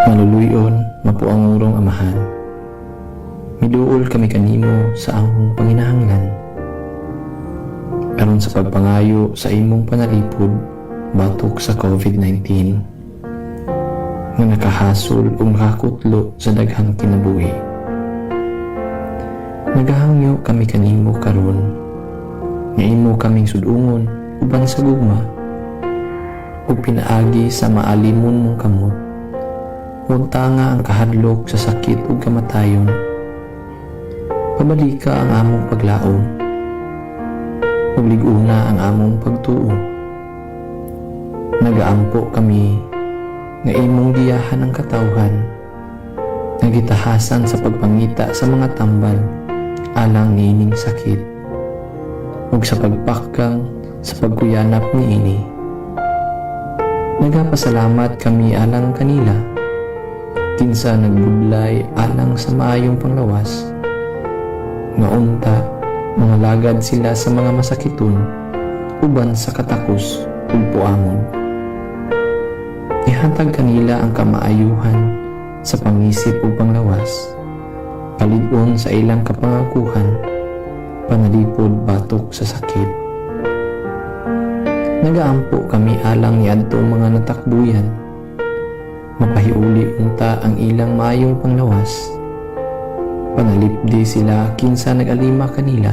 Maluluyon, mapuangurong amahan. Miduol kami kanimo sa among panginahanglan. Aron sa pagpangayo sa imong panalipod batok sa COVID-19 nga nakahasol o nakakutlo sa daghang kinabuhi. Nagahangyo kami kanimo karon nga imo kaming sudungon uban sa gugma ug pinaagi sa maalimon mong kamot. Huwag tanga ang kahadlok sa sakit ug kamatayon. Pabalika ang among paglaom. Ug liguna ang among pagtuo. Nagaampo kami nga imong giyahan ang katawhan, nagitahasan sa pagpangita sa mga tambal alang niining sakit, ug sa pagpakgang sa pagkuyanap niini. Nagapasalamat kami alang kanila, kinsa nagbudlay alang sa maayong panglawas, nga unta mga lagad sila sa mga masakiton uban sa katakos ug puamon. Ihatag kanila ang kamaayuhan sa pangisip ug panglawas, palig-on sa ilang kapangakuhan, panalipod batok sa sakit. Nagaampo kami alang niadto mga natakbuyan, mapahiuli unta ang ilang maayong panglawas, panalipdi sila kinsa nagalima kanila,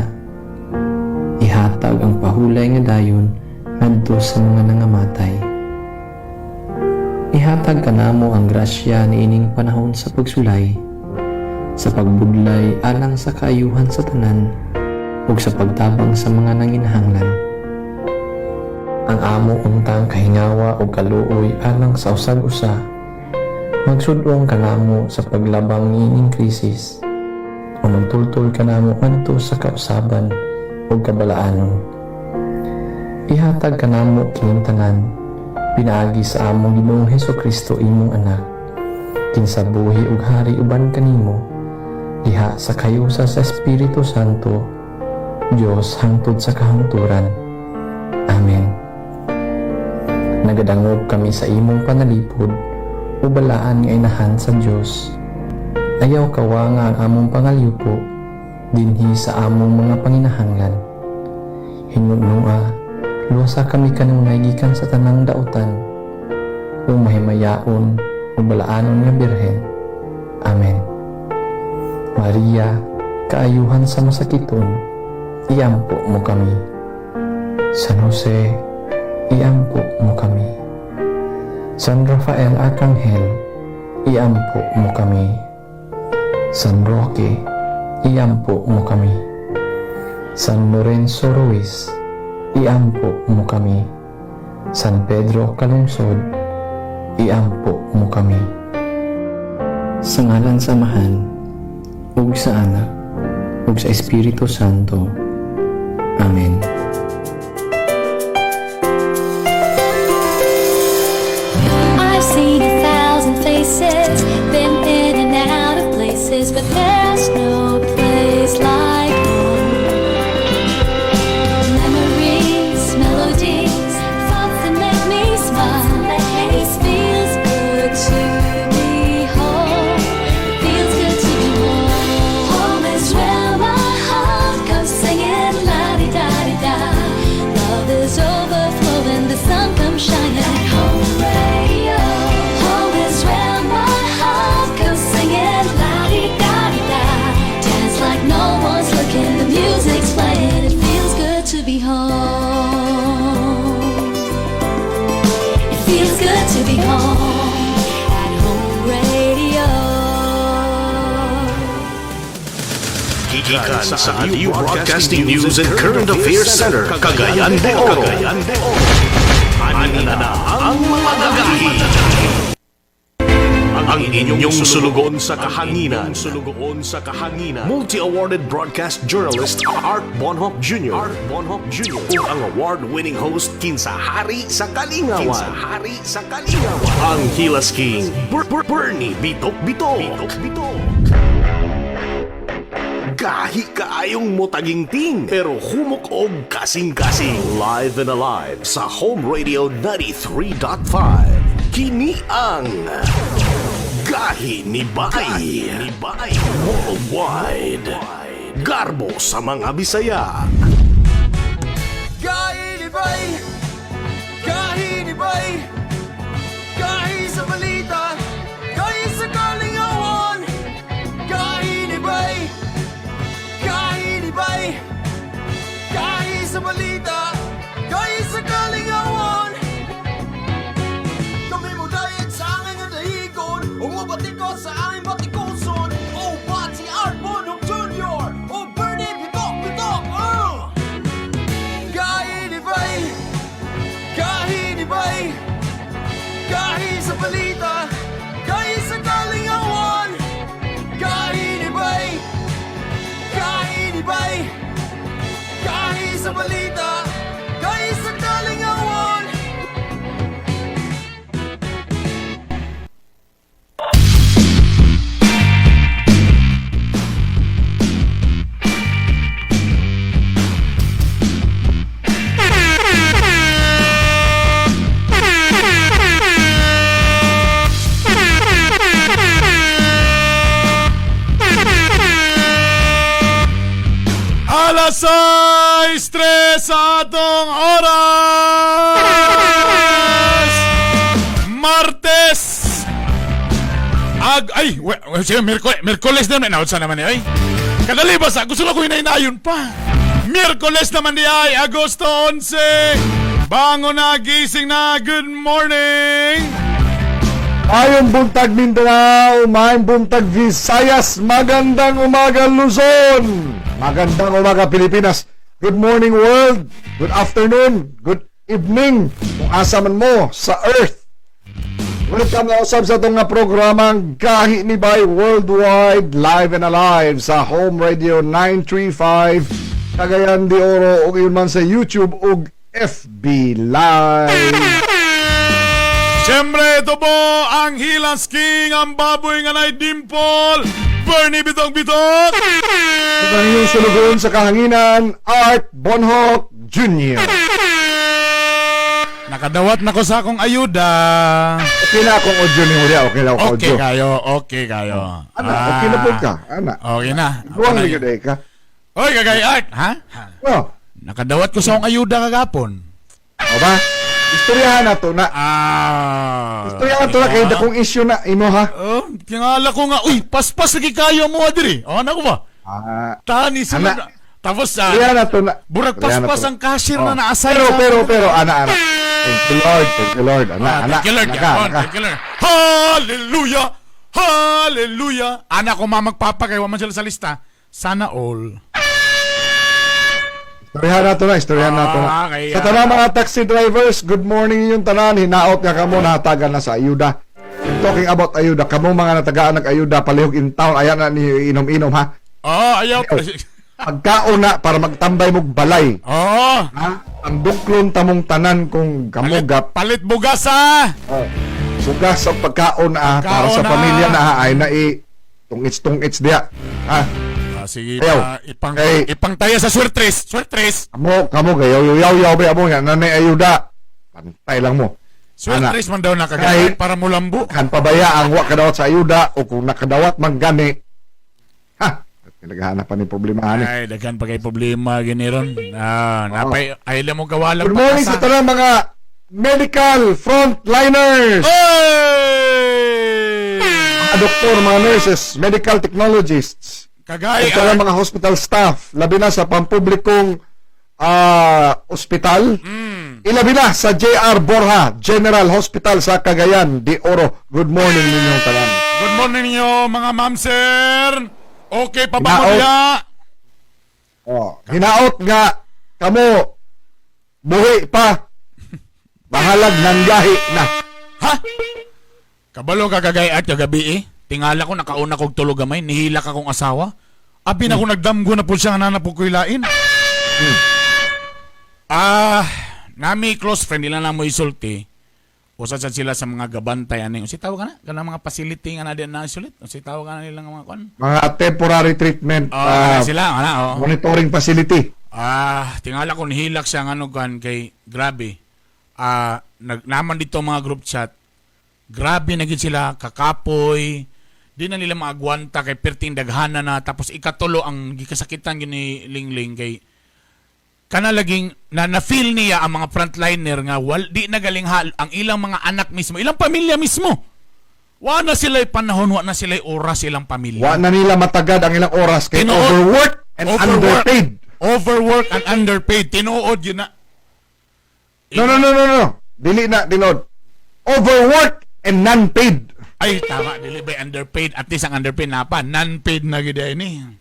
ihatag ang pahulay nga dayon ngadto sa mga nangamatay. Ihatag kanamo ang grasya niining panahon sa pagsulay, sa pagbudlay alang sa kaayuhan sa tanan ug sa pagtabang sa mga nanginahanglan. Ang amo untang kahingawa ug kaluoy alang sa usag-usa, magsudong kanamo sa paglabang niining krisis o magtultol kanamo ngadto sa kausaban ug kabalaanon. Ihatag kanamo kining tanan pinaagi sa among Ginoong Hesukristo imong anak, kinsa buhi ug hari uban kanimo, diha sa kayusa sa Espiritu Santo, Dios hangtod sa kahangturan. Amen. Nagadangog kami sa imong panalipod o balaan nga inahan sa Dios. Ayaw kawa nga ang among pangalyupo dinhi sa among mga panginahanglan. Hinunua, luwasa kami kanunay gikan sa tanang dautan o mahimayaon o balaanon nga Birhen. Amen. Maria, kaayuhan sa masakiton, iampo mo kami. San Jose, iampo mo kami. San Rafael Arcangel, iampo mo kami. San Roque, iampo mo kami. San Lorenzo Ruiz, iampo mo kami. San Pedro Calungsod, iampo mo kami. Sa ngalan sa Amahan, ug sa Anak, ug sa Espiritu Santo. Amen. I've seen 1,000 faces, been in and out of places, but there's no place like home. Memories, melodies, thoughts that make me smile. It feels good to be home. It feels good to be home. Home is where my heart goes singing la-di-da-di-da. Love is overflowing, the sun comes shining. Home radio. Home is where my heart goes singing la-di-da-di-da. Dance like no one's looking, the music's playing. It feels good to be home. It feels good to be home at Home Radio. Gikan sa Aliw Broadcasting News and Current Affairs Center, Cagayan de Oro. Anina na ang mga nagahi. Ang inyong sulugon sa kahanginan. Multi-awarded broadcast journalist Art Bonhoff Jr. Ug ang award-winning host kinsa hari sa Kalingawan. Ang Hilas King Bernie Bitok. Gahi kaayong motagingting pero humok og kasing-kasing. Live and alive sa Home Radio 93.5. Kini ang Gahi ni Bay. Worldwide. Garbo sa mga Bisaya. Gahi ni Bay! Gahi ni Bay! Gahi sa balita! Gahi sa kalingawan! Gahi ni Bay! Gahi ni Bay! Gahi sa balita! Gahi sa kalingawan! Kami mo dayag sa aming adahigon Umubatikot sa aming batikoson O Bati Art Bonhom Jr. O Bernie Bitok! Gahi ni Bay! Gahi ni Bay! Gahi sa balita! Gahi sa kalingawan! Gahi ni Bay! Gahi ni Bay! Gahi sa balita! Gahi sa kalingawan! Alas 6:03 sa atong oras! Martes! Merkoles na naman. Saan naman ay? Kadali ba sa? Gusto lang ko hinayon pa. Merkoles naman di ay Agosto 11. Bangon na, gising na. Good morning! Ayong buntag Mindanao, maayong buntag Visayas, magandang umaga Luzon, magandang umaga Pilipinas, good morning world, good afternoon, good evening, kung asa man mo sa earth. Welcome na usab sa itong nga programang Gahi ni Bay Worldwide, live and alive sa Home Radio 935, Cagayan de Oro, ug yun man sa YouTube ug FB Live. Siyempre, ito po ang Hilas King, ang baboy nga na'y dimple, Bernie Bitong-Bitok! Ito ang iyong sulugon sa kahanginan, Art Bonhoc Jr. Nakadawat na ko sa akong ayuda. Okay na akong audio ni Julia, okay lang akong Okay audio. okay kayo. Ana, okay na po ka, ana. Okay na. Buwang na yun ka. Oy, kagay Art, ha? Oh, Nakadawat ko sa akong ayuda kagapon. o ba? Istoryahan na to na. Istoryahan na to na kayo dakong issue na imo ha. Oh, tingala ko nga, uy, paspas lagi kayo mo adiri. Oh, ano ko ba? Tani sila. Ana. Tapos Istoryahan na to na. burag Istoryahan na paspas to. ang cashier Oh. na na-assign. Pero, ana. Thank you Lord, ana. Thank you Lord. Thank you Lord. Hallelujah! Hallelujah! Anak ko mamagpapakay, man sila sa lista. Sana all. Istoryahan na to na. kaya- Sa tanan mga taxi drivers, good morning yung tanan. Hinaot nga kamo, nahatagan na sa ayuda. Talking about ayuda, kamo mga natagaan nag-ayuda, palihog in town, ayan na ni inom-inom ha. Oh, ayaw. Pagkaon na para magtambay mong balay. Oh, Ha? Ang duklon tamong tanan kung kamugap. palit bugas ah. Bugas sa pagkaon para Pagkaon sa na. pamilya na ay na tungits diya. Ha? Sige Ayaw. pa, Kay- ipang tayo sa swertres. Kamo gayaw ba mo yan nanay ayuda. Pantay lang mo. Swertres man daw Kahit- nakagawin para mo lambo. Kan pabaya ang wa kadawat sa ayuda o kung nakadawat man gani. Ha? Naghahanap pa ni problema ni. Ay, daghan pa kay problema giniron. Napay ay mo gawalang Good morning sa tanang mga medical frontliners. Hey! Mga doktor, mga nurses, medical technologists. Kagay Ito lang mga hospital staff, labi na sa pampublikong ospital, ilabi na sa JR Borja General Hospital sa Cagayan de Oro. Good morning ninyong tanan. Good morning ninyo mga ma'am sir. Okay pa ba Hinaot. niya? Hinaot nga kamo buhi pa. Bahalag ng gahi na. Ha? Kabalo ka kagay at kagabi eh. Tingala ko nakauna kog tulog gamay, nihila ka kong asawa. Abi na ko nagdamgo na po siya nga nanapog ko ilain. Nami close friend nila na mo isulti. Usa sad sila sa mga gabantay ani. Usi tawag na kana mga facility nga na diyan na isulit. Usi tawag na nilang mga kon. Mga temporary treatment Sila ana oh. monitoring facility. Tingala ko nihilak siya nga kan kay grabe. Naman dito mga group chat. Grabe na gid sila kakapoy. Di na nila maagwanta kay perting daghana na tapos ikatulo ang gikasakitan gyud ni Lingling kay kana laging na feel niya ang mga frontliner nga di na galing ang ilang mga anak mismo, ilang pamilya mismo. Wa na sila'y panahon, wa na sila'y oras ilang pamilya. Wa na nila matagad ang ilang oras kay Tinuod. overwork and underpaid. Overwork and underpaid. Tinuod yun na. No. Dili na tinod. Overwork and non-paid. Ay, tama. Dili ba underpaid? At least ang underpaid na pa. Non-paid na gida ini.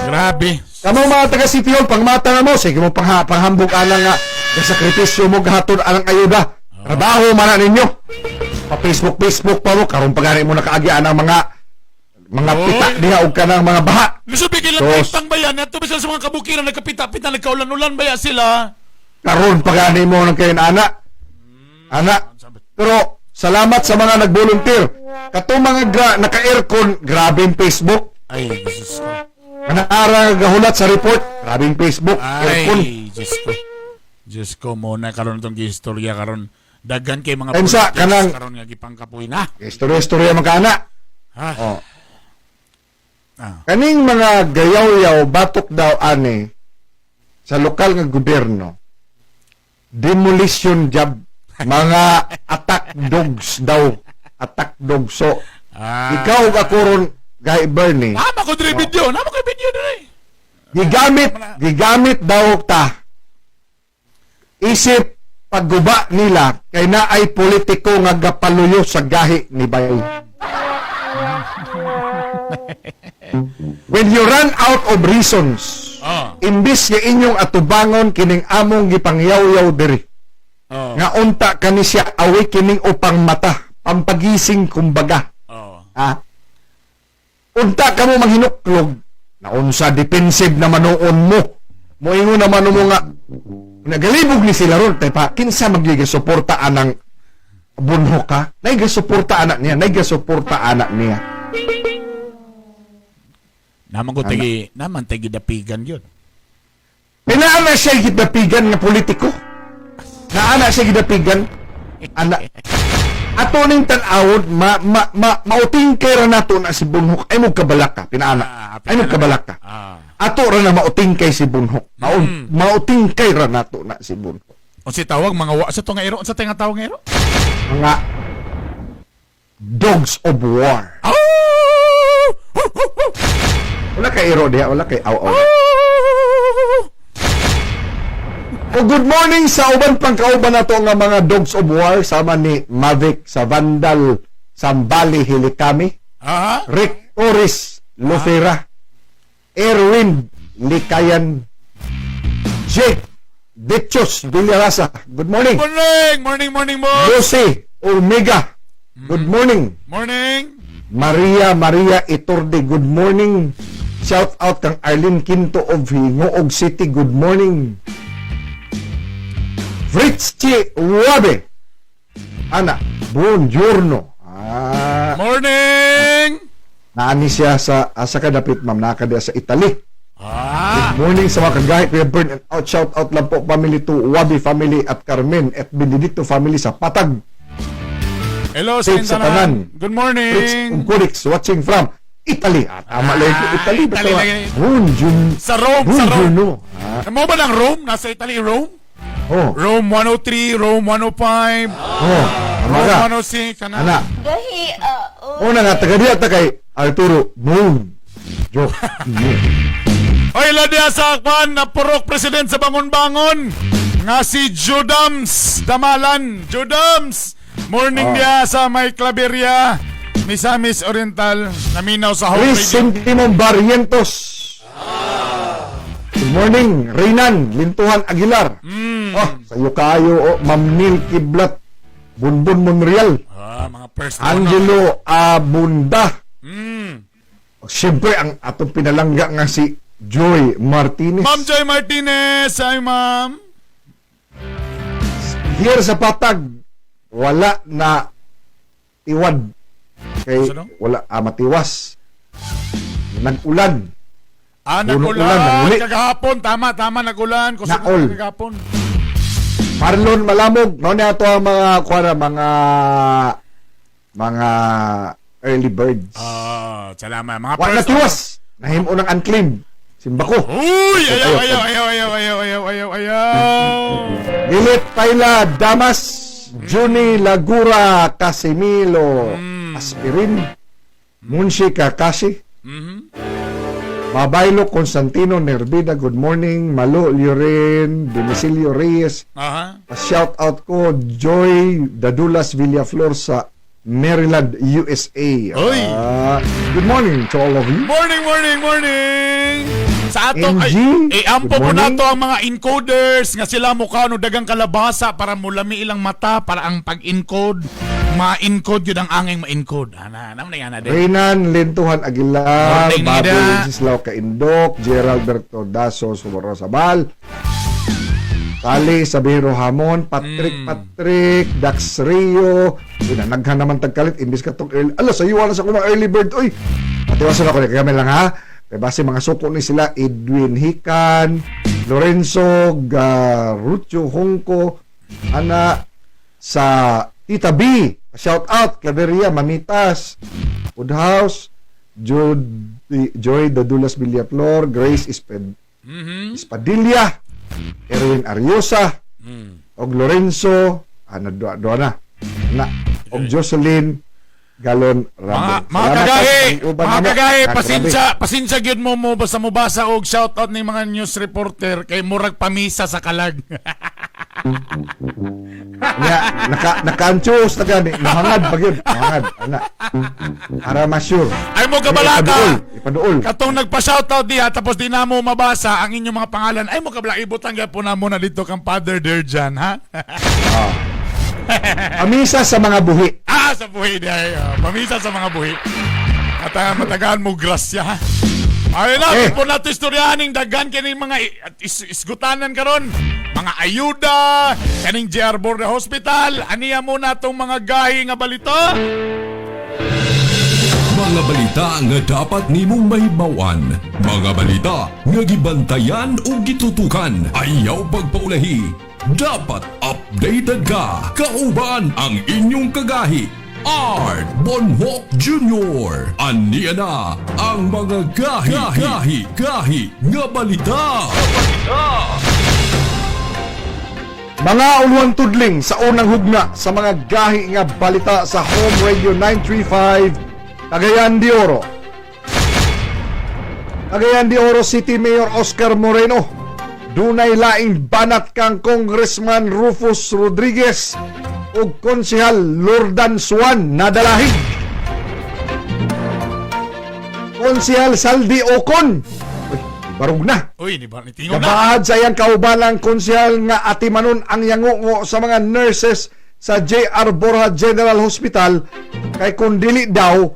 Grabe. Kamo mga taga City Hall, pangmata na mo, sige mo panghambog alang nga, sakripisyo mo gahatod alang ayuda. Trabaho man na ninyo. Pa Facebook pa mo, karon pagani mo nakaagyan ang mga Oy. pita diha og kanang mga baha. Gusto bigyan lang Tos. pang bayan. Ito bisa sa mga kabukiran, nagkapita-pita, nagkaulan-ulan baya sila. Karon pagani mo nang kayo ana. Pero salamat sa mga nag-volunteer. Katong mga naka-aircon, grabing Facebook. Ay, Jesus ko. Kanang gahulat sa report, grabing Facebook, aircon. Ay, Diyos ko. Diyos ko muna karon itong istorya karon. Dagan kay mga Ensa, kanang- karon nga gipangkapoy na. Istorya man kana. Ha? Oh. Ah. Kaning mga gayaw-yaw batok daw ani sa lokal nga gobyerno, demolition job, mga attack dogs daw, attack dogs. So ikaw ug ako ron gay Bernie, Nama ko diri video, nama ko video diri. gigamit daw ta isip pagguba nila kay naay politiko nga gapaluyo sa gahi ni Bay. When you run out of reasons, imbis nga inyong atubangon kining among gipangyaw-yaw diri. Nga unta kani siya awi kining upang mata, pampagising kumbaga. Unta kamo manghinuklog na unsa defensive na manuon mo. Moingon naman mo nga nagalibog ni sila ron tay pa kinsa magigasuporta anang bunho ka? Naigasuporta anak niya, naigasuporta anak niya. Naman ko tagi dapigan yun. Pinaana siya gidapigan nga politiko. Naana siya gidapigan. Anak. Ato ning tan-awon mauting kay ra nato na si Bunhok ay mo kabalak ka pinaana. Ay mo kabalak ka. Ato ra na mauting kay si Bunhok. Mauting kay ra nato na si Bunhok. O si tawag mga wa sa to nga iro, sa tinga tawag nga iro. Mga dogs of war. Wala kay iro diha, wala kay aw-aw. O good morning sa uban pang kauban nato nga mga dogs of war sama ni Mavic sa Vandal Sambali Hilikami, Rick Oris Lufera, Erwin Likayan, Jake Dichos Villarasa. Good morning. Morning, boss. Lucy Omega. Good morning. Morning. Maria Itorde. Good morning. Shout out kang Arlene Quinto of Hingoog City. Good morning. Fritzy Wabe. Ana, buongiorno. Morning. Naani siya sa kadapit ma'am, nakadiya sa Italy. Good morning sa mga kagahit. We have burn and out. Shout out lang po family to Wabi family at Carmen at Benedicto family sa Patag. Hello sa Safe sa tanan. Good Fritz morning. Ungkurix watching from Italy. Tama lang ito, Italy. Italy lagi. Sa Rome. Buongiorno. Mo ba ng Rome? Nasa Italy, Rome? Oh, Rome 103, Rome 105, Rome amaga. 106, kana? Ana. Una nga, taga diya ta kay Arturo Moon. Joke. Oy, ladya sa akwan na purok president sa Bangon-Bangon nga si Jodams Damalan. Jodams! Morning dia sa may Claveria, Misamis Oriental, naminaw sa home Chris radio. Sentimong Barrientos. Good morning, Reynan Lintuhan Aguilar. Sayo kayo, Ma'am Nil Kiblat, Bunbun Monreal, Mga first Angelo Abunda. Siyempre, ang atong pinalangga nga si Joy Martinez. Ma'am Joy Martinez, ay ma'am. Here sa Patag, wala na tiwad. Kay Ano? wala matiwas. Nag-ulan. Puno ulan, Nagulan nanguli. kagahapon. Tama, nagulan. Kusog Naol. kagahapon. Marlon Malamog, no na ato ang mga kuha mga early birds. Salamat. Mga Wa na first. tiwas. Nahimo ng unclaimed. Simbako. Uy! Ayaw. Dilit Paila Damas, Juni Lagura Casimilo, Aspirin, Munshi Kakashi, Babaylo Constantino Nervida, good morning. Malo Lloren, Demisilio Reyes, Aha. shout out ko Joy Dadulas Villaflor sa Maryland, USA. Oy! Good morning to all of you. Morning! Sa ato, NG, ampo good po morning. nato ang mga encoders nga sila mukha no dagang kalabasa para mulami ilang mata para ang pag-encode ma-encode yun ang anging ma-encode. Naman na yan na din. Reynan Lintuhan Aguilar, Morning, Baboy Nida. Sislao Kaindok, Gerald Berto Daso Sumoro Sabal, Kali Sabiro Hamon, Patrick, Dax Rio, naghan naman tagkalit, imbis ka tong early, sa iyo na sa kuma early bird, uy, patiwasan ako, kami lang ha, kaya base mga suko ni sila, Edwin Hikan, Lorenzo Garucho Hongko, ana, sa Tita B, shout out, Claveria, Manitas, Woodhouse, Joy Dadulas Villaflor, Grace Espadilla, Erwin Ariosa, og Lorenzo, doa na, og Jocelyn Galon Rambon. Mga kagahi, pasensya gyud mo basta mo basa og shoutout ni mga news reporter kay murag pamisa sa kalag. Naka-anchos na gani, nahangad pa yun, nahangad, para ma-sure. Ay mo kabalaka. Ipaduol. Katong nagpa-shoutout diha tapos di na mo mabasa ang inyong mga pangalan. Ay mo kabla ibutang gyapon na mo na dito kang Father Derjan, ha? Amisa sa mga buhi. Sa buhi diha. Pamisa sa mga buhi. At matagaan mo grasya, ha? Ay na, po nato istoryahaning daghan kining mga isgutanan karon. Mga ayuda, kaning JR Border Hospital, aniya mo na tong mga gahi nga balita. Mga balita nga dapat nimong mahibawan. Mga balita nga gibantayan o gitutukan. Ayaw pagpaulahi. Dapat updated ka. Kauban ang inyong kagahi. Art Bonhoc Jr. Aniya na ang mga gahi nga balita. Mga ulwang tudling sa unang hugna sa mga gahi nga balita sa Home Radio 935 Cagayan de Oro. Cagayan de Oro City Mayor Oscar Moreno, dunay laing banat kang Congressman Rufus Rodriguez ug Konsehal Lordan Suan nadalahig. Konsehal Saldi Ocon, barug na. Uy, di ba nitingo na? Kabaad sa iyang kaubalang konsehal nga atimanon ang yangungo sa mga nurses sa JR Borja General Hospital kay kung dili daw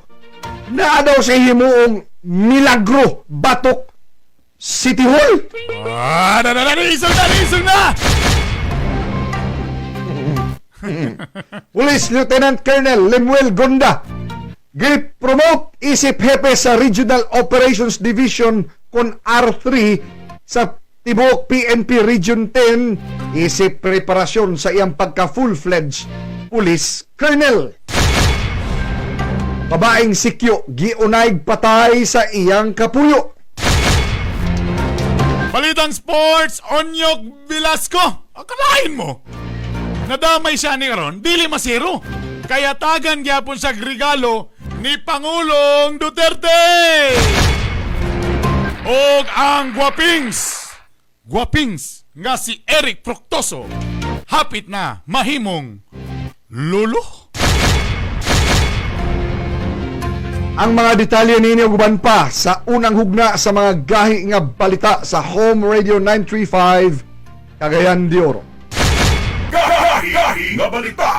na daw sa himuong Milagro Batok City Hall. Isog na! Police Lieutenant Colonel Lemuel Gonda gi-promote isip hepe sa Regional Operations Division kon R3 sa Tibok PNP Region 10 isip preparasyon sa iyang pagka full-fledged police colonel. Babaeng sikyo giunayg patay sa iyang kapuyo. Balitang sports, Onyok Velasco. Akalain mo. Nadamay siya ni karon, dili masiro. Kaya tagan gyapon sa regalo ni Pangulong Duterte. Og ang gwapings nga si Eric Proctoso hapit na mahimong lolo. Ang mga detalye ninyo guban pa sa unang hugna sa mga gahi nga balita sa Home Radio 935 Cagayan de Oro. Gahi nga balita.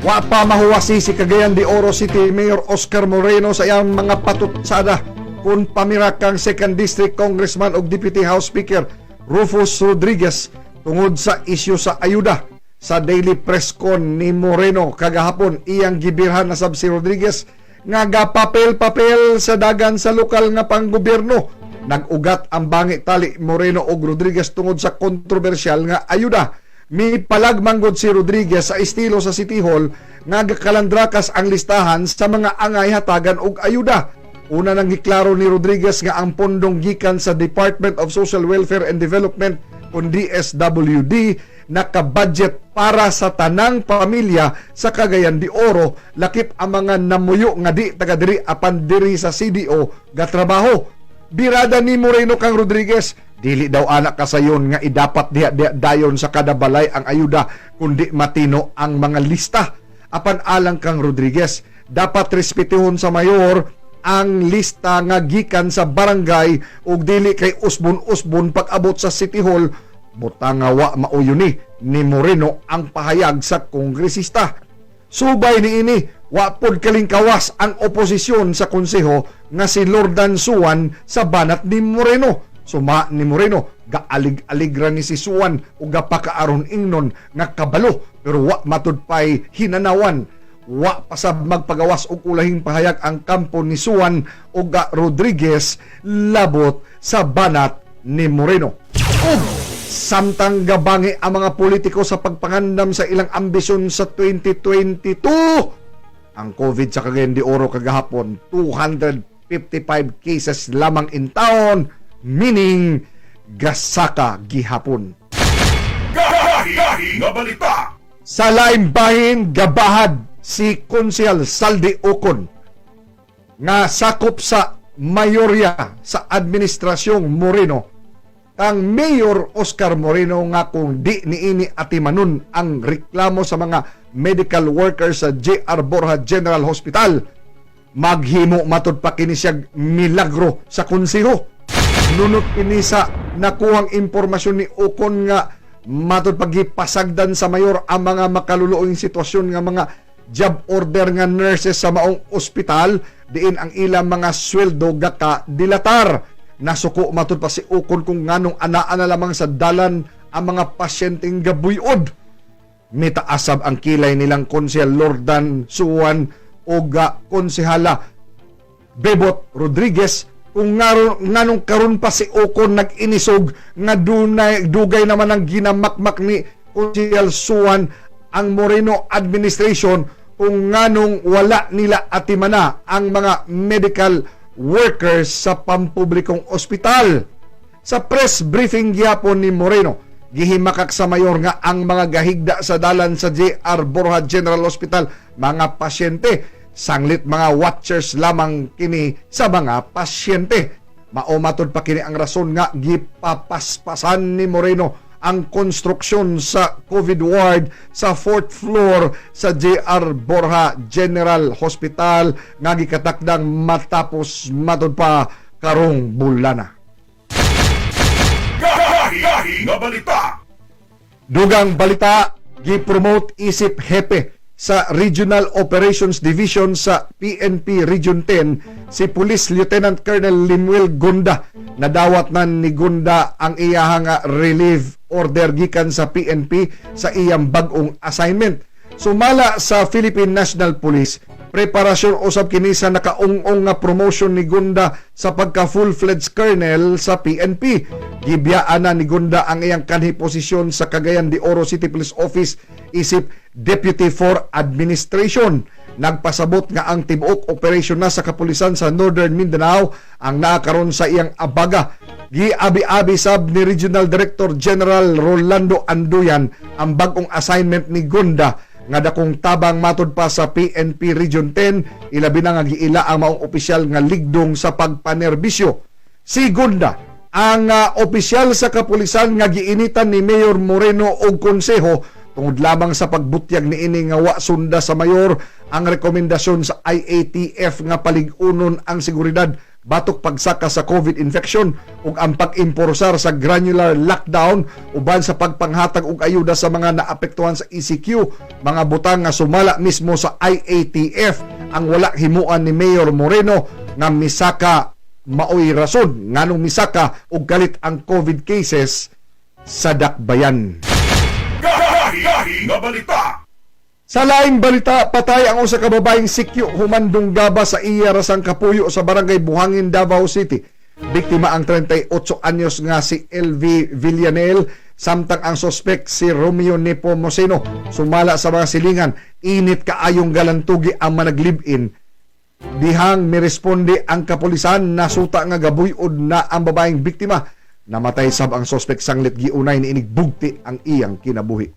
Wa pa mahuwasi si Cagayan de Oro City Mayor Oscar Moreno sa iyang mga patutsada kung pamira kang 2nd District Congressman o Deputy House Speaker Rufus Rodriguez tungod sa isyu sa ayuda. Sa daily press con ni Moreno kagahapon, iyang gibirhan na sab si Rodriguez nga gapapel-papel sa dagan sa lokal nga panggobyerno Nag-ugat ang Bangi Tali Moreno ug Rodriguez tungod sa kontrobersyal nga ayuda. Mi palagmanggod si Rodriguez sa estilo sa City Hall nga gakalandrakas ang listahan sa mga angay hatagan og ayuda. Una nang giklaro ni Rodriguez nga ang pondong gikan sa Department of Social Welfare and Development kung DSWD naka-budget para sa tanang pamilya sa Cagayan de Oro, lakip ang mga namuyo nga di taga diri apan diri sa CDO gatrabaho. Birada ni Moreno kang Rodriguez, dili daw anak kasayon nga idapat diha dayon sa kada balay ang ayuda kundi matino ang mga lista. Apan alang kang Rodriguez, dapat respetihon sa mayor ang lista nga gikan sa barangay ug dili kay usbon-usbon pag-abot sa City Hall. Butang nga wa mauyo ni Moreno ang pahayag sa kongresista. Subay ni ini, wa pod kalingkawas ang oposisyon sa konseho nga si Lordan Suwan sa banat ni Moreno. Suma ni Moreno, gaalig-aligra ni si Suwan o gapakaaron ingnon nga kabalo pero wa matud pay hinanawan. Wa pasab magpagawas og ulahing pahayag ang kampo ni Suwan o Rodriguez labot sa banat ni Moreno. Samtang gabangi ang mga politiko sa pagpangandam sa ilang ambisyon sa 2022. Ang COVID sa Cagayan de Oro kagahapon, 255 cases lamang in town, meaning gasaka gihapon. Gahi nga balita. Sa laing bahin, gabahad si Konsehal Saldi Ocon nga sakop sa mayorya sa Administrasyong Moreno. Ang Mayor Oscar Moreno nga kung di niini atimanon ang reklamo sa mga medical workers sa J.R. Borja General Hospital, maghimo matud pa kini siya milagro sa konseho. Nunot kini sa nakuhang impormasyon ni Ocon nga matud pagipasagdan sa mayor ang mga makaluluoyng sitwasyon nga mga job order nga nurses sa maong ospital diin ang ilang mga sweldo gaka dilatar. Nasuko matud pa si Ocon kung nganong anaa na lamang sa dalan ang mga pasyenteng gabuyod. Mitaasab ang kilay nilang Konsehal Lordan Suwan o Konsehala Bebot Rodriguez kung nganong karon pa si Ocon nag-inisog nga dugay naman ang ginamakmak ni Konsehal Suwan ang Moreno administration kung nganong wala nila atimana ang mga medical workers sa pampublikong ospital. Sa press briefing gyapon ni Moreno, gihimakak sa mayor nga ang mga gahigda sa dalan sa J.R. Borja General Hospital mga pasyente, sanglit mga watchers lamang kini sa mga pasyente. Maumatod pa kini ang rason nga gipapaspasan ni Moreno ang konstruksyon sa COVID ward sa 4th floor sa J.R. Borja General Hospital nga gikatakdang matapos matud pa karong bulana. Gahi nga balita. Dugang balita, gi-promote isip hepe sa Regional Operations Division sa PNP Region 10 si Police Lieutenant Colonel Limuel Gunda. Nadawat man ni Gunda ang iyahang relief order gikan sa PNP sa iyang bag-ong assignment. Sumala sa Philippine National Police, preparasyon usab kini sa nakaung-ong nga promotion ni Gunda sa pagka full-fledged colonel sa PNP. Gibiyaan na ni Gunda ang iyang kanhi posisyon sa Cagayan de Oro City Police Office isip Deputy for Administration. Nagpasabot nga ang tibuok operasyon na sa kapulisan sa Northern Mindanao ang nakaroon sa iyang abaga. Giabi-abi sab ni Regional Director General Rolando Anduyan ang bagong assignment ni Gunda nga dakong tabang matud pa sa PNP Region 10, ilabi na nga giila ang maong opisyal nga ligdong sa pagpanerbisyo. Si Gunda ang opisyal sa kapulisan nga giinitan ni Mayor Moreno og konseho tungod lamang sa pagbutyag niini nga wa sunda sa mayor ang rekomendasyon sa IATF nga palig-unon ang seguridad batok pagsaka sa COVID infection ug ang pag-imporsar sa granular lockdown uban sa pagpanghatag og ayuda sa mga naapektuhan sa ECQ, mga butang nga sumala mismo sa IATF ang wala himuan ni Mayor Moreno nga misaka maoy rason nganong misaka og galit ang COVID cases sa Dakbayan. Gahi nga balita. Sa laing balita, patay ang usa ka babaeng sikyo humandong gaba sa iya rasang kapuyo sa barangay Buhangin, Davao City. Biktima ang 38 anyos nga si LV Villanel, samtang ang sospek si Romeo Nepomuceno. Sumala sa mga silingan, init kaayong galantugi ang managlibin. Dihang miresponde ang kapulisan, nasuta nga gabuyod na ang babaeng biktima. Namatay sab ang sospek sanglit giunay ni inigbugti ang iyang kinabuhi.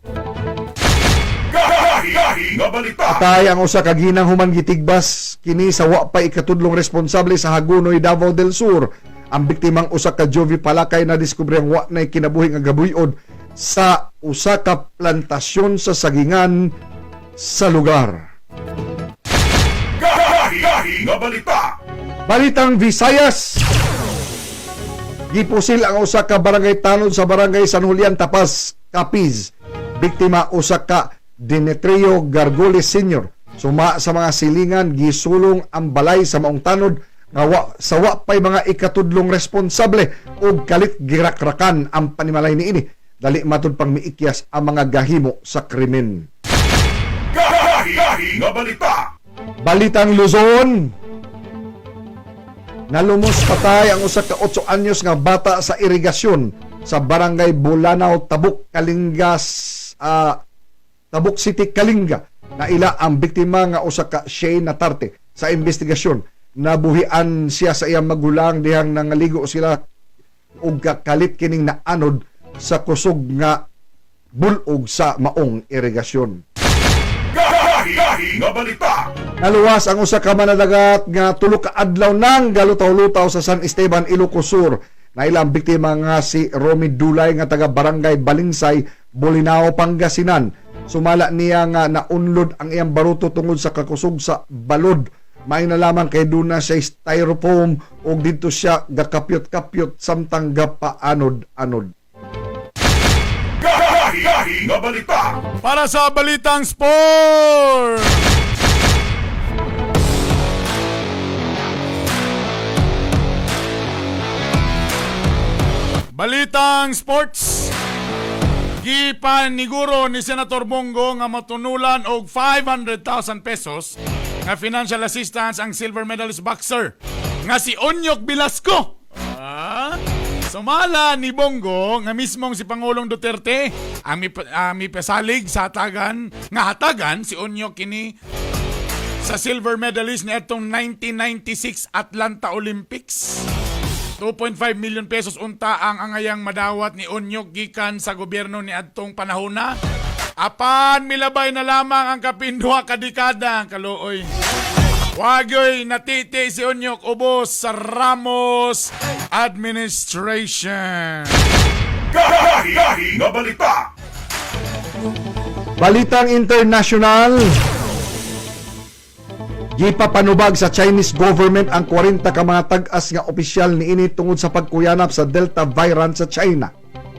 Patay ang usa ka ginang human gitigbas kini sa wa pa ikatudlong responsable sa Hagonoy, Davao del Sur. Ang biktimang usa ka Jovi Palakay na diskubre ang wa nay kinabuhi nga gabuyod sa usa ka plantasyon sa sagingan sa lugar. Balitang Visayas. Gipusil ang usa ka barangay tanod sa barangay San Julian, Tapas, Capiz. Biktima usa ka Demetrio Gargoles Sr. Suma sa mga silingan, gisulong ang balay sa maong tanod nga sa wa pay mga ikatudlong responsable o kalit girakrakan ang panimalay niini. Dali matud pang miikyas ang mga gahimo sa krimen. Balitang Luzon. Nalumos patay ang usa ka 8 anyos nga bata sa irigasyon sa barangay Bulanaw, Tabuk, Kalingas, Tabuk City, Kalinga. Naila ang biktima nga usa ka Shane Natarte. Sa investigasyon, nabuhian siya sa iyang magulang dihang nangaligo sila og kakalit kining naanod sa kusog nga bulog sa maong irigasyon. Naluwas ang usa ka manadagat nga tulo ka adlaw nang galutaw-lutaw sa San Esteban, Ilocos Sur. Naila ang biktima nga si Romy Dulay nga taga barangay Balingsay, Bolinao, Pangasinan. Sumala niya nga naunlod ang iyang baruto tungod sa kakusog sa balod. May na lamang kay duna siya styrofoam o dito siya gakapyot-kapyot samtang gapaanod-anod. Para sa balitang sport! Balitang sports! Gipaniguro ni Senator Bongo nga matunulan og 500,000 pesos nga financial assistance ang silver medalist boxer nga si Onyok Velasco. Sumala ni Bongo nga mismong si Pangulong Duterte ang mipasalig sa hatagan si Onyok kini sa silver medalist ni atong 1996 Atlanta Olympics. 2.5 million pesos unta ang angayang madawat ni Onyok gikan sa gobyerno ni adtong panahona. Apan milabay na lamang ang kapindwa ka dekada kaluoy. Wagoy natiti si Onyok ubos sa Ramos Administration. Balitang international. Gipapanubag sa Chinese government ang 40 ka mga tag-as nga opisyal niini tungod sa pagkuyanap sa Delta variant sa China.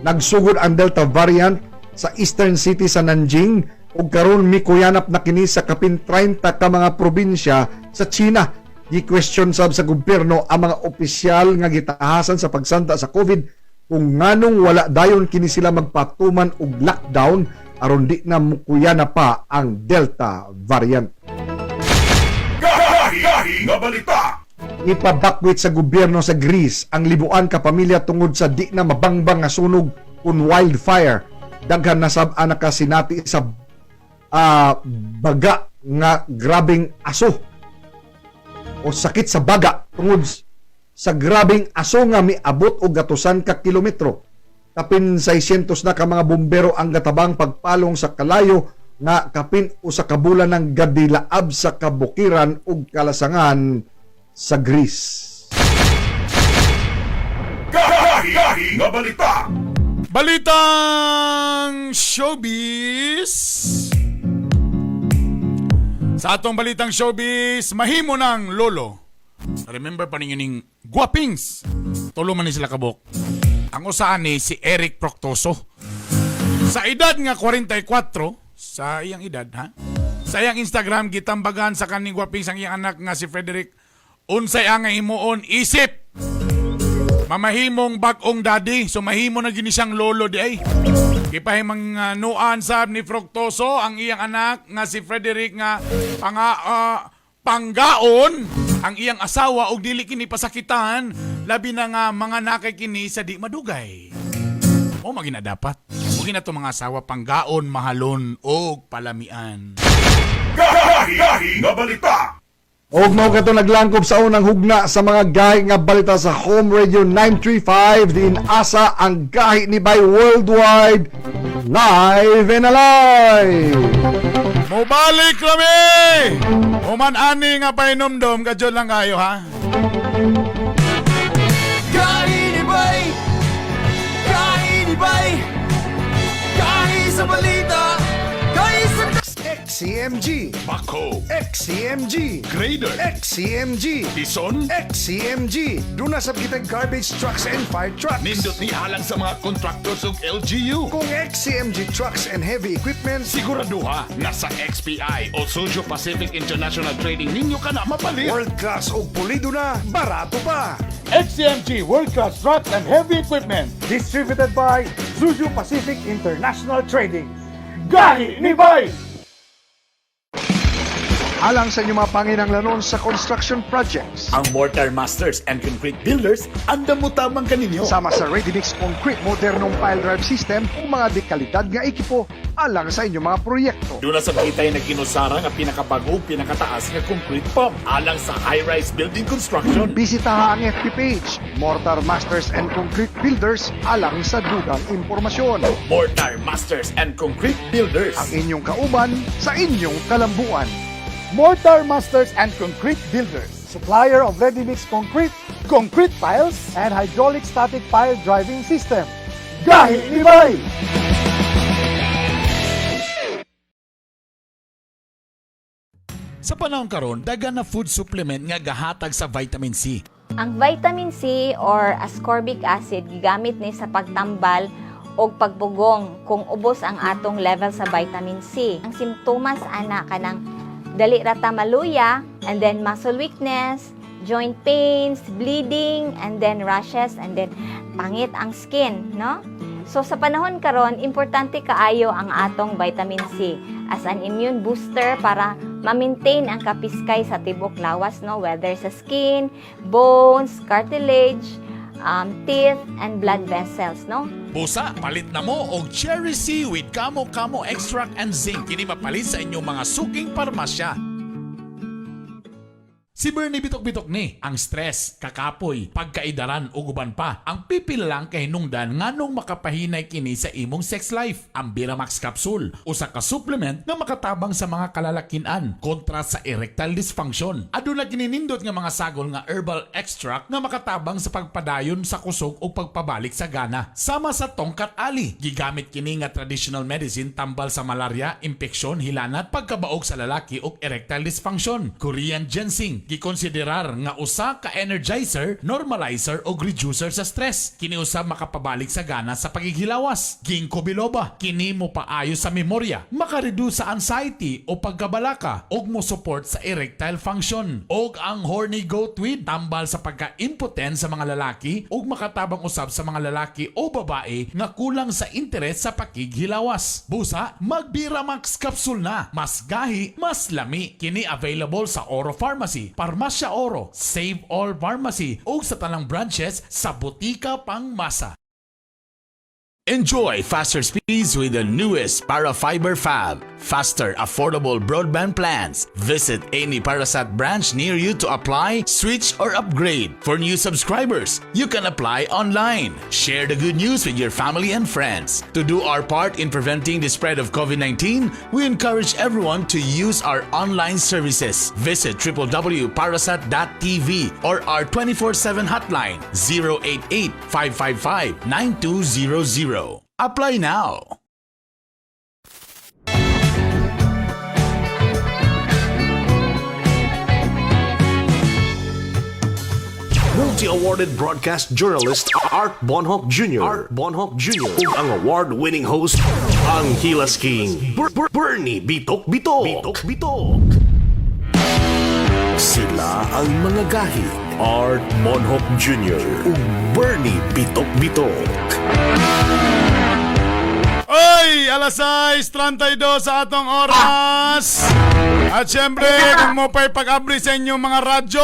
Nagsugod ang Delta variant sa Eastern City sa Nanjing ug karon mikuyanap na kini sa kapin 30 ka mga probinsya sa China. Gi-question sab sa gobyerno ang mga opisyal nga gitahasan sa pagsanta sa COVID kung nganong wala dayon kini sila magpatuman og lockdown aron di na mukuyana pa ang Delta variant. Ipabakwit sa gobyerno sa Greece ang libuan ka pamilya tungod sa di na mabangbang nga sunog kun wildfire. Daghan na sab ang nakasinati sa baga nga grabing aso o sakit sa baga tungod sa grabing aso nga miabot og gatusan ka kilometro. Kapin 600 na ka mga bumbero ang gatabang pagpalong sa kalayo nga kapin usa ka bulan ng gadilaab sa kabukiran ug kalasangan sa Greece. Balitang showbiz. Sa atong balitang showbiz, mahimo ng lolo. Remember pa ninyo ning Guapings. Tulo man ni sila kabok. Ang usaan ni si Eric Proctoso. Sa edad nga 44, sa iyang edad ha? Sa iyang Instagram gitambagan sa kaning Guapings ang iyang anak nga si Frederick. Unsay ang himuon isip. Mamahimong bagong daddy, so mahimo na gini siyang lolo di ay. Gipahimang nuan sab ni Proctoso ang iyang anak nga si Frederick nga panggaon ang iyang asawa og dili kini pasakitan Labi na nga mga nakikini sa di madugay. O magina dapat. Huwag na to mga asawa panggaon, mahalon, o palamian. Gahi nga balita. Og mao kato naglangkob sa unang hugna sa mga gahi nga balita sa Home Radio 935 diin asa ang gahi ni Bay Worldwide live and alive. Mubalik kami! Uman ani nga painomdom, kadyon lang kayo ha. Gahi ni Bay! Gahi ni Bay! Gahi sa balita! Gahi sa... XCMG, Bako, XCMG, Grader, XCMG, Bison, XCMG. Doon na sa kitang garbage trucks and fire trucks. nindot ni halang sa mga contractors ug LGU. Kung XCMG trucks and heavy equipment, Siguraduha na sa XPI o Sojo Pacific International Trading ninyo ka na mapalit. world class o pulido na, barato pa. XCMG World Class Truck and Heavy Equipment distributed by Suzu Pacific International Trading. Gahi ni Bay! Alang sa inyong mga panginanglanon sa construction projects. Ang Mortar Masters and Concrete Builders, andam mo tamang kaninyo. Sama sa ready-mix concrete modernong pile drive system o mga dekalidad nga ekipo alang sa inyong mga proyekto. Doon na sa kitay na ginusara nga pinakabago, pinakataas nga concrete pump alang sa high-rise building construction. Bisitaha ang FB page, Mortar Masters and Concrete Builders alang sa dugang impormasyon. Mortar Masters and Concrete Builders. Ang inyong kauban sa inyong kalambuan. Mortar Masters and Concrete Builders, supplier of ready-mix concrete, concrete piles, and hydraulic static pile driving system. Gahi ni Bay! Sa panahon karon, dagan na food supplement nga gahatag sa vitamin C. Ang vitamin C or ascorbic acid gigamit ni sa pagtambal o pagpugong kung ubos ang atong level sa vitamin C. Ang simptomas ana kanang dali rata maluya, and then muscle weakness, joint pains, bleeding, and then rashes, and then pangit ang skin, no? So sa panahon karon, importante kaayo ang atong vitamin C as an immune booster para ma-maintain ang kapiskay sa tibok lawas, no? Whether sa skin, bones, cartilage, teeth, and blood vessels, no? Busa, palit na mo og Cherry C with Kamo Extract and Zinc. Kini mapalit sa inyong mga suking parmasya. Si Bernie bitok-bitok ni, ang stress, kakapoy, pagkaidaran o guban pa. Ang pipil lang kay hinungdan nganong makapahinay kini sa imong sex life. Ang Biramax Capsule, usa ka supplement na makatabang sa mga kalalakinan kontra sa erectile dysfunction. Aduna gininindot nga mga sagol nga herbal extract na makatabang sa pagpadayon sa kusog o pagpabalik sa gana. Sama sa tongkat ali, gigamit kini nga traditional medicine tambal sa malaria, impeksyon, hilanat, pagkabaog sa lalaki o erectile dysfunction. Korean ginseng, gikonsiderar nga usa ka energizer, normalizer o reducer sa stress. Kini usab makapabalik sa gana sa paghihilawas. Ginkgo biloba, kini mo paayo sa memorya, makareduce sa anxiety o pagkabalaka ug mo support sa erectile function. Og ang horny goat weed, tambal sa pagka-impotent sa mga lalaki ug makatabang usab sa mga lalaki o babae nga kulang sa interes sa pakighilawas. Busa, mag-Biramax capsule na. Mas gahi, mas lami. Kini available sa Oro Pharmacy, Parmasya Oro, Save All Pharmacy ug sa tanang branches sa Butika Pangmasa. Enjoy faster speeds with the newest Parafiber Fab. Faster, affordable broadband plans. Visit any Parasat branch near you to apply, switch, or upgrade. For new subscribers, you can apply online. Share the good news with your family and friends. To do our part in preventing the spread of COVID-19, we encourage everyone to use our online services. Visit www.parasat.tv or our 24/7 hotline 088-555-9200. Apply now. Multi-awarded broadcast journalist Art Bonhoc Jr. ug ang award-winning host ang Hilas King Bernie Bitok Bitok. Sila ang mga gahi Art Bonhoc Jr. ug Bernie Bitok Bitok. Oy, alas 6:32 sa atong oras. At syempre, kung mo pa'y pag-abri sa inyong mga radyo,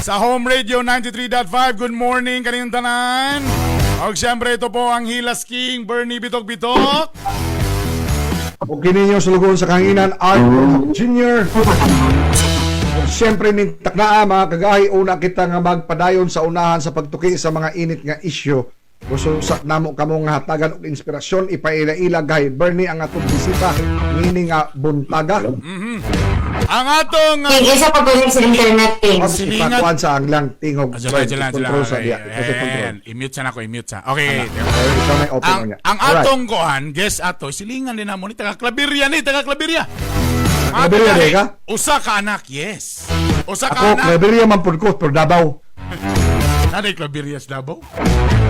Sa Home Radio 93.5, good morning kaniyong tanan. Og siyempre ito po ang Hilas King, Bernie Bitok-Bitok. O kininyo sulugon sa kanginan, Art Jr. Siyempre, nintaknaa mga kagahi, una kita nga magpadayon sa unahan sa pagtuki sa mga init nga isyu. Gusto sa namo kamo nga hatagan og inspirasyon, ipaila-ila gay Bernie ang atong bisita, ngini nga buntaga. Ang atong Isa pa po sa internet At things. silingan. ipakuan sa anglang tingog. Control sa dia. I-mute sa nako, i-mute sa. Okay. Ikaw may open niya. Ang atong kuan, guess ato, silingan din namo ni taga Claveria ni, taga Claveria. Claveria, di ka? Usa ka anak, yes. Usa ka Ako, anak. Claveria man pud ko, pero Davao. Naday Claveria sa Davao.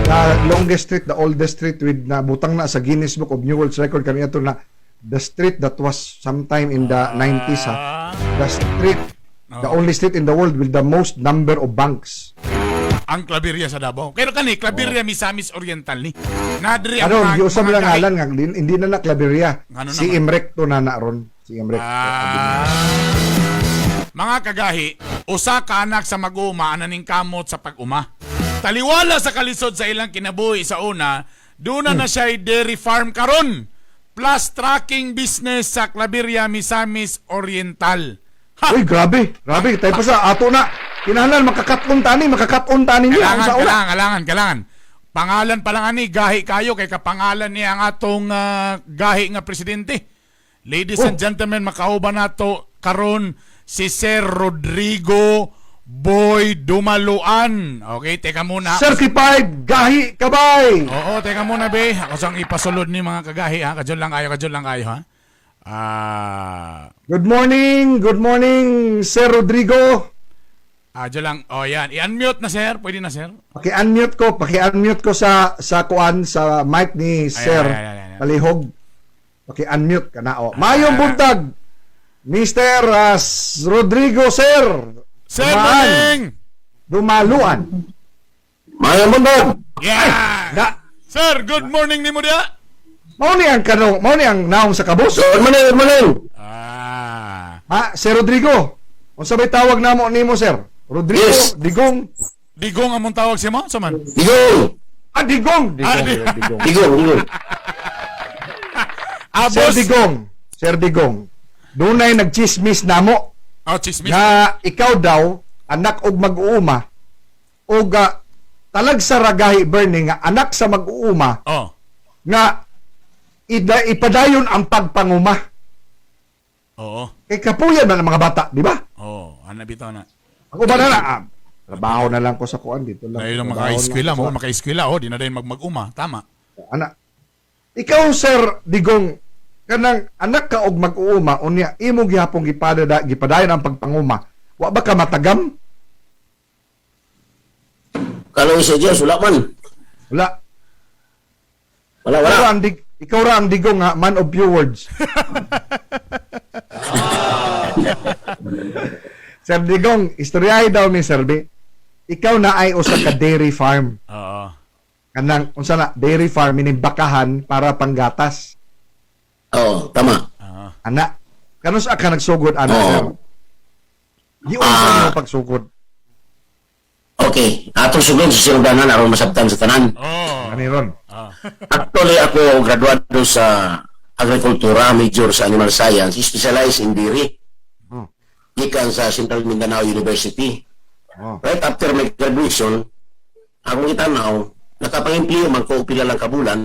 The longest street, the oldest street with na butang na sa Guinness Book of New World Record kaniya to na the street that was sometime in the 90s ha. The street, the only street in the world with the most number of banks. Ang Claveria sa Davao. Pero kani Claveria Misamis Oriental ni. Nadri ang Ano, mga- giusap mga lang gahi. ngalan nga hindi na na Claveria. Ano Si naman? Imrek to na ron. Si Imrek. Mga kagahi, usa ka anak sa mag-uma ananing kamot sa pag-uma. Taliwala sa kalisod sa ilang kinabuhi sa una, doon na siya'y dairy farm karon. Plus trucking business sa Claveria Misamis Oriental. Ha! Uy, grabe. Grabe. Tayo pa sa ato na. Kinahanglan makakaton tani niya ang sa una. Kailangan. Pangalan pa lang ani, gahi kayo kay kapangalan niya ang atong gahi nga presidente. Ladies and gentlemen, makauban nato karon si Sir Rodrigo Boy Dumaluan. Okay, teka muna. Certified gahi kabay. Oo, teka muna be. Ako sang ipasulod ni mga kagahi ha. Kadyon lang kayo ha. Good morning, Sir Rodrigo. Dyan lang. O yan, i-unmute na sir. Pwede na sir. Paki-unmute ko sa kuan sa mic ni Sir Ayan. Palihog. Paki-unmute ka na. Mayong buntag, Mr. Rodrigo, Sir. Sir Morning! Dumaluan. Mayang buntag! Yeah! Na, Sir, good morning ni mo dia. mao ni ang naong sa kabus. Good morning! Ha, Sir Rodrigo. Unsa bay tawag namo nimo, Sir? Rodrigo, Yes. Digong. Digong among tawag siya mo? Saman? Digong! Digong. Digong! Sir Digong. Dunay nagchismis namo Oh, chismis. na ikaw daw anak og mag-uuma og talag sa ragahi Bernie nga anak sa mag-uuma Oh. nga ipadayon ang pagpanguma. Oo. Kay kapuyan man ang mga bata, di ba? Oo. Ano bitaw na? Ako ba na trabaho na lang ko sa kuan dito lang. Ngayon lang Trabaho maka-eskwela lang mo. ko sa- Maka-eskwela din na din mag-uma. Tama. Anak. Ikaw, Sir Digong, kanang anak ka og mag-uuma unya imo gihapon gipadayon ang pagpanguma. Wa ba ka matagam? Kalau sa Diyos, wala man. Wala. Wala. Ikaw ra ang Digong nga man of few words. Sir Digong, istoryahay daw ni Sir B. Ikaw na ay usa ka dairy farm. Oo. Kanang unsa na dairy farm ini bakahan para panggatas. Oo, tama. Ana, kanus ka nagsugod ana, Oo. Sir? Di unsa mo pagsugod? Okay, atong sugod sa sinudanan aron masabtan sa tanan. Oo. Ani ron. Actually, ako graduado sa agrikultura, major sa animal science, specialized in dairy. Gikan sa Central Mindanao University. Oh. Right after my graduation, akong gitanaw, nakapang-empleo man ko pila lang kabulan,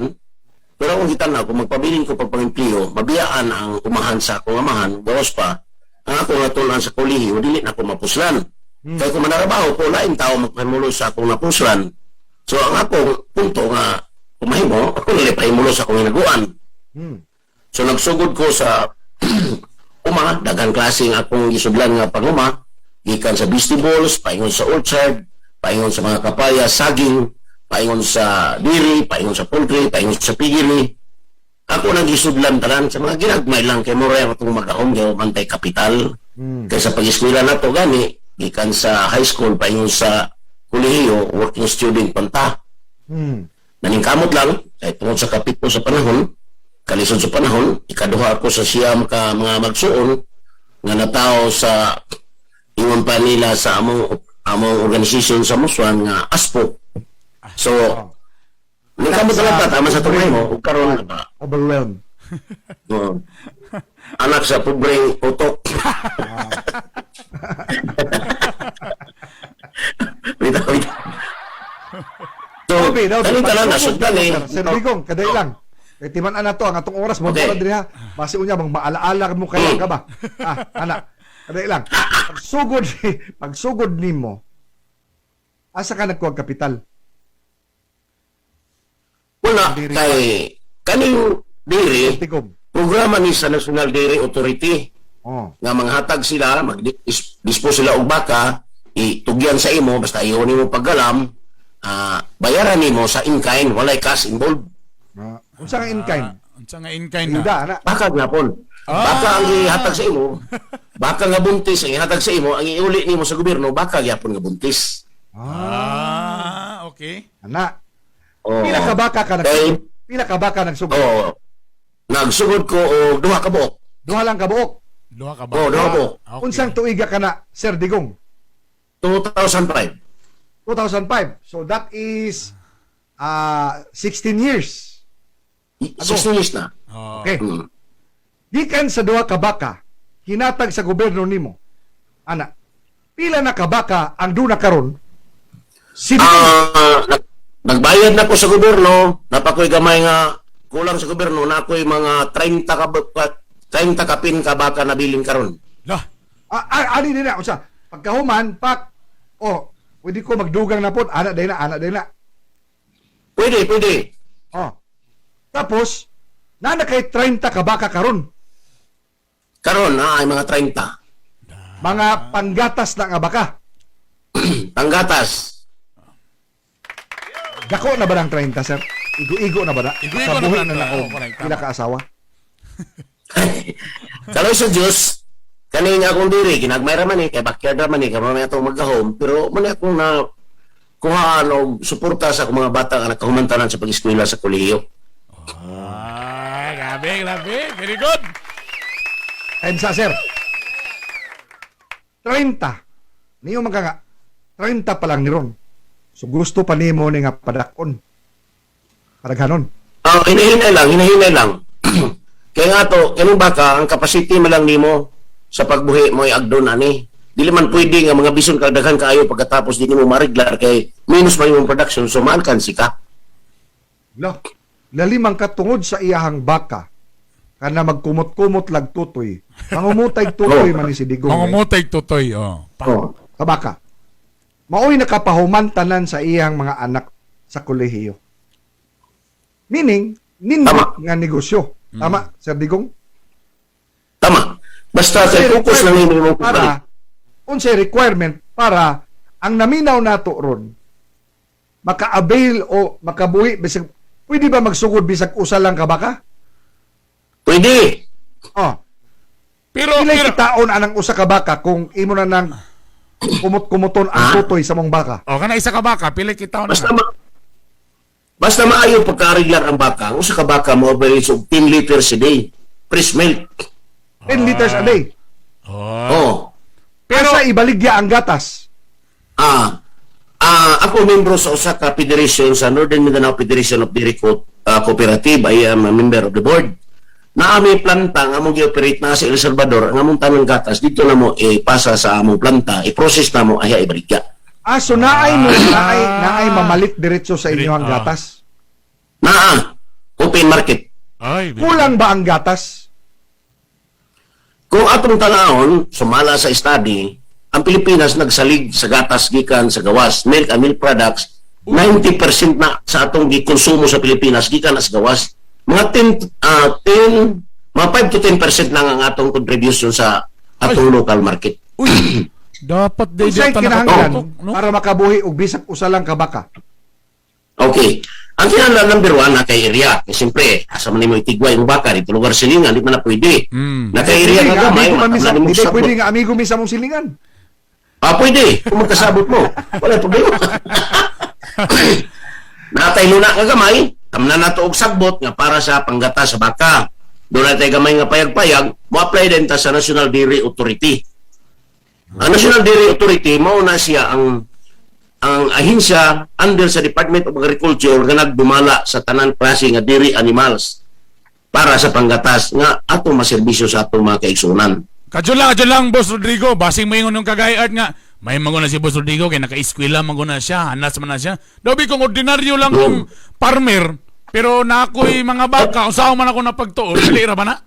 pero akong gitanaw, kung magpabiling ko pagpang-empleo, mabiyaan ang umahan sa akong amahan, gawas pa, ang ako natulan sa kolehiyo, dili na ako mapuslan. Kaya kung manarabaho ko, lain tao magpahimulo sa akong napuslan. So ang akong punto nga, kumahimo, ako nalipahimulo sa akong hinaguan. So nagsugod ko sa uma, daghang klase nga akong gisudlan nga panguma, gikan sa vegetables, paingon sa orchard, paingon sa mga kapaya, saging, paingon sa dairy, paingon sa poultry, paingon sa piggery. Ako nang gisudlan tanan sa mga ginagmay lang kay Moray akong mag-ahom kay mantay kapital. Kaysa pag-eskwela na to gani, gikan sa high school, paingon sa kolehiyo, working student panta. Naningkamot lang, kahit tungkol sa kapit po sa panahon, kalisod sa panahon, ikaduha ako sa siyam ka mga magsuon nga natao sa ingon pa nila sa among among organisasyon sa Muswan nga ASPO. So, nagkamot talaga tama sa tumay mo, ug karon ba? Overwhelmed. Anak sa pobreng utok. Wait. So, kanin tanan na sugdan eh. Sir Digong, kaday lang. Kay timan na to ang atong oras mo Okay. para diri ha. Base unya bang maalaala mo kaya ka ba? Anak. Kaday lang. Pagsugod nimo. Asa ka nagkuha kapital? Wala kay kaning diri Digong. programa ni sa National Dairy Authority Oh. nga manghatag sila, mag-dispose sila og baka, itugyan sa imo basta iyo nimo paggalam, bayaran nimo sa in-kind, walay cash involved. Unsa nga in kind? Unsa nga in-kind na? Ida ana. Baka gyapon. Baka ang ihatag sa imo, baka nga buntis ang ihatag sa imo, ang iuli nimo sa gobyerno, baka gyapon nga buntis. Okay. Ana. Oh. Pila ka baka ka Kay, nagsugod? Pila ka baka nagsugod? oh, nagsugod ko og duha ka buok. Duha lang ka buok. Duha ka ba? Oh, duha ka buok. Okay. Unsang tuiga ka na, Sir Digong? 2005. 2005. So that is 16 years. 16 years na. Oh. Okay. Hmm. Gikan sa duha ka baka, hinatag sa gobyerno nimo. Ana, pila na ka baka ang duna karon? Sino? Nagbayad na ko sa gobyerno, napakoy gamay nga kulang sa gobyerno, na ako'y mga 30 kapin ka baka na bilin karon. Lah. Ani din na. Unsa? Pagkahuman, pwede ko magdugang na po. Ana din na. Pwede. Oh. Tapos, nana kay 30 ka baka karon. Karon ay mga 30. Mga panggatas na nga baka. Panggatas. Dako na ba ng 30, sir? Igo-igo na ba na? Igo-igo na Kabuhi ba na na? ako. Oo, correct, tama. Pila ka asawa? Kaloy sa Diyos, kanina akong diri, ginagmayra man kay backyard man kay mamaya itong magka-home, pero man akong na kuhaan o suporta sa akong mga bata nga nagkahumantanan sa pag-eskwela sa kolehiyo. Grabe. Very good. And sa, sir, 30. Niyo man ka nga, 30 pa lang ni Ron. So gusto pa nimo ni nga padakon. Padaghanon. Hinahinay lang. Kaya nga to, kanong baka, ang capacity mo lang nimo sa pagbuhi mo ay agdon ani. Dili man pwede nga mga bison kagdagan kaayo pagkatapos di nimo ma-regular kay minus man yung production, so ma-alkansi ka. Lo, lalimang katungod sa iyahang baka, kana magkumot-kumot lag tutoy. Mangumutay tutoy man ni si Digong. Mangumutay tutoy. Kabaka. Maoy nakapahuman tanan sa iyang mga anak sa kolehiyo. Meaning, nindot nga negosyo. Tama, Sir Digong? Tama. Basta kay focus lang nimo mo para unsay requirement para ang naminaw nato ron maka-avail o makabuhi bisag pwede ba magsugod bisag usa lang ka baka? Pwede. Pero kitaon anang usa ka baka kung imo na nang kumot-kumuton ang tutoy sa mong baka. kana isa ka baka, pili kita na. Basta maayo pagka-regular ang baka, usa ka baka mo average og 10 liters a day. Fresh milk. 10 liters a day. Pero sa ibaligya ang gatas. Ako membro sa usa ka federation sa Northern Mindanao Federation of Dairy Cooperative. I am a member of the board. Naami planta nga among gi-operate na sa El Salvador, ang among tanang gatas dito na mo ipasa sa among planta, i-process na mo ay ibaligya. So naay mamalit diretso sa inyong gatas? Open market. Kulang ba ang gatas? Kung atong tanahon, sumala sa study, ang Pilipinas nagsalig sa gatas gikan sa gawas, milk and milk products, 90% na sa atong gikonsumo sa Pilipinas gikan na sa gawas. Mga 5 to 10% lang ang atong contribution sa atong local market. Dapat day Unsay kinahanglan para makabuhi og bisag usa lang ka baka? Okay. Ang kinahanglan number 1 na kay area. Kasi siyempre, asa man nimo itigway ang baka dito lugar silingan, di man na pwede. Naka-area ka gamay, pwede nga amigo mi sa mong silingan. Pwede. Kung magkasabot mo. Wala problema. Natay luna ka gamay, tamnan nato og sagbot nga para sa panggata sa baka. Doon natin gamay nga payag-payag, mo-apply din ta sa National Dairy Authority. Ang National Dairy Authority mao na siya ang ahensya under sa Department of Agriculture nga nagdumala sa tanan klase nga dairy animals para sa panggatas nga ato maserbisyo sa atong mga kaigsunan. Kadyo lang, Boss Rodrigo. Basing mo yung kagayat nga. May mga na si Boss Rodrigo, kaya naka-eskwela mga na siya, hanas man na siya. Dabi kung ordinaryo lang kung farmer, pero na ako'y mga baka, usaw man ako na pagtuon, dali ra ba na?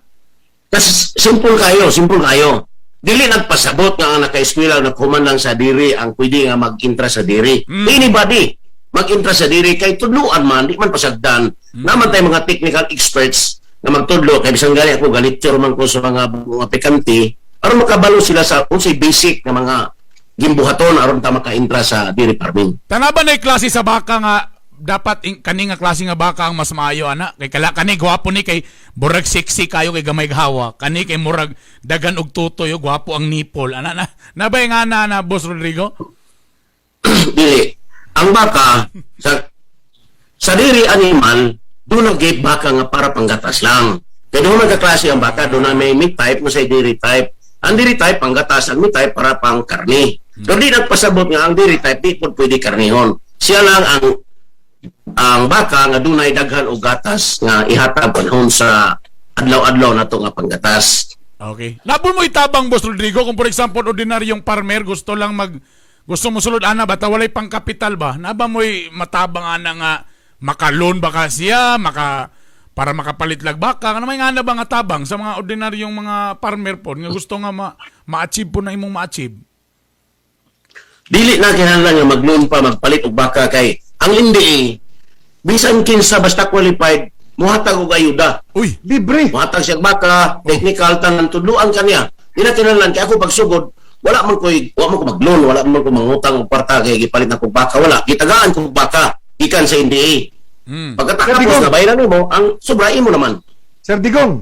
Kasi simple kayo. Dili nagpasabot nga ang naka-eskwela na kuman lang sa diri ang pwede nga mag-intra sa diri. Anybody mag-intra sa diri kay tudluan man, di man pasagdan. Naman tayo mga technical experts na magtudlo kay bisan gali ako lecture man ko sa mga aplikante aron makabalo sila sa unsay basic nga mga gimbuhaton aron ta maka-intra sa dairy farming. Tana ba na klase sa baka nga dapat kani nga klase nga baka ang mas maayo ana kay kani gwapo ni kay murag sexy kayo kay gamay gahawa kani kay murag dagan og tutoy og gwapo ang nipple ana na ba nga na Boss Rodrigo? Dili. Ang baka sa dairy animal doon nag baka nga para panggatas lang. Kaya doon nagkaklase ang baka, doon na may meat type, mo sa dairy type. Ang dairy type, panggatas. Ang meat type, para pang karne. Pero di nagpasabot nga ang dairy type, di po pwede karnihon. Siya lang ang baka nga doon ay daghan o gatas nga ihatag panahon sa adlaw-adlaw na ito nga panggatas. Okay. Labon mo itabang, Boss Rodrigo, kung for example, ordinaryong farmer, gusto mo sulod ana, bata walay pang kapital ba? Naba mo'y matabang ana nga maka-loan baka siya, para makapalit lag baka. Ano may nga na ba nga tabang sa mga ordinaryong mga farmer po nga gusto nga ma-achieve po na imong ma-achieve? Dili na kinahanglan nga mag-loan pa, magpalit og baka kay ang NDA, bisan kinsa basta qualified, muhatag og ayuda. Uy, Libre. Muhatag siya baka, technical, tanan, tudluan kaniya. Di na kinahanglan, kaya ako pagsugod, wala man ko mag-loan, wala man ko mangutang og kwarta kay gipalit na kog baka, wala. Gitagaan kog baka, ikan sa NDA. Pagkatapos na bayaran mo, ang sobrahin mo naman. Sir Digong,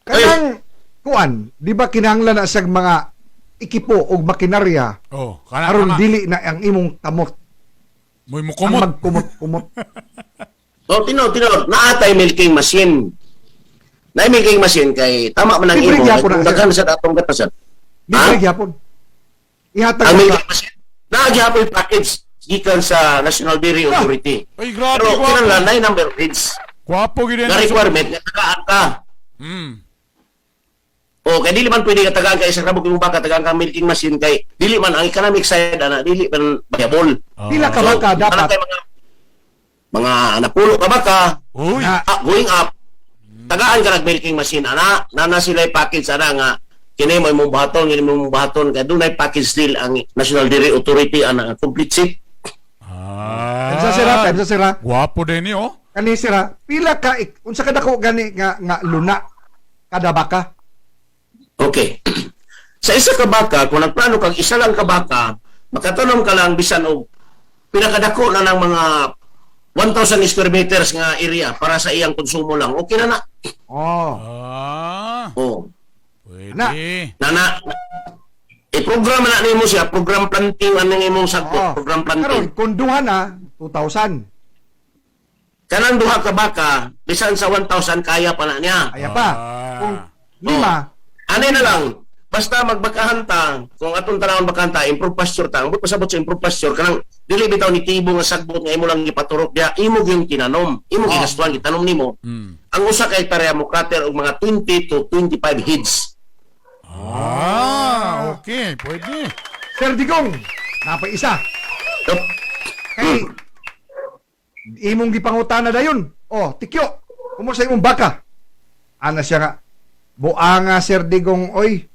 kanang kuan, di ba kinahanglan na sa mga ekipo o makinarya aron dili na ang imong kamot mo'y ang mukumot. magkumot-kumot. O, tinod, naatay milking machine. Naay milking machine kay tama man ang Libre imo, gyapon na, daghan sa atong gatasan. Libre gyapon. Ihatag Ang ka. milking machine, nagyapon package gikan sa National Dairy Authority. Ay, grabe, Pero gwapo. kinahanglan na number of heads. Gwapo gid Na requirement nga tagaan ka. O kay dili man pwede ka tagaan kay sa rabog imong baka tagaan ka milking machine kay dili man ang economic side ana dili man viable. Pila ka baka dapat? Mga napulo ka baka Uy, going up. Tagaan ka nag-milking machine ana na sila package ana nga kini mo imong bahaton kay dunay package deal ang National Dairy Authority ana complete set. Sa sira. Gwapo din ni oh. Kani sira, pila ka unsa ka dako gani nga luna kada baka? Okay. Sa isa ka baka, kung nagplano kang isa lang ka baka, makatanom ka lang bisan og pinakadako na ng mga 1,000 square meters nga area para sa iyang konsumo lang. Okay na na. Oh. Oh. Pwede. Na i-program na nimo siya, program planting ang imong sagot, program Karon planting. kung duha na 2,000. Kanang duha ka baka, bisan sa 1,000 kaya pa na niya. Kaya pa. Kung lima, Anay na lang, basta magbakahan ta, kung atong tanawon bakanta, improve pasture ta. Ang pasabot sa improve pasture, kanang dili bitaw ni tibo nga sagbot nga imo lang gipaturok dia, imo gyung tinanom, imo gigastuhan gitanom nimo. Ang usa ka hektarya mo cutter og mga 20 to 25 heads. Okay, pwede. Sir Digong, napay isa. So, Kay imong gipangutana dayon. Oh, tikyo. Kumusta imong baka? Ana siya nga. Buanga Sir Digong oy.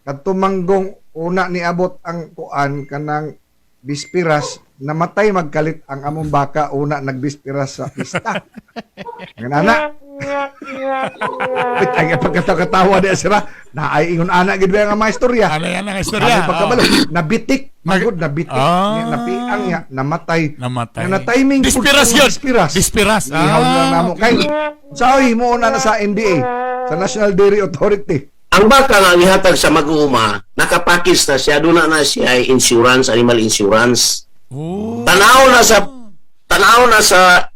Katumanggong una niabot ang kuan kanang bispiras namatay magkalit ang among baka una nagbispiras sa pista. Ang anak. Ay pagkatawa di sira. Naay ingon ana gid ba nga mga istorya. Ano yan ang istorya? Ano pagkabalo, nabitik, magod, nabitik, napiang niya, namatay. Na timing Dispiras yun. Dispiras. Dispiras. Ihaw na namo. Kay, saoy mo na sa NDA, sa National Dairy Authority. ang baka nga ihatag sa mag-uuma, nakapackage na siya, doon na siya ay insurance, animal insurance. Tanaw na sa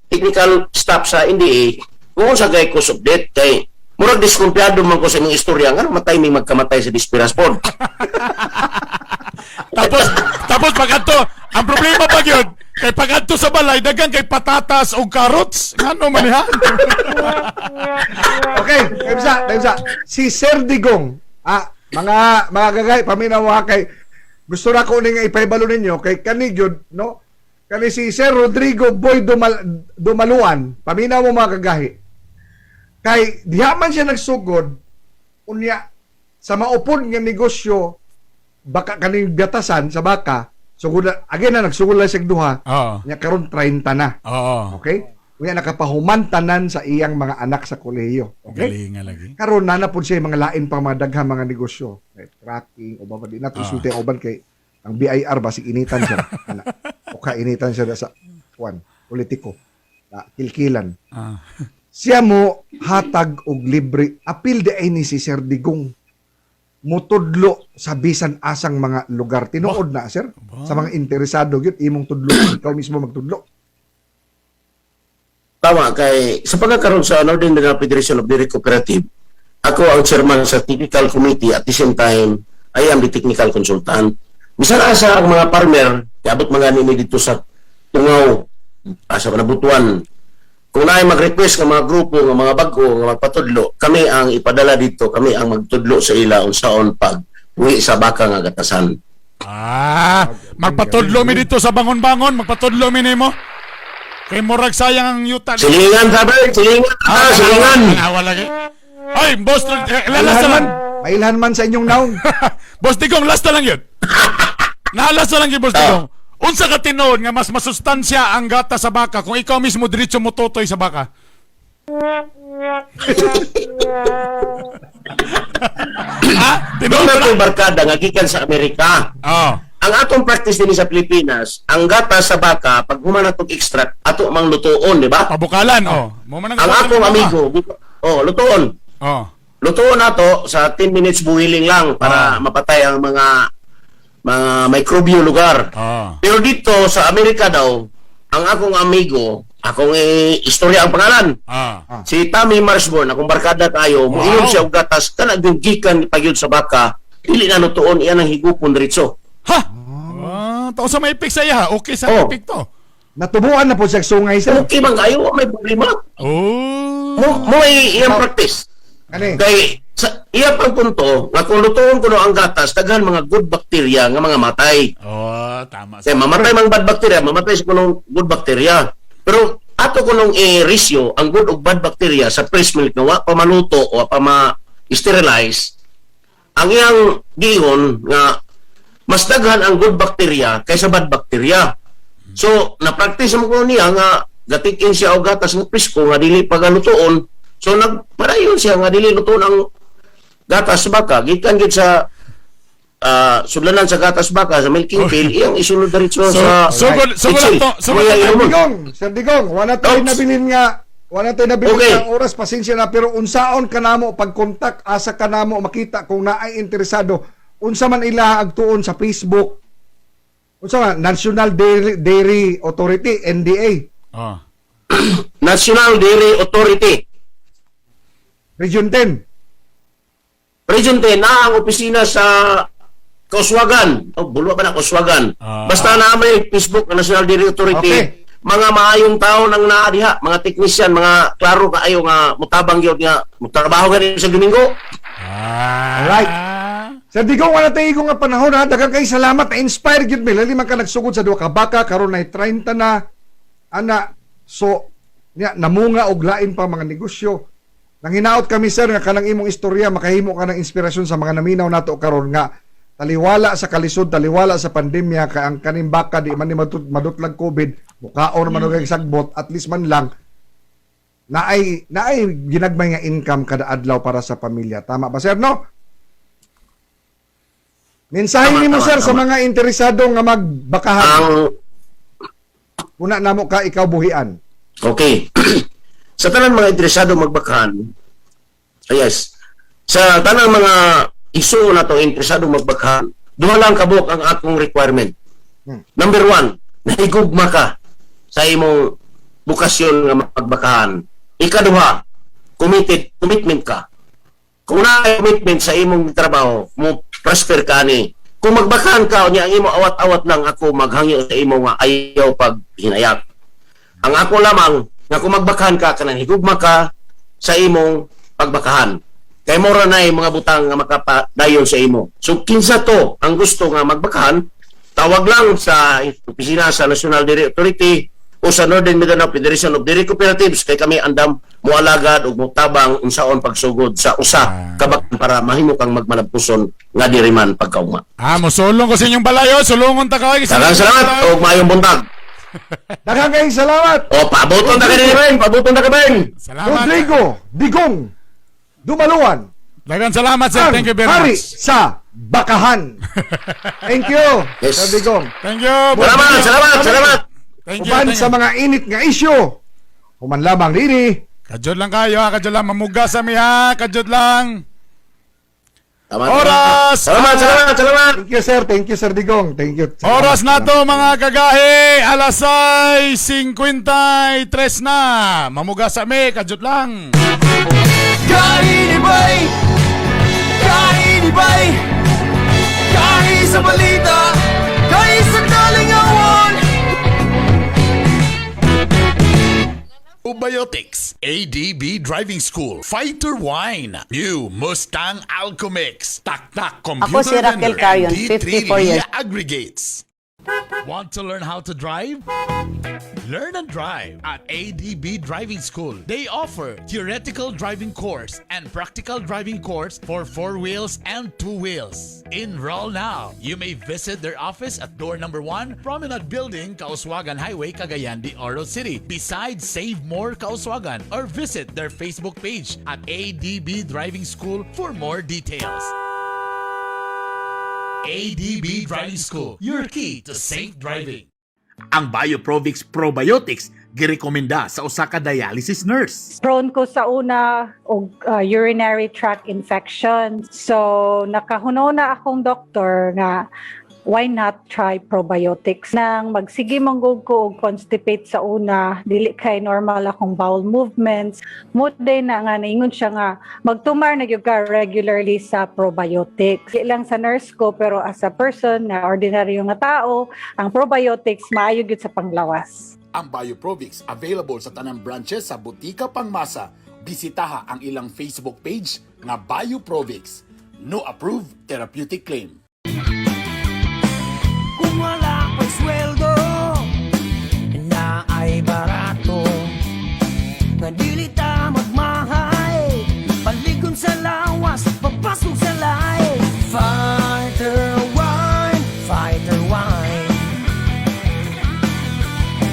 technical staff sa NDA, kung sa gay cost of death, kay Murag diskumpiyado man ko sa inyong istorya nga matay may magkamatay sa Disperas Pod. Tapos pagkanto, ang problema pa yun, kay pagkanto sa balay, dagang kay patatas o carrots. Ano man ha? Okay, Kaimsa. Si Sir Digong, mga gagay, paminawa kay, gusto na ko nga ipaibalo ninyo, kay kanigyod, no? Kani si Sir Rodrigo Boy Dumaluan, paminaw mo mga gagahi. Kay, diha man siya nagsugod, unya, sa maupod nga negosyo, baka kaning gatasan sa baka, sugod again na nagsugod lang siya duha, Oo. nya karon 30 na. Oo. Okay? Unya nakapahumantanan sa iyang mga anak sa kolehiyo. Okay? Galing nga lagi. Karon na pud siya mga lain pang mga daghang mga negosyo. Like tracking o ba di na tusulti uban kay ang BIR basig initan siya. Ana. O initan siya sa politiko. Kilkilan. Siya mo hatag og libre apil di ay ni si Sir Digong. Mutudlo sa bisan asang mga lugar. Tinuod na, sir. Sa mga interesado gyud imong tudlo, ikaw mismo magtudlo. Tama kay sa pagkakaroon sa Northern Mindanao Federation of Dairy Cooperative, ako ang chairman sa technical committee at the same time I am the technical consultant. Bisan asa ang mga farmer, abot mga nimi dito sa Tungaw, sa Panabutuan. Kung naay mag-request ng mga grupo, ng mga bago, ng magpatudlo, kami ang ipadala dito, kami ang magtudlo sa ila unsaon pag uwi sa baka nga gatasan. Magpatudlo mi dito sa bangon-bangon, magpatudlo mi nimo. Kay murag sayang ang yuta. Silingan, sabi, silingan, silingan. Lagi. Ay, boss, lalas na lang. Mailhan man sa inyong naong. Boss Digong, last na lang yun. Nalas na lang yun, Boss Digong. Unsa ka tinuod nga mas masustansya ang gata sa baka kung ikaw mismo diretso mo totoy sa baka? Tinuod na itong barkada nga gikan sa Amerika. Ang atong practice din sa Pilipinas, ang gata sa baka, pag human atong extract, ato mang lutuon, di ba? Pabukalan, Ang akong amigo, lutuon. Lutuon nato sa 10 minutes boiling lang para mapatay ang mga microbio lugar. Pero dito sa Amerika daw, ang akong amigo, akong istorya ang pangalan. Si Tommy Marsborn, akong barkada tayo, muinom siya og gatas, kanang gikan pagyud sa baka, dili na lutuon, iyan ang higupon diretso. Tao sa may pick sa iya, okay sa pick to. Natubuan na po siya sungay, sir. Okay man kayo, may problema. Mo iyang practice. Kay iya pang punto, nga kung lutuon ko ang gatas, daghan mga good bacteria nga mga matay. Tama. Kaya mamatay mga bad bacteria, mamatay sa kunong good bacteria. Pero ato kunong ratio, ang good ug bad bacteria sa fresh milk nga wa pa maluto o pa ma-sterilize, ang iyang gigon nga mas daghan ang good bacteria kaysa bad bacteria. So, na-practice mo ko niya nga gatikin siya og gatas nga presko nga dili pagalutoon. So nagpadayon siya nga dili luto ang gatas baka gikan gid sa sudlanan sa gatas baka sa milking pail iyang isunod diretso sa Sir Digong, wala tayo nabilin nga ang oras, pasensya na, pero unsaon kanamo pag-contact asa kanamo makita kung naay interesado unsa man ila agtuon sa Facebook, unsa man National Dairy Authority, NDA. National Dairy Authority Region 10 na ang opisina sa Kauswagan. Bulwa ba na Kauswagan? Basta na may Facebook na National Dairy Authority. Okay. Mga maayong tao nang naadiha, mga technician, mga klaro kaayo nga mutabang gyud nga mutrabaho gani sa Domingo. Alright. Sir Digong, wala tayo nga panahon ha. Daghang kay salamat, na-inspire gyud mi. Lali man ka nagsugod sa duha ka baka, karon na 30 na ana. So, namunga og lain pa mga negosyo. Nang hinaot kami, sir, nga kanang imong istorya, makahimo ka ng inspirasyon sa mga naminaw nato karon nga taliwala sa kalisod, taliwala sa pandemya, kay ang kaning baka di man ni madutlag COVID, mukaon man og sagbot, at least man lang naay ginagmay nga income kada adlaw para sa pamilya. Tama ba, sir, no? Mensahe nimo, sir, sa mga interesado nga magbakahan. Una namo ka ikaw buhian. Okay. Sa tanang mga interesado magbakahan, yes, sa tanang mga isu na to interesado magbakahan, duha lang kabuk ang akong requirement. Number 1, nahigugma ka sa imong bukasyon nga magbakahan. Ikaduha, commitment ka. kung na commitment sa imong trabaho, mo prosper ka ni. Kung magbakahan ka, niya ang imo awat-awat lang ako maghangyo sa imo nga ayaw pag hinayat. Ang ako lamang, nga kung magbakahan ka, kanang higugma ka sa imong pagbakahan. Kay mora na mga butang nga makapadayon sa imo. So, kinsa to ang gusto nga magbakahan, tawag lang sa opisina sa National Dairy Authority o sa Northern Mindanao Federation of Dairy Cooperatives kay kami andam mualagad ug mutabang unsaon pagsugod sa usa kabak para mahimo kang magmalabpuson nga diri man pagkauma. Mosulong ko sa inyong balayo. Sulungon ta kaway. Daghang salamat ug maayong buntag. Daghang kayong salamat. O pabuton ta kini Ben, pabuton ta ka Ben. Salamat. Rodrigo Digong Dumaluan. Daghang salamat, sir. Ang Thank you very hari much. sa Bakahan. Thank you, Yes. Sir Digong. Thank you. Salamat. Thank you. Uban Thank sa you. mga init nga isyu. Human lamang diri. Kajod lang kayo, ha? Kajod lang. Mamuga sa mi, ha? Kajod lang. Salamat. Oras! Salamat. Thank you, Sir Digong. Thank you. Oras na to, mga kagahi. Alas 6:53 na. Mamuga sa mi. Kajod lang. Kainibay! Kainibay! Kahi sa balita! Kahi sa kalingawan! Ubiotics, ADB Driving School, Fighter Wine, New Mustang Alcomix, Taktak Computer Ako si Raquel Vendor, Carion, and D3 54 years. Lia Aggregates. Want to learn how to drive? Learn and drive at ADB Driving School. They offer theoretical driving course and practical driving course for 4 wheels and 2 wheels. Enroll now. You may visit their office at door number 1, Promenade Building, Kauswagan Highway, Cagayan de Oro City, beside Save More Kauswagan, or visit their Facebook page at ADB Driving School for more details. ADB Driving School, your key to safe driving. Ang Bioprovix Probiotics girekomenda sa usa ka dialysis nurse. Prone ko sa una og urinary tract infection. So nakahunaw na akong doktor nga why not try probiotics. Nang magsige manggug ko og constipate sa una, dili kay normal akong bowel movements. Mood day na nga naingon siya nga magtumar na gyud ka regularly sa probiotics. Di lang sa nurse ko pero as a person na ordinaryo nga tao, ang probiotics maayo gyud sa panglawas. Ang Bioprovix available sa tanang branches sa Butika Pangmasa. Bisitaha ang ilang Facebook page nga Bioprovix. No approved therapeutic claim. Kung wala pa'y sweldo na ay barato, nga dili ta magmahay, palikon sa lawas, papasok sa life. Fighter wine,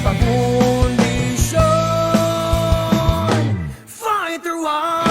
pag-kondisyon, fighter wine.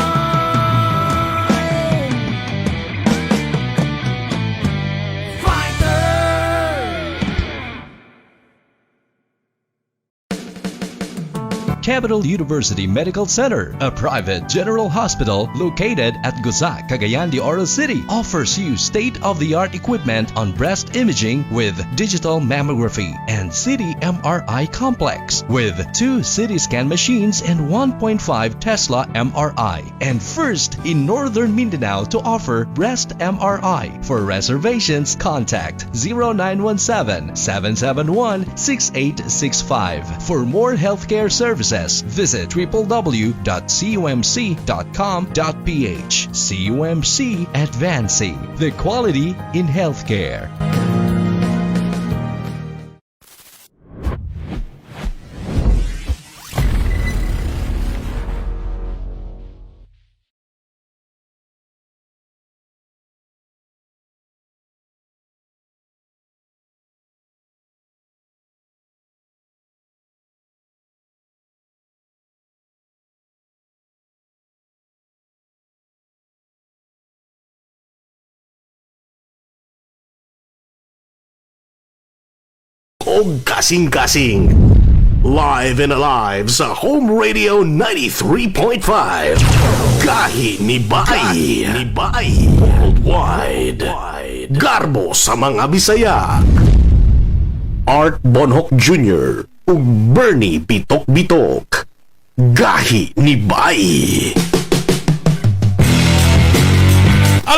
Capital University Medical Center, a private general hospital located at Guzac, Cagayan de Oro City, offers you state-of-the-art equipment on breast imaging with digital mammography and CT MRI complex with 2 CT scan machines and 1.5 Tesla MRI, and first in Northern Mindanao to offer breast MRI. For reservations, contact 0917-771-6865. For more healthcare services, visit www.cumc.com.ph. CUMC Advancing the quality in healthcare. Og kasing-kasing. Live and alive sa Home Radio 93.5. Gahi ni Bay. Worldwide. Garbo sa mga Bisaya. Art Bonhoc Jr. ug Bernie Bitok-Bitok. Gahi ni Bay.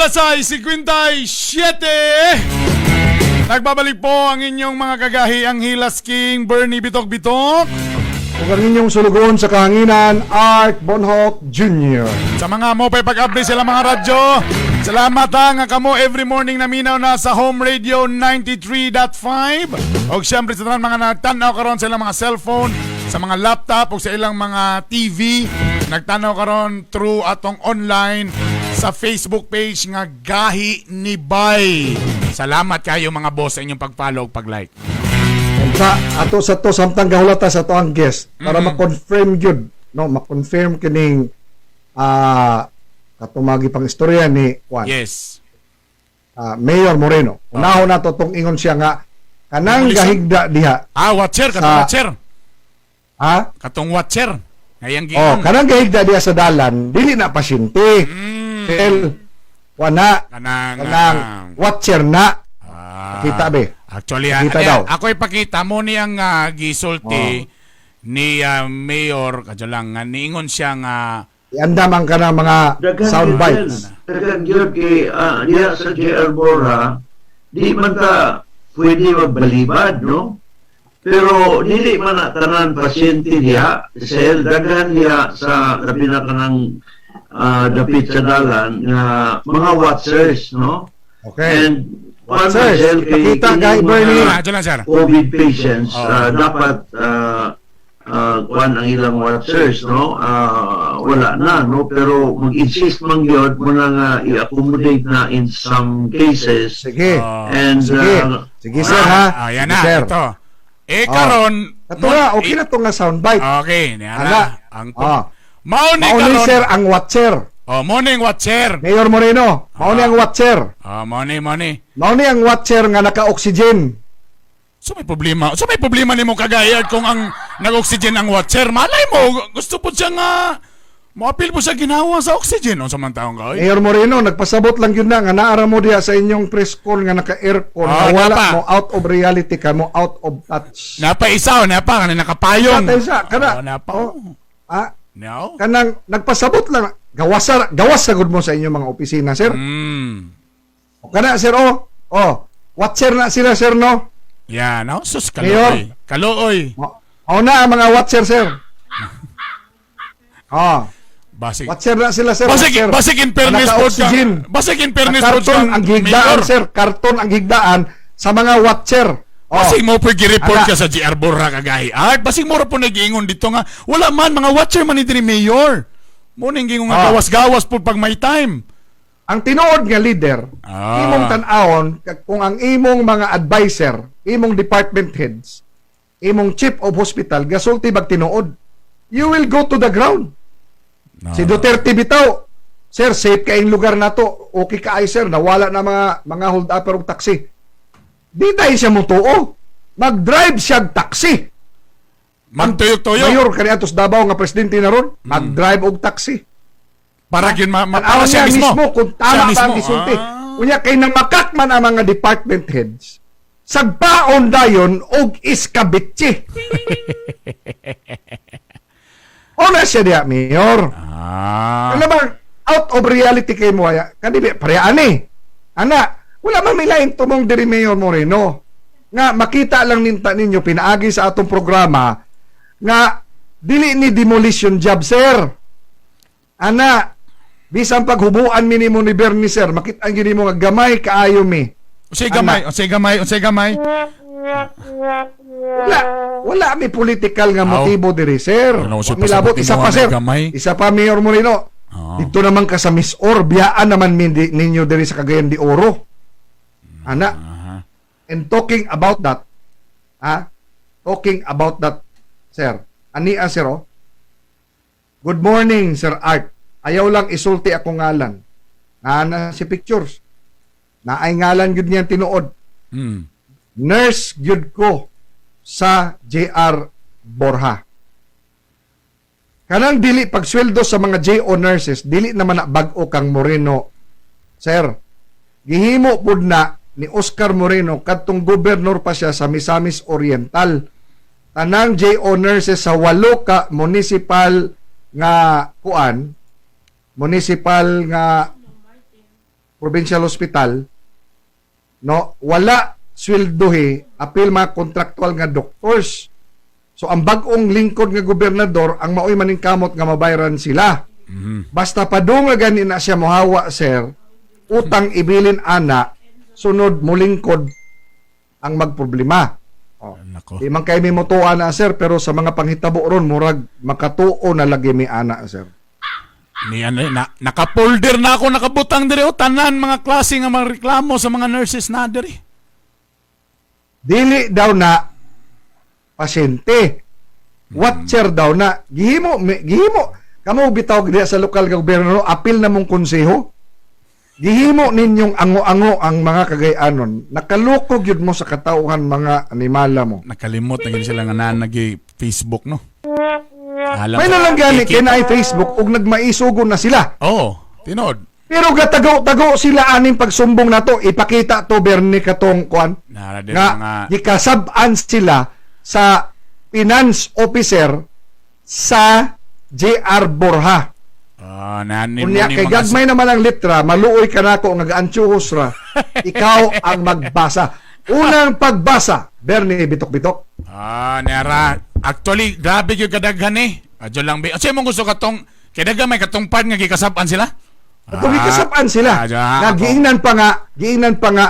Alasay 57. Nagbabalik po ang inyong mga kagahi, ang Hilas King, Bernie Bitok-Bitok. Ug ang inyong sulugon sa kahanginan, Art Bonhoc Jr. Sa mga mo pa'y pag-update sila mga radyo. Salamat nga kamo every morning na minaw na sa Home Radio 93.5. O siyempre sa tanan mga nagtanaw karon sa ilang mga cellphone, sa mga laptop o sa ilang mga TV. Nagtanaw karon through atong online sa Facebook page nga Gahi ni Bay. Salamat kayo mga boss sa inyong pag-follow ug pag-like. Sa ato sa to samtang gahulata sa to ang guest para ma-confirm gyud, no, ma-confirm kining katumagi pang istorya ni Juan. Yes. Mayor Moreno. Unahon nato tong ingon siya nga kanang gahigda diha. Watcher katong watcher. Katong watcher. Ngayang giingon. Kanang gahigda diha sa dalan, dili na pasyente. Wana kanang watcher na. Kita be. Actually, ako ipakita mo niyang gisulti ni Mayor kadyalang nga niingon siya nga iandamang ka ng mga soundbites. Dagan gyud kay diha sa JR Borja, di man ta pwede magbalibad, no? Pero dili man na tanan pasyente diha, sel daghan diha sa labi na kanang dapit sa dalan nga mga watchers, no? Okay. And Watchers, pakita kay Bernie. COVID patients, dapat kuan ang ilang watchers, no? Wala na, no? Pero mag-insist man yun muna nga i-accommodate na in some cases. Sige. And, sige sir ha. Yan na, ito. Karon. Ito na, okay na ito nga soundbite. Okay. Mauni sir ang watcher. Morning watcher. Mayor Moreno, mauni ang watcher. Mauni. Mauni ang watcher nga naka-oxygen. So may problema nimo kagayad kung ang nag-oxygen ang watcher. Malay mo, gusto po siya nga maapil po siya ginawa sa oxygen o sa mga taong kay. Mayor Moreno, nagpasabot lang yun na nga naara mo diya sa inyong press call nga naka-aircon. Wala mo out of reality ka mo, out of touch. Napaisaw, nakapayong. No? Kanang nagpasabot lang. Gawas sa good mo sa inyong mga opisina, sir. O kana, sir, watcher na sila, sir, no? Yeah, no? Sus, kaluoy. Na ang mga watcher, sir. Watcher na sila, sir. Basig in fairness po ka. Basig in fairness po ka. Karton ang higdaan, sir. Karton ang higdaan sa mga watcher. Basig mo po gi-report ka sa GR Borja kagahi. Basig mo po nag-iingon dito nga. Wala man, mga watcher man ni Mayor. Muna yung nga gawas-gawas po pag may time. Ang tinuod nga leader, imong tan-awon kung ang imong mga advisor, imong department heads, imong chief of hospital, gasulti bag tinuod, you will go to the ground. Si Duterte bitaw, sir, safe kayong lugar na to. Okay ka ay, sir, nawala na mga hold-upper og taxi. Di tayo siya mutuo. Mag-drive siya taxi. Magtuyok-tuyok. Mayor kaniadtos Davao nga presidente na ron, mag-drive og taxi. Para gyud para siya mismo kung tama ba ang gisulti. Unya kay nang makakman ang mga department heads. Sagpaon dayon og iskabitsi. Ona siya diya, Mayor. Ano bang out of reality kay mo aya? Kani pareani. Ana, wala man may lain tumong diri Mayor Moreno. Nga makita lang ninyo pinaagi sa atong programa nga dili ni demolition job, sir. Ana, bisan paghubuan minimo ni Bernie, sir, makita ang gini mo nga gamay kaayo mi. Unsay gamay. Wala may political nga motibo diri, sir. Milabot isa pa, sir. Isa pa, Mayor Moreno. Dito naman ka sa Miss Or, biyaan naman ninyo diri sa Cagayan de Oro. Ana. And talking about that, sir, ania, sir, good morning, Sir Art. Ayaw lang isulti ako ngalan. Na si pictures. Naay ngalan yun niyan tinuod. Nurse yun ko sa JR Borja. Kanang dili pagsweldo sa mga JO nurses, dili naman na bag-o kang Moreno. Sir, gihimo pud na ni Oscar Moreno kadtong gobernador pa siya sa Misamis Oriental. Tanang JO nurses sa 8 ka municipal nga provincial hospital, no, wala sweldohi apil mga contractual nga doctors. So ang bag-ong lingkod nga gobernador ang maoy maningkamot nga mabayaran sila. Basta padung nga gani na siya mohawa, sir, utang ibilin ana, sunod mo lingkod ang magproblema. Nako. Di man kay may motuan na, sir, pero sa mga panghitabo ron murag makatuo na lagi mi ana, sir. Ni ano naka-folder na ako nakabutang diri o tanan mga klase nga mga reklamo sa mga nurses na diri. Dili daw na pasyente. Watcher daw na gihimo kamo bitaw diha sa lokal nga gobyerno, apil na mong konseho. Gihimo ninyong ango-ango ang mga kagayanon. Nakalukog yun mo sa katauhan mga animala mo. Nakalimot na gid sila nga nanagi Facebook no. Alam May nalang gani kina Facebook ug nagmaisugon na sila. Tinod. Pero gatagaw-tagaw sila aning pagsumbong nato, ipakita to Bernie katong kuan Nara din nga mga gikasab-an sila sa finance officer sa JR Borja. Nani Unya mo ni kay mga gagmay naman ang litra, maluoy ka nako nga gaantsuhos ra. Ikaw ang magbasa. Unang pagbasa, Bernie bitok-bitok. Nara. Actually, grabe yung kadaghan eh. Adyo lang ba? Kasi mong gusto katong, kadaga may katong pan nga gikasab-an sila? Kung ikasapan sila, giingnan pa nga,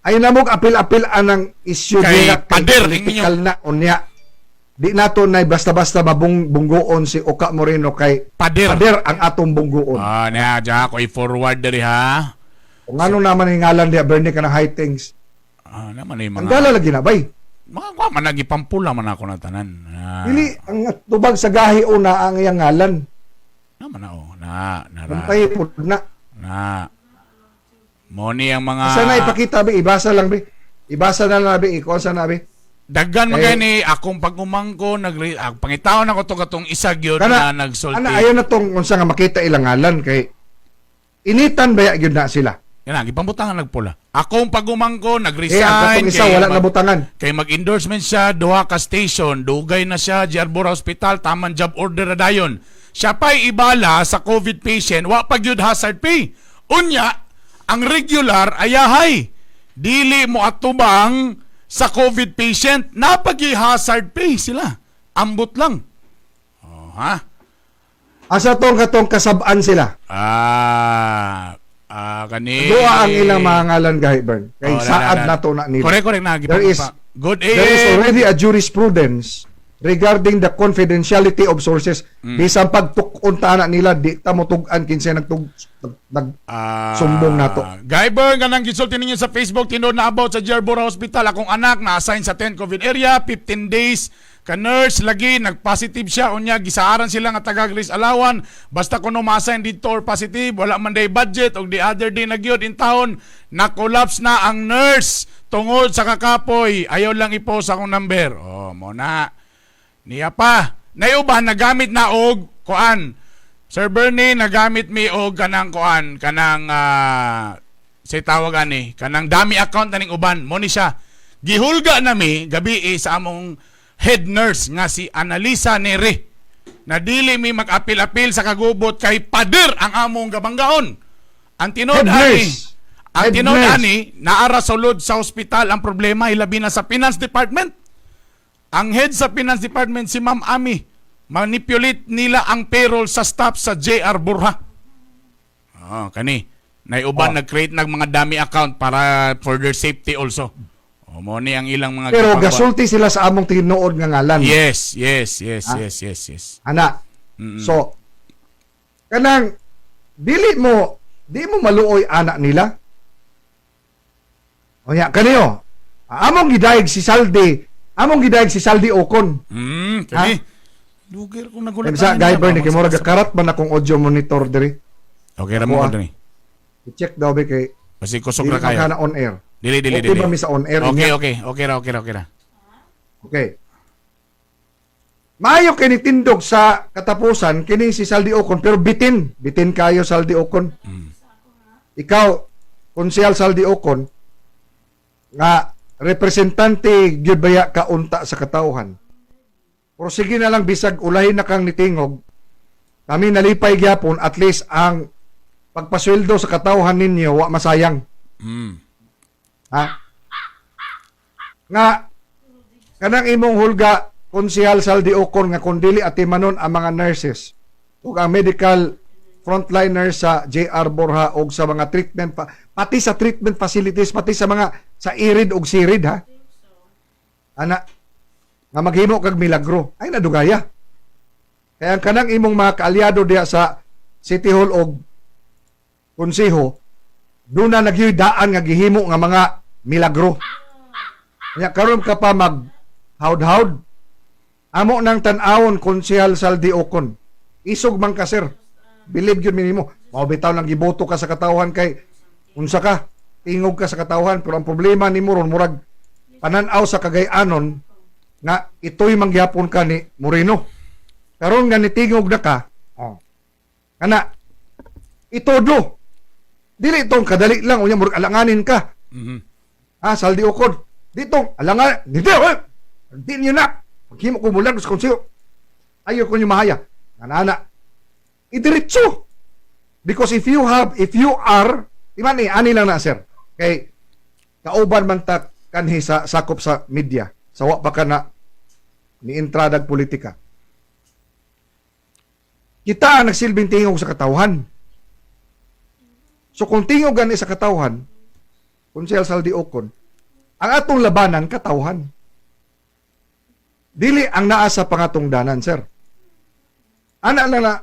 ay namog apil-apil anang issue Kay nila, pader, political na, unya. Di nato na basta-basta mabunggoon si Oka Moreno kay pader ang atong bunggoon. Diya ako i-forward dari ha. Kung ano naman yung ngalan diya, Bernie ka ng high things. Naman yung Ang mga, dala lagi na, bay. mga kwa man nagipampula man ako na tanan. Dili, ang tubag sa gahi o na ang iyang ngalan. Naman na nara. Bantay po na. Moni ang mga... Sana ipakita, bay, ibasa lang, bay. Ibasa na lang, bay, ikaw sa nabi. Daggan mga ni akong pagumangko pangitawon ako to katong isa gyud na nagsulti. Ayaw na tong unsa nga makita ilang ngalan kay initan baya gyud na sila. Yan gipamutangan nagpula. Akong pagumangko nag-resign. Ang isa wala na butangan. Kay mag-endorsement siya duha ka station, dugay na siya Jarbora Hospital, taman job order na dayon. Siya pa'y ibala sa COVID patient, wa pa gyud hazard pay. Unya, ang regular ayahay. Dili mo atubang sa COVID patient, napag-hazard pay sila. Ambot lang. Asa tong katong kasab-an sila. Kani. Doa ang ilang mga ngalan gahi Bern. Kay saad na to na nila. Correct na. There is Good already a jurisprudence regarding the confidentiality of sources. Bisan pagtukon ta na nila, di ta mo tug-an kinsay sumbong nato. Guy Bern, kanang gisulti ninyo sa Facebook, tinod na about sa Jarbora Hospital. Akong anak na-assign sa 10 COVID area, 15 days. Ka-nurse lagi, nag-positive siya. Unya, gisaaran sila nga taga-Grace Alawan. Basta kung ma-assign dito or positive, wala man day budget. O the other day nagyod in town, na-collapse na ang nurse tungod sa kakapoy. Ayaw lang i-post akong number. Mo na. Niya pa. Nayuban, nagamit na og kuan. Sir Bernie, nagamit mi og kanang kuan, kanang say tawag ani, kanang dami account naning uban. Mo ni siya. Gihulga nami gabi sa among head nurse nga si Analisa Nere. Na dili mi mag-apil-apil sa kagubot kay pader ang among gabanggaon. Ang tinod ani, naara sulod sa ospital ang problema ilabi na sa finance department. Ang head sa finance department si Ma'am Ami, manipulate nila ang payroll sa staff sa JR Borja. Kani. Naiuban nag-create ng mga dummy account para for their safety also. Mo ni ang ilang mga pero gasulti sila sa among tinuod nga ngalan. Yes. Ana. So kanang di mo maluoy anak nila. Onya kaniyo. Among gidayeg si Saldi Ocon. Kani. Lugir kung nagulat. Sa Guy Bernie kay mura karat man akong audio monitor diri. Okay ra mo diri. I-check daw ba kay basi kusog ra kayo. Kana on air. Dili. Okay ba mi sa on air? Okay ra. Okay. Maayo kini tindog sa katapusan kini si Saldi Ocon pero bitin kayo Saldi Ocon. Ikaw Konsehal Saldi Ocon nga representante gyud baya ka unta sa katauhan. Pero sige na lang bisag ulahin na kang nitingog. Kami nalipay gyapon at least ang pagpasweldo sa katawhan ninyo wa masayang. Ha? Nga kanang imong hulga Konsehal Saldi Ocon nga kung dili atimanon ang mga nurses ug ang medical frontliners sa JR Borja ug sa mga treatment pati sa treatment facilities pati sa mga sa irid ug sirid ha. Ana nga maghimo kag milagro ay nadugaya. Kaya ang kanang imong mga kaalyado diha sa City Hall og konseho doon na nagyuydaan nga gihimo nga mga milagro. Kaya karon ka pa mag hawd-hawd amo nang tan-awon Konsehal Saldi Ocon. Isog man ka sir. Believe yun minimo. Mao bitaw lang giboto ka sa katawhan kay unsa ka tingog ka sa katawhan pero ang problema nimo ron murag panan-aw sa Cagayanon nga ito'y mangyapon ka ni Moreno. Karon nga nitingog na ka. Kana itodo. Dili itong kadali lang unya murag alanganin ka. Saldi Ocon. Dito alangan dito. Di niyo na. Maghimo ko mulan sa konseho. Ayo ko niyo mahaya. Ana. Idiretso. Because if you are, ani lang na sir. Kay kauban man ta kanhi sa sakop sa media. Sawa pa ka na ni entradag politika. Kita ang nagsilbing tingog sa katawhan. So kung tingog gani sa katawhan, Konsehal Saldi Ocon, ang atong labanan katawhan. Dili ang naa sa pangatungdanan, sir. Ana lang na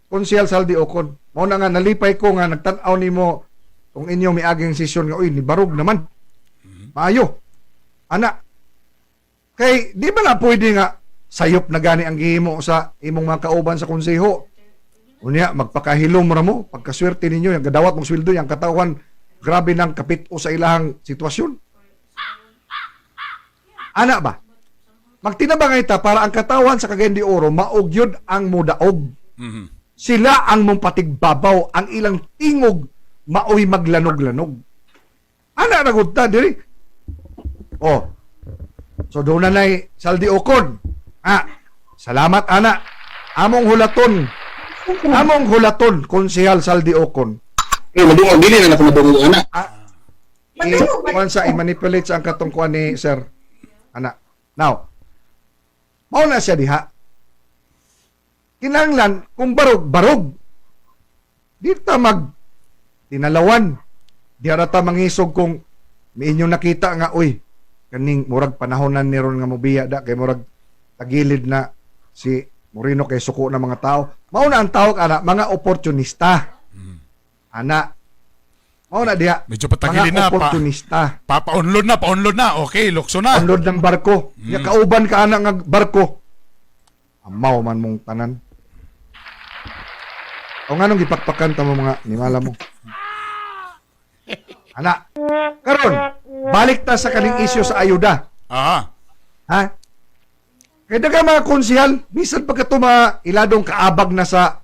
Konsehal Saldi Ocon. Mao na nga nalipay ko nga nagtan-aw nimo kung inyo miaging sesyon nga ni barog naman. Maayo. Ana. Kay di ba na pwede nga sayop na gani ang gihimo sa imong mga kauban sa konseho. Unya magpakahilom ra mo pagkaswerte ninyo yung gadawat mong sweldo yang katawhan grabe nang kapit-o sa ilahang sitwasyon. Ana ba? Magtinabang ita para ang katawan sa Cagayan de Oro maugyod ang mudaog. Sila ang mong patigbabaw, ang ilang tingog maoy maglanog-lanog. Ana nagudta diri. Oh. So doon na Saldi Ocon. Salamat ana. Among hulaton Konsehal Saldi Ocon. Madungog dili na ako madungog ana. Onsa i-manipulate sa ang katungkuan ni sir. Ana. Now, mao na siya diha. Kinahanglan kung barog. Di ta tinalawan. Di ta mangisog kung miinyo nakita nga kaning murag panahonan ni ron nga mobiya da kay murag tagilid na si Moreno kay suko na mga tao. Mao na ang tawag ana mga oportunista. Ana. Mao na diha. Medyo patagilid na oportunista. Paunlod na. Okay, lukso na. Unlod ng barko. Ya kauban ka ana nga barko. Amaw man mong tanan. O nga nung gipakpakan ta mo mga nimala mo. Ana. Karon, balik ta sa kaning isyu sa ayuda. Ha? Kaya daga mga konsehal, bisan pagka iladong kaabag na sa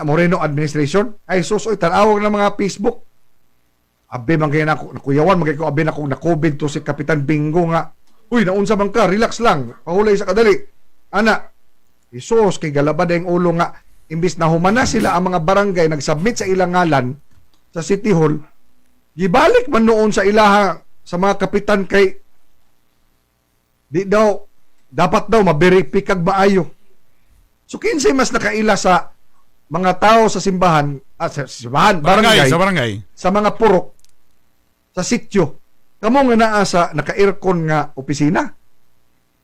Moreno administration, ay susoy, tanawag ng mga Facebook. Abi man kayo nakuyawan, magay ko abi na kung na-COVID to si Kapitan Bingo nga. Uy, naunsa man ka, relax lang, pahulay sa kadali. Ana, isos, kay galabad yung ulo nga, imbis na humana sila ang mga barangay, nagsubmit sa ilang ngalan sa City Hall, gibalik man noon sa ilaha sa mga kapitan kay dapat daw maberipi kag maayo. So kinsay mas nakaila sa mga tao sa simbahan, barangay, sa mga purok, sa sityo, kamo nga naa sa naka-aircon nga opisina.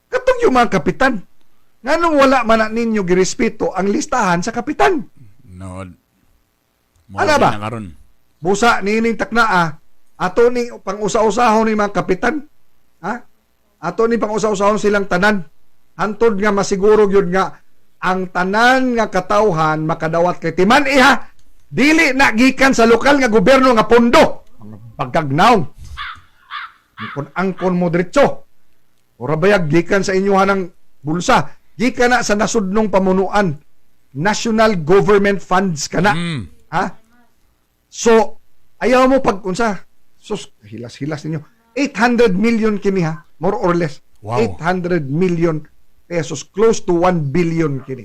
Katong yung mga kapitan. Nganong wala man ninyo girespeto ang listahan sa kapitan? No. Ano ba? Busa nining taknaa, ato ni pang-usa-usahon ni mga kapitan. Ato ni pang-usa-usahon silang tanan. Hantod nga masiguro yun nga ang tanan nga katawhan makadawat kay timan dili na gikan sa lokal nga gobyerno nga pondo. Mga pagkagnaw. Kung angkon mo diretso. Ora bayag gikan sa inyohan ng bulsa. Gikan na sa nasudnong pamunuan. National government funds ka na. So, ayaw mo pag-unsa. Sus, hilas-hilas ninyo. 800 million kini more or less. Wow. 800 million pesos. Close to 1 billion kini.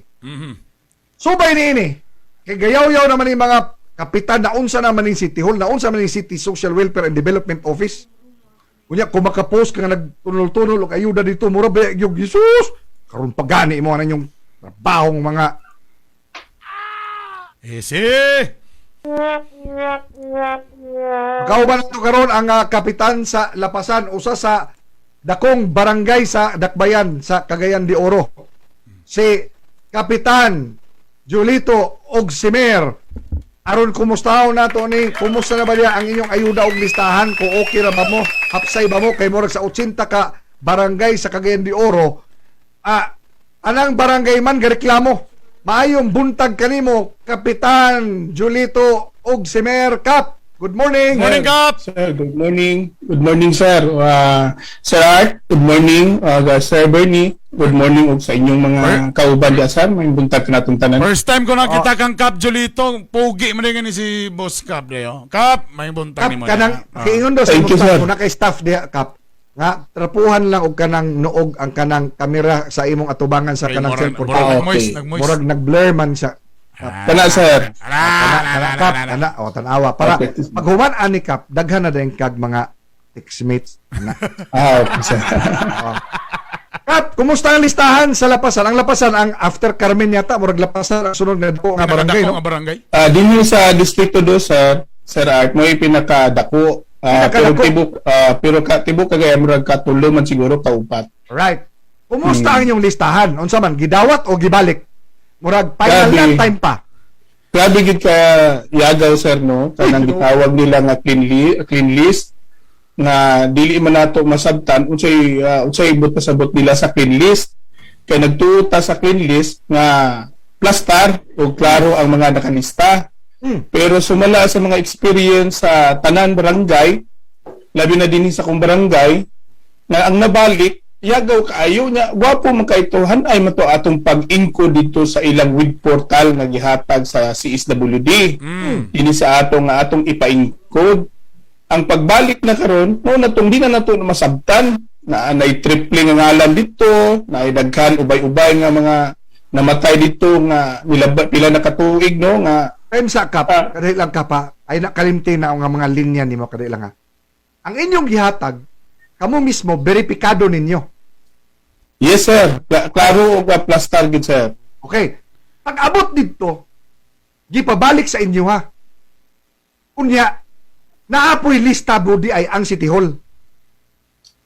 So, by ini, kay gayaw-yaw naman yung mga kapitan na unsa naman ning City Hall, na unsa man ning City Social Welfare and Development Office. Kunya kung makapost ka nga nagtunol-tunol og ayuda dito, mura ba yung Jesus? Karon pagani mo na yung trabahong mga Easy! kauban to karon ang kapitan sa Lapasan, usa sa dakong barangay sa Dakbayan sa Cagayan de Oro. Si Kapitan Julito Ogsimer. Aron kumustaon nato ni, kumusta na ba niya ang inyong ayuda og listahan? Kung okay ra ba mo? Hapsay ba mo kay murag sa 80 ka barangay sa Cagayan de Oro? Anang barangay man gareklamo? Maayong buntag kanimo, Kapitan Julito Ogsimer. Kap, good morning. Morning, Kap! Sir, good morning. Good morning, sir. Sir Art, good morning. Sir Bernie, good morning og sa inyong mga kauban diya, sir. May buntag na natong tanan. First time ko nakita kang Kap Julito, pogi man rin ni si Boss Kap dayo. Kap, may buntag Kap, ni mo. kanang kiingon daw sa Thank you, buntag sir. ko na kay staff diya, Kap. Nga, trapuhan lang og kanang noog ang kanang kamera sa imong atubangan sa kanang cellphone. Nagmoist. Murag nag-blur man siya. Kana, sir. Kap, o tanawa. Para paghuman ani Kap, daghan na din kag mga textmates. Okay, sir. Kap, kumusta ang listahan sa Lapasan? Ang Lapasan, ang after Carmen yata, murag Lapasan ang sunod na dako nga barangay, no? barangay. Dinhi sa Distrito 2, Sir Art, mo pinakadako. Pero tibok kagaya murag katulo man siguro kaupat. Right. Kumusta ang inyong listahan? Unsa man, gidawat o gibalik? Murag final na time pa. Grabe gid ka yagaw, sir, no? Kanang gitawag nila nga clean list na dili man nato masabtan unsay ibot pasabot nila sa clean list. Kay nagtuota sa clean list nga plastar o klaro ang mga nakalista. Pero sumala sa mga experience sa tanan barangay, labi na din sa kong barangay, na ang nabalik, yagaw kaayo niya, wapo man kay tuhan ay mato atong pag-inko dito sa ilang web portal nga gihatag sa CSWD. Ini sa atong ipa-encode. Ang pagbalik na karon, no natong di na nato masabtan na anay tripling ang ngalan dito, na daghan ubay-ubay nga mga namatay dito nga pila na katuig, no, nga Sa Kap, kadali lang Kapa, ay nakalimti na ang mga linya nimo kadali lang ha. Ang inyong gihatag, kamo mismo beripikado ninyo. yes, sir. Klaro og plus target, sir. Okay. Pag abot dito, gipabalik sa inyo ha. Unya, naapoy lista budi ay ang City Hall.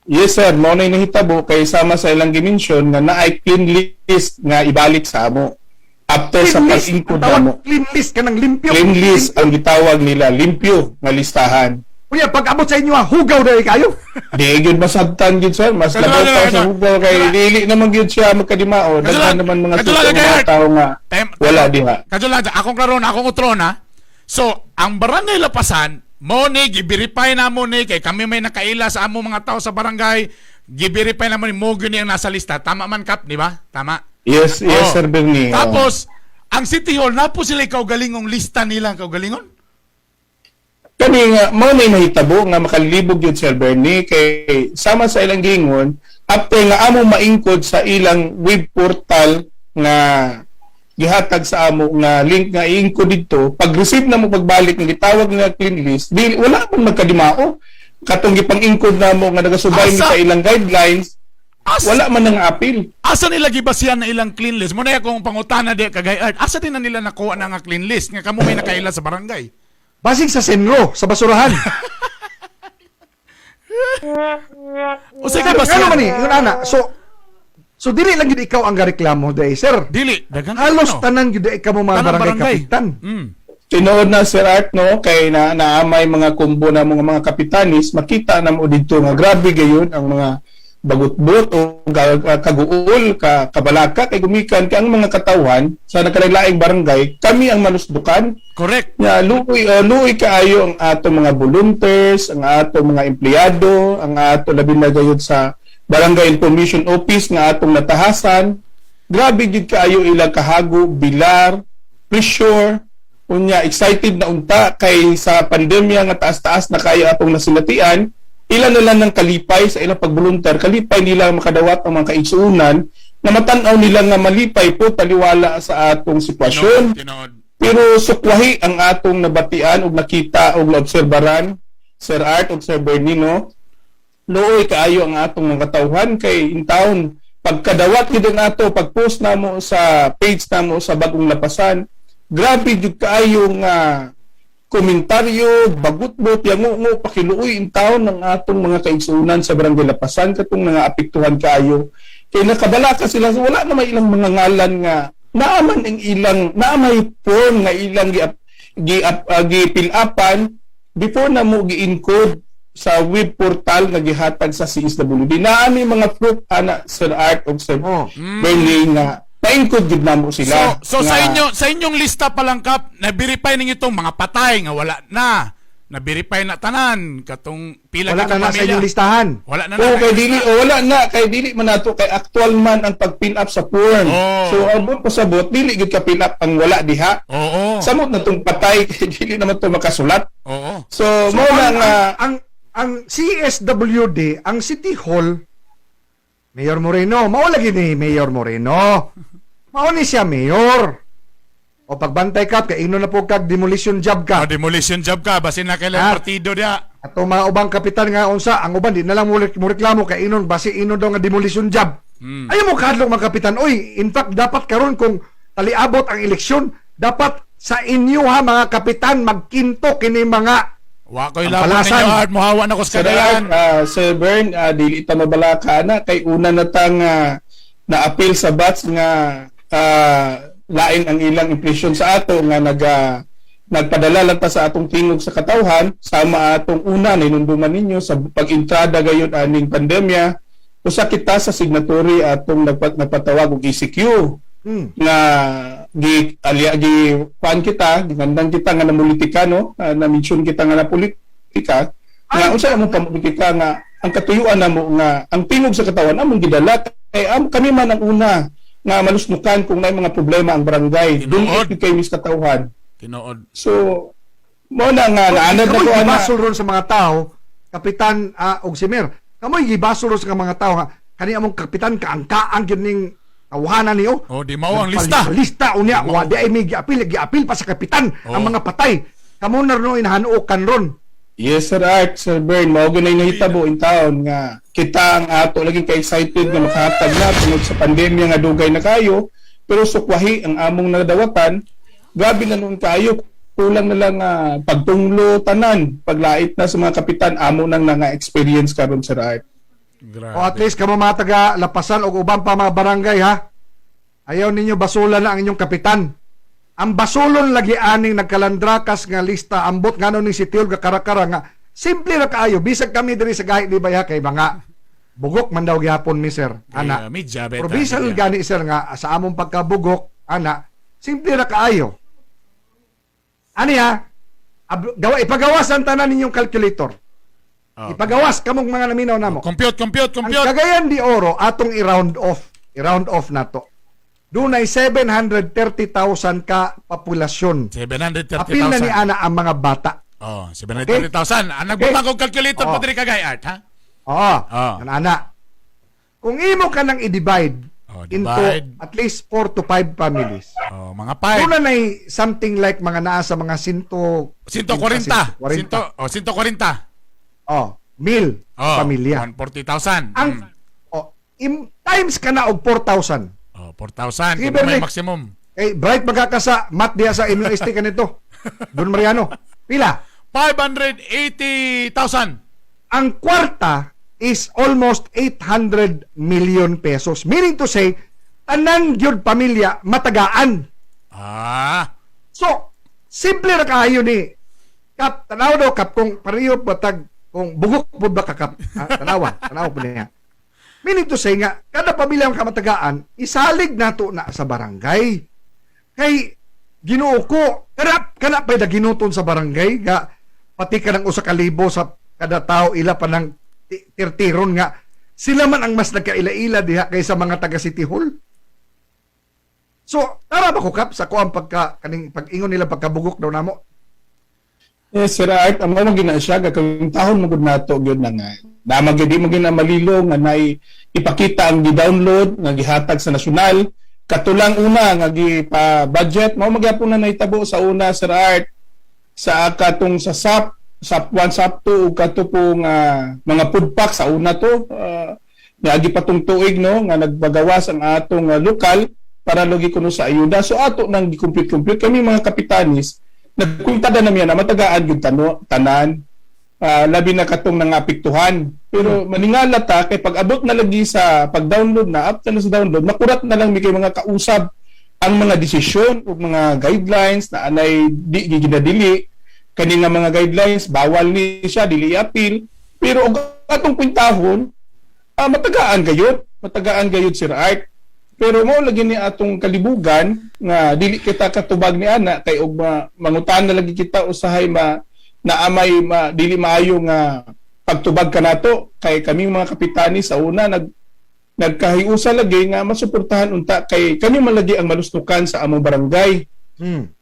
Yes, sir. Mao na nahitabo kay sama sa ilang dimension nga naay clean list nga ibalik sa amo. After sa pag-include mo. Clean list ka ng limpyo. Clean list ang gitawag nila, limpyo nga listahan. Unya, pag abot sa inyo ha, hugaw na kayo. Di gyud masabtan gyud, sir. Mas labaw pa sa hugaw kay dili naman gyud siya magkadimao. Daghan naman mga tao nga wala diha. Kadulad, akong karon, akong utron ha. So, ang barangay Lapasan, mo ni gi-verify na mo ni kay kami may nakaila sa amo mga tao sa barangay, gi-verify na mo ni mo gyud ang nasa lista. Tama man, Kap, di ba? Tama. Yes, Sir Bernie. Tapos, ang City Hall, napo sila kaugalingong lista nilang kaugalingon? Kani nga, mo na mahitabo nga makalibog yun, Sir Bernie, kay sama sa ilang gingon, after nga amo maingkod sa ilang web portal nga gihatag sa amo nga link nga iingkod dito, pag-receive na mo pagbalik ng gitawag nga clean list, wala pong magkadimao. Katong gipang-ingkod na mo nga nagasubay ni sa ilang guidelines, wala man nang appeal. Asa nila gibasihan na ilang clean list? Muna akong pangutana di kagay art. Asa din na nila nakuha na nga clean list nga kamo may nakaila sa barangay? Basig sa Senro, sa basurahan. O sige basihan. Ano man ni, yun ana. So dili lang gid ikaw ang gareklamo day, sir. Dili, dagan halos tanan gid ikaw mo mga barangay kapitan. Tinuod na, Sir Art, no, kay naamay mga kumbo na mga kapitanis, makita na mo dito nga grabe gayon ang mga bagut-but o kaguol, kabalaka, kay gumikan kay ang mga katawan sa nakalaing barangay, kami ang manusdukan. Correct. Luoy kaayo ang ato mga volunteers, ang ato mga empleyado, ang ato labi na gayud sa Barangay Information Office nga atong natahasan. Grabe gid kaayo ilang kahago, bilar, pressure, unya excited na unta kay sa pandemya nga taas-taas na kayo atong nasilatian. Ilan na lang ng kalipay sa ilang pagboluntar, kalipay nila makadawat ang mga kaigsuunan na matan-aw nila nga malipay po taliwala sa atong sitwasyon. Pero sukwahi ang atong nabatian ug nakita ug naobserbaran, Sir Art ug Sir Bernino, looy kaayo ang atong mga katawhan kay in taon pagkadawat gid nato pag-post namo sa page namo sa bagong lapasan, grabe jud kaayo nga komentaryo, bagut-but, yango pakiluoy in taon ng atong mga kaigsuunan sa barangay Lapasan katong mga apektuhan kaayo. Kay nakabalaka sila, wala na may ilang mga ngalan nga naaman ang ilang naamay form nga ilang gi-fill-upan before na mo gi-encode sa web portal nga gihatag sa CSWD. Naami mga proof ana Sir Art of Sir Bernie nga na-encode gid namo sila. So nga, sa inyong lista pa lang kap, na-verify ninyo itong mga patay nga wala na. Na-verify na tanan katong pila Wala ka na sa pamilya. inyong listahan. Wala na Oo, kay dili wala na kay dili man nato kay actual man ang pag-fill up sa form. Oh. So abot pasabot dili gid ka fill up ang wala diha. Oo. Samot na tong patay kay dili naman to makasulat. Oo. So mo na nga ang CSWD, ang City Hall, Mayor Moreno, mao lagi ni Mayor Moreno. Mao ni siya mayor. O pagbantay ka, kay ino na po kag demolition job ka. Demolition job ka, basin na kailang partido dia. Ato mga ubang kapitan nga unsa, ang uban di na lang mo reklamo kay inon basi inon daw nga demolition job. Ayaw mo kadlong mga kapitan. Oy, in fact dapat karon kung taliabot ang eleksyon, dapat sa inyo ha mga kapitan magkinto kini mga Wa ko'y ang labot palasan. ninyo at muhawa na ko sa Sir kadayan. Sir Bern, dili ta mabalaka na kay una na tang na-appeal sa BATS nga lain ang ilang impresyon sa ato nga nagpadala lang ta sa atong tingog sa katawhan sama atong una ninumduman ninyo sa pag-entrada gayon aning pandemya usa kita sa signatory atong nagpatawag og ECQ nga pan kita gingandang kita nga na politika no na mention kita nga na politika nga unsa among pamolitika nga ang katuyuan namo nga ang tingog sa katawhan among gidala kay kami man ang una nga malusnukan kung may mga problema ang barangay. Doon kay mis katawhan. Tinuod. So, mo na nga naanad na ko ana. Gibasol ron sa mga tao, kapitan og si Mayor. Kamoy gibasol ron sa mga tao nga kani among kapitan kaangkaang gyud ning tawhanan niyo. Oh, di mao ang lista. Lista unya wa di ay may giapil pa sa kapitan ang mga patay. Kamo na ron inahanuokan ron. Yes, Sir Art, Sir Bern, mao ganay nahitabo in taon nga kita ang ato lagi ka-excited nga makahatag na tungod sa pandemya nga dugay na kayo, pero sukwahi ang among nadawatan, grabe na noon kayo, kulang na lang pagtunglo tanan, paglait na sa mga kapitan, amo nang nga-experience karon Sir Art. Grabe. O at least kamo mga taga Lapasan o ubang pa mga barangay ha. Ayaw ninyo basulan na ang inyong kapitan. Ang basulon lagi aning nagkalandrakas nga lista ambot ngano ning sitiol ka karakara nga simple ra kaayo bisag kami diri sa gahi di ba kay mga bugok man daw gyapon mi sir ana. Medya beta. Provincial gani sir nga sa among pagkabugok ana simple ra kaayo. Ani ha ipagawasan tanan ninyong calculator. Ipagawas kamong mga naminaw namo. Compute. Ang Cagayan de Oro atong i-round off nato. Dunay 730,000 ka populasyon. 730,000. Apil na ni ana ang mga bata. Oh, 730,000. Ang nagbutang kong calculator pa diri kagay art, ha? Oo. Ana. Kung imo ka nang i-divide into at least 4 to 5 families. Oh, mga 5. Doon na something like mga naa sa mga 140. 140. Mil pamilya. 140,000. Times ka na og 4,000. 4,000 Sige, kung may Bernie. maximum. Bright magkakasa mat diya sa MUST kanito. Don Mariano. Pila? 580,000. Ang kwarta is almost 800 million pesos. Meaning to say, tanan gyud pamilya matagaan. So, simple ra kaayo ni Kap, tanaw daw Kap kung pareho batag kung bugok pud ba ka Kap. Tanaw po niya. Meaning to say nga, kada pamilya ang kamatagaan, isalig nato na sa barangay. Kay, Ginoo ko, kanap pa'y na ginuton sa barangay, nga, pati ka ng 1,000 sa kada tao, ila pa ng tirtiron nga, sila man ang mas nagkaila-ila diha kaysa mga taga City Hall. So, tara ba ko, Kap, sa kuang pag-ingon nila pagkabugok daw namo? Yes, Sir Art, ang mga ginasya, kung tahon magod nato, yun na nga. Damag di mo ginamalilo nga na ipakita ang gi-download nga gihatag sa nasyonal katulang una nga pa budget mao magyapon na nahitabo sa una Sir Art sa katong sa SAP 1 SAP 2 ug katupong mga food pack sa una to niagi patong tuig no nga nagbagawas ang atong lokal para logi kuno sa ayuda. So ato nang gi-compute kami mga kapitanis nagkuntada na miya na matagaan gyud tanan labi na katong nangapektuhan. Pero maningala ta kay pag abot na lagi sa pag-download na after na sa download makurat na lang mi kay mga kausab ang mga desisyon ug mga guidelines na anay di ginadili kani nga mga guidelines bawal ni siya dili appeal pero og atong kwintahon matagaan gayud Sir Art. Pero mao lagi ni atong kalibugan nga dili kita katubag ni ana kay og mangutan na lagi kita usahay naamay dili maayo nga pagtubag kanato kay kaming mga kapitani sa una nagkahiusa lagi nga masuportahan unta kay kami man lagi ang malustukan sa among barangay.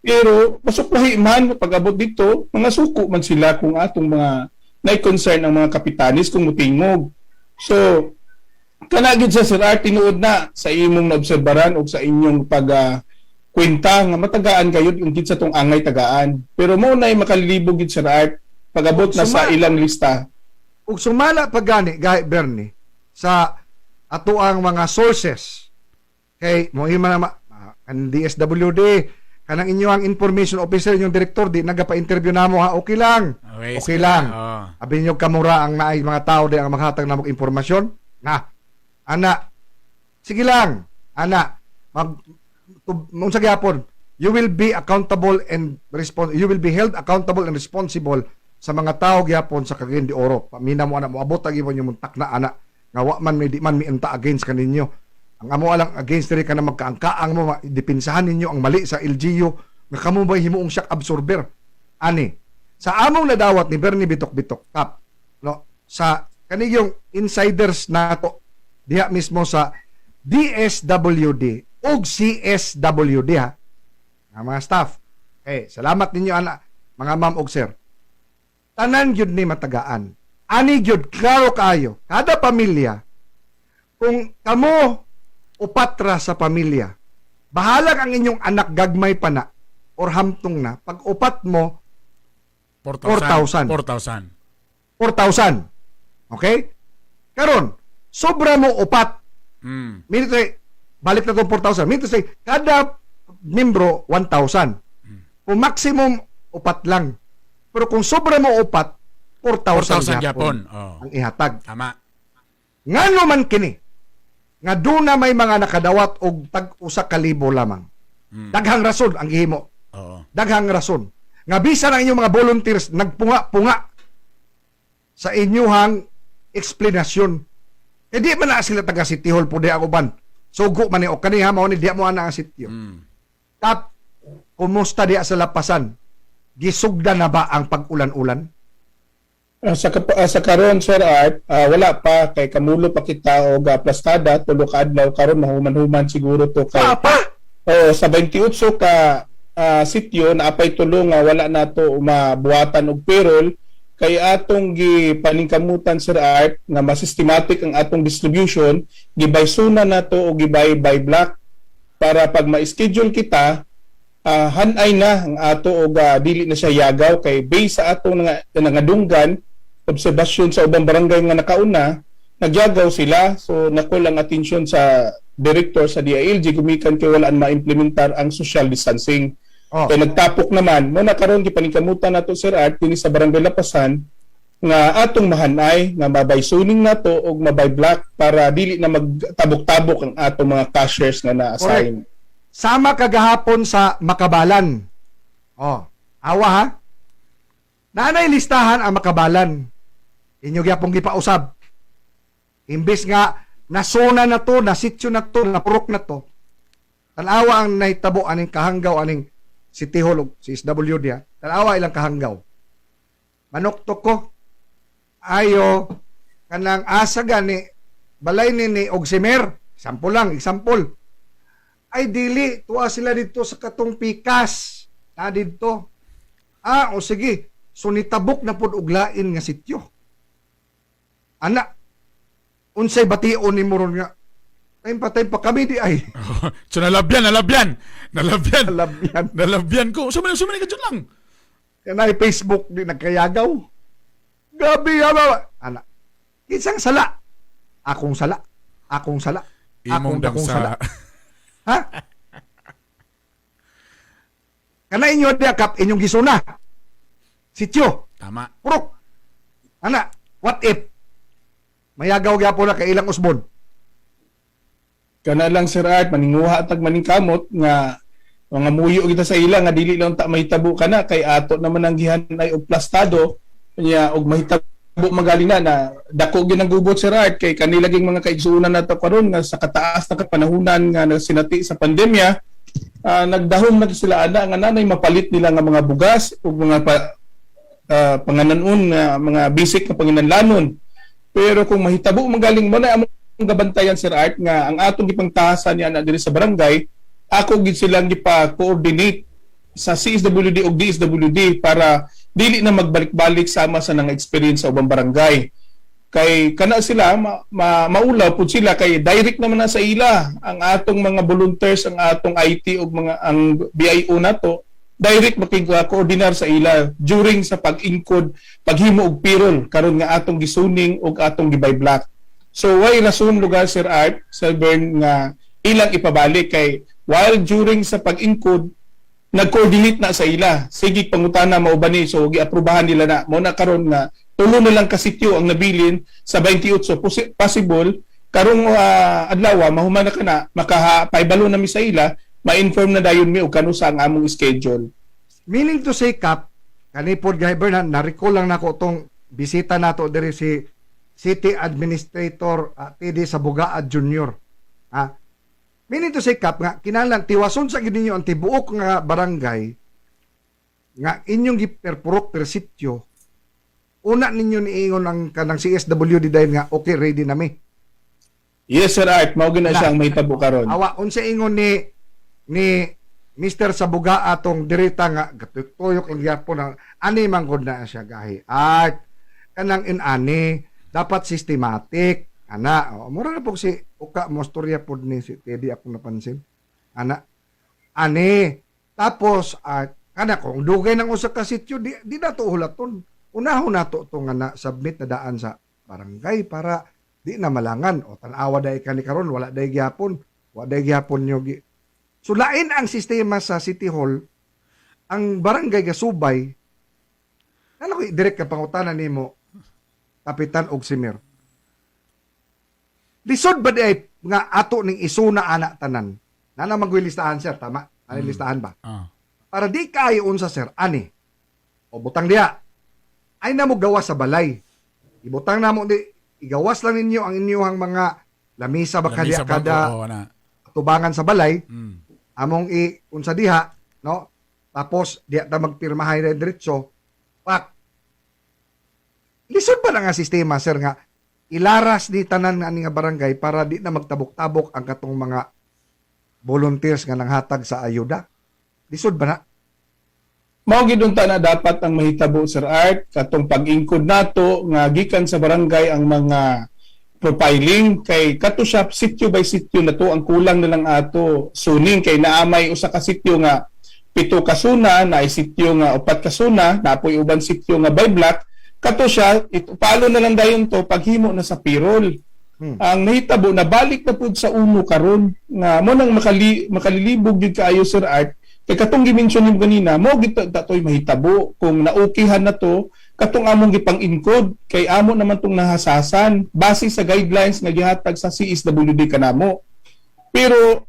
Pero masuplahi man pag abot dito mga suko man sila kung atong mga nay-concern ang mga kapitanis kung mutingog. So kana gid sa Sir Art tinuod na sa imong naobserbaran o sa inyong kwenta nga matagaan gayud yung gid sa tong angay tagaan. Pero mo nay makalibog gid Sir Art pag-abot na sa ilang lista. Ug sumala pag gani gay Bernie sa ato ang mga sources kay mo hima ang DSWD kanang inyong information officer inyong direktor di nagapa-interview namo ha okay lang. Okay lang. Abi niyo kamura ang naay mga tao di ang maghatag namog impormasyon. Na ana sige lang ana unsa gyapon you will be accountable and you will be held accountable and responsible sa mga tao gyapon sa Cagayan de Oro. Pamina mo ana moabot ang imong yung takna ana nga wa man may di man mienta against kaninyo. Ang amo alang against diri kana magkaangkaang mo dipinsahan ninyo ang mali sa LGU nga kamo bay himuong shock absorber. Ani sa among nadawat ni Bernie Bitok tap no sa kaniyong insiders nato diha mismo sa DSWD ug CSWD ha mga staff. Salamat ninyo ana mga ma'am ug sir. Tanan gyud ni matagaan. Ani gyud klaro kayo kada pamilya kung kamo upatra sa pamilya bahalag ang inyong anak gagmay pa na or hamtong na pag upat mo 4,000 okay karon sobra mo upat minute balik na itong 4,000 minute say kada membro 1,000 kung maximum upat lang pero kung sobra mo upat 4,000 Japon ang ihatag tama ngano man kini nga doon na may mga nakadawat og tag-usa ka libo lamang daghang rason ang gihimo daghang rason nga bisan ang inyong mga volunteers nagpunga-punga sa inyong explanation. Di man na sila taga City Hall po di ang uban. Sugo man ni o kaniha mao ni di mo ana ang sitio. Tap kumusta di sa lapasan? Gisugda na ba ang pag-ulan-ulan? Sa karon Sir Art, wala pa kay kamulo pa kita og plastada tulo ka adlaw karon mahuman-human siguro to kay sa 28 ka sitio na apay tulo nga wala nato mabuhatan og payroll kay atong gipaningkamutan Sir Art nga masystematic ang atong distribution gibaysuna nato o gibay by block para pag ma-schedule kita hanay na ang ato og dili na siya yagaw kay base sa atong nangadunggan obserbasyon sa ubang barangay nga nakauna nagyagaw sila so nakulang atensyon sa director sa DILG gumikan kay walaan ma-implementar ang social distancing. Kaya nagtapok naman mo na karon gipaningkamutan nato Sir Art dinhi sa barangay Lapasan nga atong mahanay nga mabaysuning nato og mabay block para dili na magtabok-tabok ang atong mga cashiers nga na-assign. Sama kagahapon sa Makabalan. Awa ha. Nanay listahan ang Makabalan. Inyo gyapong gipausab. Imbes nga nasuna na to, nasityo na to, napurok na to. Tanawa ang nahitabo aning kahanggaw aning City Hall o CSWD ha. Tanawa ilang kahanggaw. Manok to ko. Ayo kanang asa gani balay ni Ogsimer. Example. Ay dili tuwa sila dito sa katong pikas. Na dito. O sige. So nitabok na pud og lain nga sityo. Ana unsay bation ni moron nga Time pa kami di ay. So nalabyan. Nalabyan. Nalabyan ko. Sumali ka dyan lang. Yan ay Facebook di nagkayagaw. Gabi ama. Ana. Isang sala. Akong sala. Akong sala. Imong Akong damsa. Ha? Kana inyo diakap inyong gisuna. Sityo. Tama. Purok. Ana, what if? Mayagaw gyapon na kay ilang usbon. Kana lang Sir Art, maninguha tag maningkamot nga mga muyo kita sa ila nga dili lang ta mahitabo kana kay ato naman ang gihanay og plastado nya og mahitabo magaling na dako gyud ang gubot Sir Art kay kanilaging mga kaigsuonan nato karon nga sa kataas na kapanahunan nga sinati sa pandemya, nagdahom na sila ana nga nanay mapalit nila nga mga bugas ug mga panganan-on nga mga basic na panginahanglanon. Pero kung mahitabo magaling mo na among gabantayan Sir Art nga ang atong gipangtahasan niya na diri sa barangay, ako gid silang gipa-coordinate sa CSWD o DSWD para dili na magbalik-balik sama sa nang experience sa ubang barangay. Kay kana sila maulaw pud sila kay direct naman na sa ila ang atong mga volunteers, ang atong IT ug mga ang BIO nato direct makig-coordinar sa ila during sa pag-ingkod, paghimo og payroll karon nga atong gisuning ug atong gibay block. So why rason lugar Sir Art sa Bern nga ilang ipabalik kay while during sa pag-ingkod nag-coordinate na sa ila. Sige pangutana mao ba ni so giaprubahan nila na mo na karon nga tulo na lang ka sityo ang nabilin sa 28 possible karong adlaw mahuman na kana makapaibalo na mi sa ila ma-inform na dayon mi og kano sa ang among schedule. Meaning to say, Kap, kanipod Gayber na recall lang nako tong bisita nato diri si City Administrator TD sa Bugaad Junior. Meaning to say, Kap, nga kinahanglan tiwason sa gid ninyo ang tibuok nga barangay nga inyong giperpurok per sityo. Una ninyo niingon ang kanang CSWD dahil nga okay ready na mi. Yes Sir Art, mao gyud na siya ang mahitabo karon. Awa unsa ingon ni Mr. Sabuga atong dirita nga gatuyok ang gyapon na ani man gud na siya gahi. At kanang inani dapat systematic ana mura na po si uka mo storya pod ni si Teddy ako napansin. Ana ani tapos kana kung dugay ng usa ka sitio di na to hulaton. Unahon nato to nga na submit na daan sa barangay para di na malangan o tan-awa day kani karon wala day gyapon nyo so lain ang sistema sa City Hall ang barangay gasubay ano ko direct ka pangutanan nimo kapitan og si Mayor lisod ba di nga ato ning isuna ana tanan na magwilistahan sir tama ani listahan ba para di kaayo unsa sir ani o butang diha ay namo gawas sa balay ibutang namo di igawas lang ninyo ang inyong mga lamisa ba kada tubangan sa balay among unsa diha no tapos diha ta magpirmahay na diretso pak lisod ba nga sistema sir nga ilaras ni tanan nga barangay para di na magtabok-tabok ang katong mga volunteers nga nanghatag sa ayuda lisod ba na mao gid unta na dapat ang mahitabo Sir Art katong pag-ingkod nato nga gikan sa barangay ang mga profiling kay kato siya sityo by sityo na to ang kulang na lang ato suning kay naamay usa ka sityo nga 7 ka suna na sityo nga 4 ka suna napoy uban sityo nga by block kato siya palo na lang dayon to paghimo na sa payroll. Ang nahitabo na balik na pud sa uno karon nga mo nang makalilibog gyud kaayo Sir Art kay katong gimension nim ganina mo gid datoy mahitabo kung naukihan na to katong among gipang-encode kay amo naman tong nahasasan base sa guidelines nga gihatag sa CSWD kanamo. Pero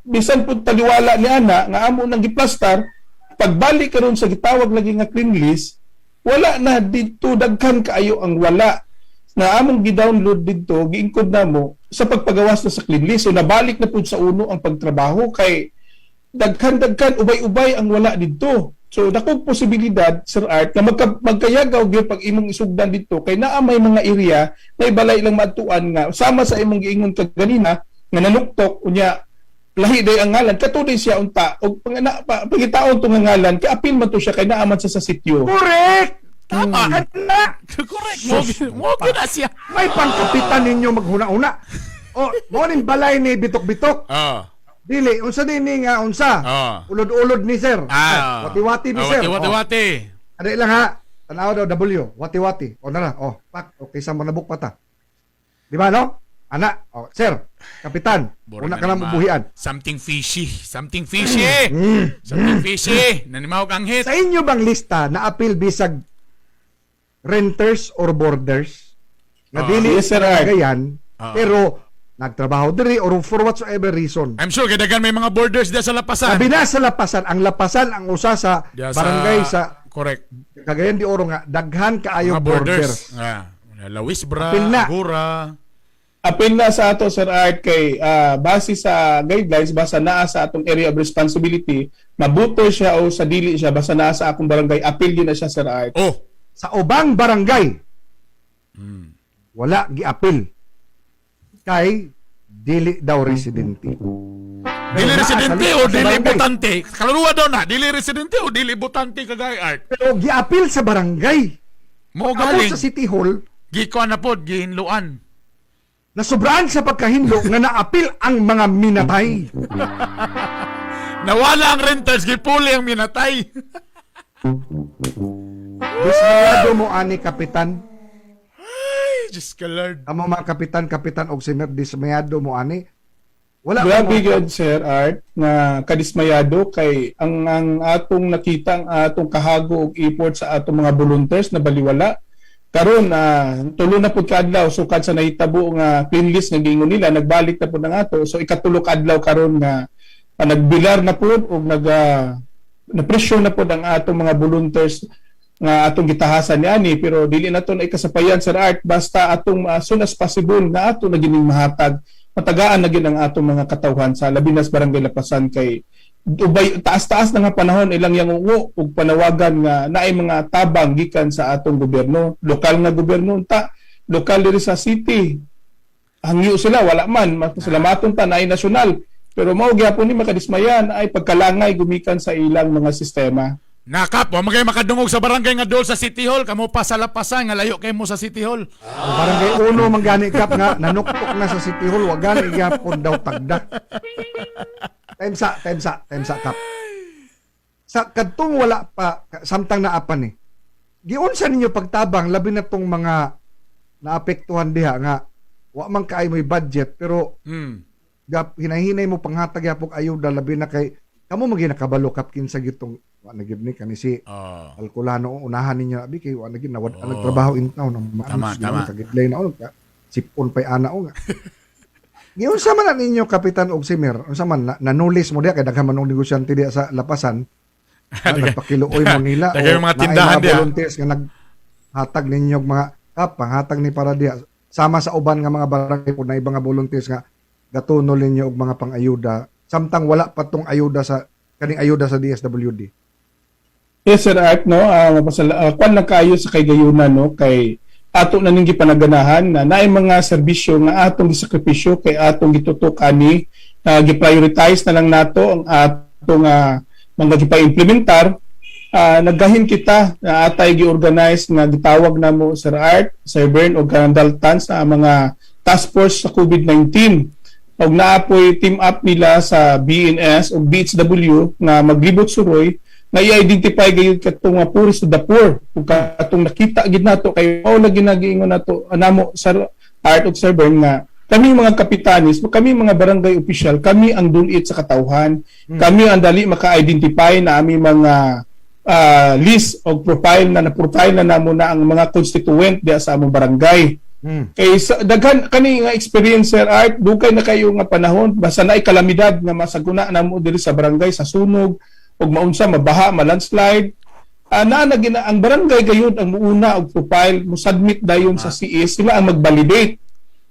bisan pud taliwala ni ana nga amo nang giplastar pagbalik karon sa gitawag lagi nga clean list wala na dito daghan kaayo ang wala na among gi-download dito gi-encode namo sa pagpagawas na sa clean list so nabalik na pud sa uno ang pagtrabaho kay daghan ubay-ubay ang wala dito. So dakong posibilidad Sir Art na magkayagaw gyud pag imong isugdan dito kay naa may mga area na ibalay lang matuan nga sama sa imong giingon kaganina nga nanuktok unya lahi day ang ngalan katuloy siya unta og pangitaon to nga ngalan kay apil man to siya kay naaman sa sitio. Correct. Tama na. Correct mo gyud na siya may pangkapitan ninyo maghuna-una Oh, mo ning balay ni bitok-bitok. Oh. Dili, unsa nini nga unsa? Oh. Ulod-ulod ni sir. Wati-wati ni sir. Wati-wati. Adi lang ha. Tanaw daw W, wati-wati. O nara, pak, okay sa manabuk pata. Di ba no? Ana, sir, kapitan, una ka na mabuhian. Something fishy. Something fishy. Something fishy. Nanimaw kang hit. Sa inyo bang lista na appeal bisag renters or boarders? Na dili Yes, sir, Cagayan, pero nagtrabaho diri or for whatsoever reason. I'm sure kadagan may mga borders dia sa Lapasan. Sabi na sa Lapasan, ang Lapasan ang usa sa Diya barangay sa correct. Cagayan de Oro nga daghan kaayo Mga borders. Lawis Bra, Apil na. Agura. Apil na sa ato, Sir Art, kay base sa guidelines, basta naa sa atong area of responsibility, mabuto siya o sa dili siya, basta naa sa akong barangay, apil din na siya, Sir Art. Oh. Sa ubang barangay, wala giapil. Kay dili daw residente. Dili residente o dili barangay. botante. Kalaruwa daw na, dili residente o dili botante kagay Art. Pero giapil sa barangay. Mo Ako galing. sa City Hall, Gikuan na pod, gihinluan. nasubraan sa pagkahindo nga naapil ang mga minatay. Nawala ang renters, gipuli ang minatay. Dismayado mo ani kapitan. Ay, Diyos ka Lord. Amo mga kapitan og simer dismayado mo ani. Wala Grabe mo- gyud, Sir Art, na kadismayado kay ang atong nakita ang atong kahago og effort sa atong mga volunteers na baliwala. Karon tulo na pud kaadlaw sukad sa nahitabo nga clean list nga giingon nila, nagbalik na pud ang ato. So ikatulo kaadlaw karon nga nagbilar na pud og na-pressure na pud ang atong mga volunteers nga atong gitahasan niani, pero dili na to na ikasapayan, Sir Art, basta atong as soon as possible na ato na gining mahatag, matagaan na gid ang atong mga katawhan sa labi na sa barangay Lapasan kay ubay taas-taas na nga panahon ilang yang ungo ug panawagan nga naay mga tabang gikan sa atong gobyerno, lokal nga gobyerno ta, lokal diri sa city. Hangyo sila wala man, masalamaton ta naay nasyonal. Pero mao gyapon ni makadismayan ay pagkalangay gumikan sa ilang mga sistema. Nakap, wa magay makadungog sa barangay nga dol sa City Hall, kamo pa sa Lapasan nga layo kay mo sa City Hall. Ang barangay uno manggani kap nga nanuktok na sa City Hall, wa gani gyapon daw tagda. Time sa kap. Sa kadtong wala pa samtang naapan ni. Giunsa ninyo pagtabang labi na tong mga naapektuhan diha nga wa man kaay mo'y budget pero hinahinay mo panghatag yapok ayuda labi na kay kamo magi nakabalo kap kinsa gitong wa nagib ni kani si Alcolano unahan ninyo abi kay wa nagib nagtrabaho in town ng Tama. kagidlay na ka sipon pay ana o nga. Giunsa man ninyo Kapitan og Simer unsa man nanulis mo diha kay daghan man og negosyante diha sa Lapasan. Nagpakiluoy mo nila Daghan mga tindahan diha. volunteers nga naghatag ninyo mga panghatag ni para diha sama sa uban nga mga barangay po na ibang nga volunteers nga gatunol ninyo og mga pang-ayuda samtang wala pa tong ayuda sa kaning ayuda sa DSWD. Yes, Sir Art, no? Kwan lang kayo sa kay gayunan, no? Kay ato na ning gipanaganahan na naay mga serbisyo nga atong gisakripisyo kay atong gitutok ani gi-prioritize na lang nato ang atong mga gipa-implementar. Naggahin kita na atay gi-organize nga gitawag namo Sir Art, Sir Bern og Dalton sa mga task force sa COVID-19. Og naapoy team up nila sa BNS o BHW nga maglibot suroy na i-identify gayud katong poorest of the poor ug katong nakita gid nato kay mao lagi nagiingon nato anamo sa Art of Server nga kami mga kapitanis, kami mga barangay official, kami ang dulit sa katawhan, kami ang dali maka-identify na aming mga list o profile na namo na ang mga constituent diya sa among barangay. Kay daghan kani nga experience, Sir Art, dugay na kayo nga panahon basta naay kalamidad nga masaguna namo diri sa barangay sa sunog ug maunsa mabaha, landslide. Ang barangay gayud ang muuna og profile mo submit dayon sa CS, sila ang mag-validate.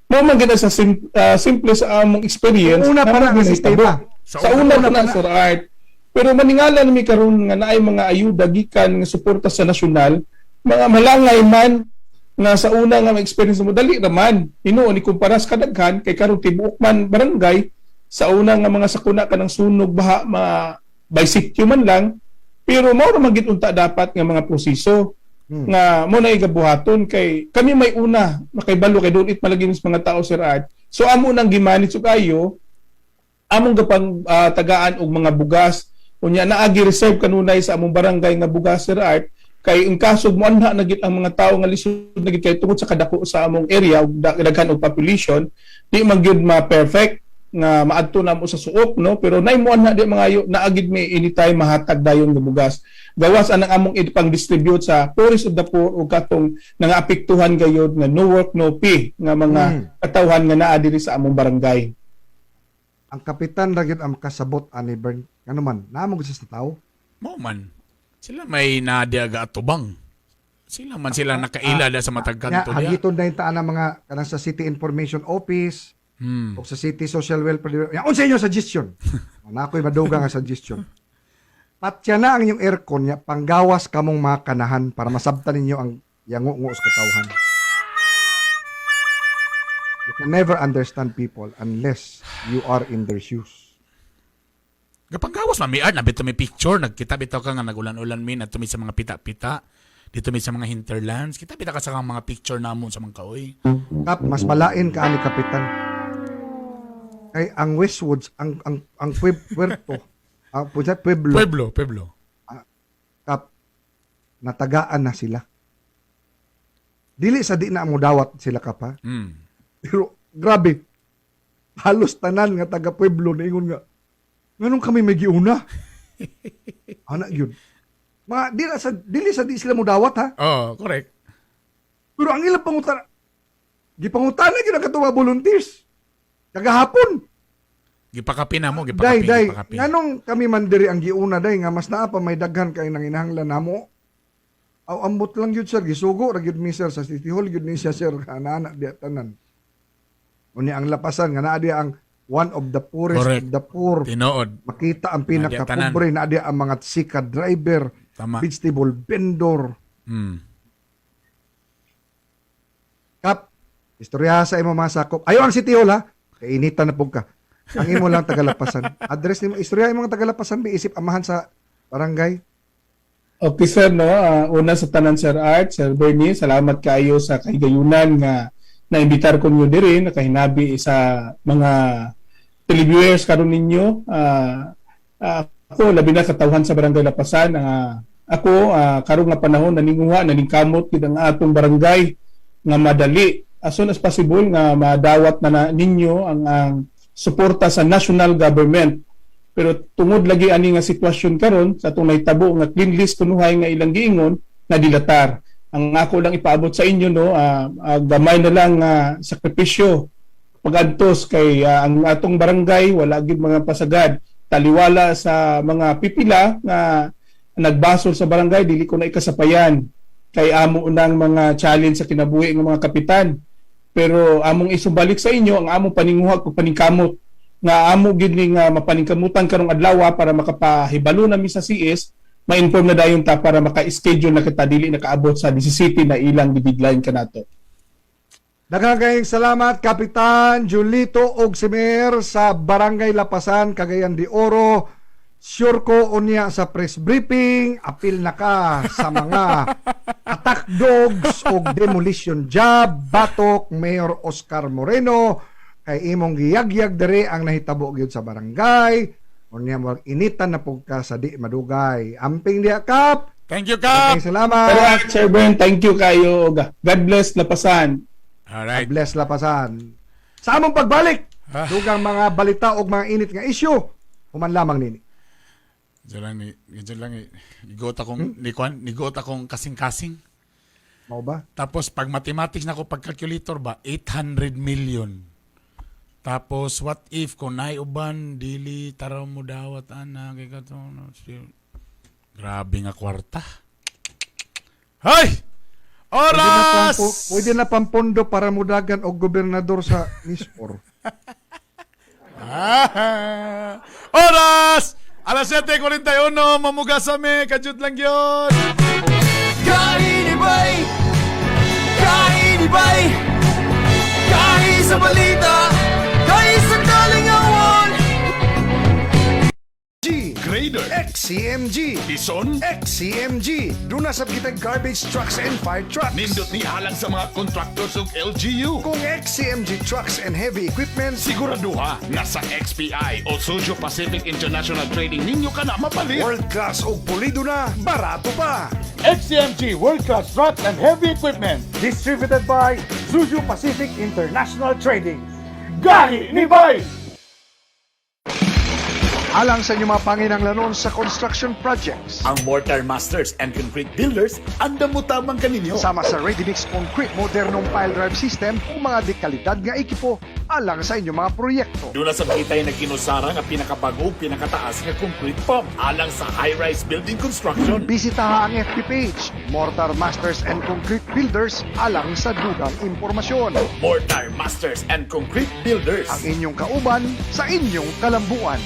Mo man gid sa simple sa among experience. Una pa na sistema. Sa una pa na, Sir Art. Pero maningala nami karon nga naay mga ayuda gikan nga suporta sa nasyonal, mga malangay man na sa una nga experience mo dali raman hinuon ikumpara sa kadaghan kay karon tibuok man barangay sa una nga mga sakuna kanang sunog baha bicycle man lang pero mao ra magit unta dapat nga mga proseso nga mo na igabuhaton kay kami may una makaibalo kay doon it malagi sa mga tao, Sir Art, So amo nang gimanage og kayo, among gapang tagaan og mga bugas unya naagi reserve kanunay sa among barangay nga bugas, Sir Art, kay in kaso mo anha na gid ang mga tawo nga lisod na gid kay tungod sa kadako sa among area ug daghan og population, di man gyud ma-perfect nga maadto na mo sa suok, no, pero nay mo anha di mga naagid may anytime mahatag dayon nga bugas. Gawas anang among ipang distribute sa poorest of the poor ug katong nangaapektuhan gayud nga no work no pay nga mga katawhan nga naa diri sa among barangay. Ang kapitan ra gyud ang kasabot ani Bern. Ngano man, naamo gyud sa tao. Mo man. Sila may nadiaga atubang. Sila man sila nakaila sa matag kanto diya. Hagiton na yung taan ng mga kanang sa City Information Office o sa City Social Welfare. Yan, unsa inyo suggestion? Na ako'y maduga nga suggestion. Patya na ang inyong aircon niya, panggawas kamong mga kanahan para masabtan ninyo ang yango-ngo sa katawhan. You can never understand people unless you are in their shoes. Kapag gawas mamian, nabito may picture, nagkita bitaw ka nga nagulan-ulan min, at tumi sa mga pita-pita, dito may sa mga hinterlands, kita bita ka sa mga picture namon sa mga kaoy. Kap, mas malain ka ani kapitan. Kay ang Westwoods, ang Puerto, Pueblo. Kap, natagaan na sila. Dili sa di na mo dawat sila kap ha. Pero grabe, halos tanan nga taga Pueblo na ingon nga, nganong kami may giuna? Anak yun. Mga dili sa di sila mo dawat ha. Oh, correct. Pero ang ilang pangutana, gipangutana gyud ang katuwa volunteers. Kagahapon. Gipakapi na mo, Day, gipakapi. nganong kami man diri ang giuna day nga mas naa pa may daghan kay nang inahanglan namo. Aw ambot lang gyud sir, gisugo ra gyud mi sir sa City Hall gyud ni siya sir ana diya tanan. Unya ang lapasan nga naa diya ang one of the poorest Correct. of the poor. Tinood. Makita ang pinaka-pobre na diya ang mga sika driver, Tama. vegetable vendor. Kap, istorya sa imo masakop. Ayo ang City Hall ha. Kainitan na pug ka. Ang imo lang tagalapasan. Address nimo istorya imong tagalapasan bi isip amahan sa barangay. Okay sir, no, una sa tanan Sir Art, Sir Bernie, salamat kayo sa kahigayunan nga naimbitar ko niyo diri nakahinabi sa mga televiewers karon ninyo. Ako labi na katawhan sa barangay Lapasan. Ako karon nga panahon naninguha naningkamot gid ang atong barangay nga madali as soon as possible nga madawat na ninyo ang suporta sa national government. Pero tungod lagi ani nga sitwasyon karon sa atong nahitabo nga clean list kunuhay nga ilang giingon na dilatar. Ang ako lang ipaabot sa inyo no, gamay na lang sakripisyo pagadtos kay ang atong barangay wala gid mga pasagad taliwala sa mga pipila nga nagbasol sa barangay dili ko na ikasapayan kay amo nang mga challenge sa kinabuhi ng mga kapitan. Pero among isubalik sa inyo ang among paninguha ug paningkamot nga amo gid ning mapaningkamutan karong adlaw para makapahibalo nami sa CS, ma-inform na dayon ta para maka-schedule na kita dili nakaabot sa 17 na ilang deadline kanato. Daghang salamat Kapitan Julito Ogsimer sa Barangay Lapasan, Cagayan de Oro. Sure ko unya sa press briefing, apil na ka sa mga attack dogs o demolition job, batok Mayor Oscar Moreno, kay imong giyagyag dere ang nahitabo gyud sa barangay. Unya mo initan na pug ka sa di madugay. Amping diha Kap. Thank you, Kap. Salamat. Sir Ben, thank you kayo. God bless Lapasan. Alright. God bless Lapasan. Sa among pagbalik, dugang mga balita o mga init nga issue, human lamang nini. Diyan lang nigot akong kasing-kasing. Mao ba? Tapos pag mathematics na ako pag calculator ba 800 million. Tapos what if kung naiuban dili taraw mo dawat ana kay kato no. Grabe nga kwarta. Hay! Oras! Pwede na pampondo para mudagan og gobernador sa Nisfor. Oras! Alas 7:41, mamugas kami, kajut lang yun. Kainibay! Kainibay! Kain sa balita! Kain sa kalingawan! Grade Grader, XCMG, Bison, XCMG, duna sa kitang garbage trucks and fire trucks. nindot ni halang sa mga contractors ug LGU. Kung XCMG trucks and heavy equipment, Siguraduha nga sa XPI o Sojo Pacific International Trading ninyo ka na mapalit. world class o pulido na, barato pa. XCMG World Class Truck and Heavy Equipment, distributed by Suzu Pacific International Trading. Gahi ni Bay! Alang sa inyong mga panginanglanon sa construction projects. Ang Mortar Masters and Concrete Builders, andam mo tamang kaninyo. Sama sa ready-mix concrete, modernong pile drive system o mga dekalidad nga ekipo alang sa inyong mga proyekto. Doon na sa kitay na kinusara nga pinakabago, pinakataas nga concrete pump alang sa high-rise building construction. Bisitaha ang FB page, Mortar Masters and Concrete Builders alang sa dugang impormasyon. Mortar Masters and Concrete Builders. Ang inyong kauban sa inyong kalambuan.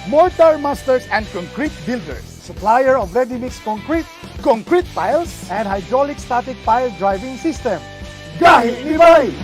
Mortar Masters and Concrete Builders, supplier of ready-mix concrete, concrete piles, and hydraulic static pile driving system. Gahi ni Bay!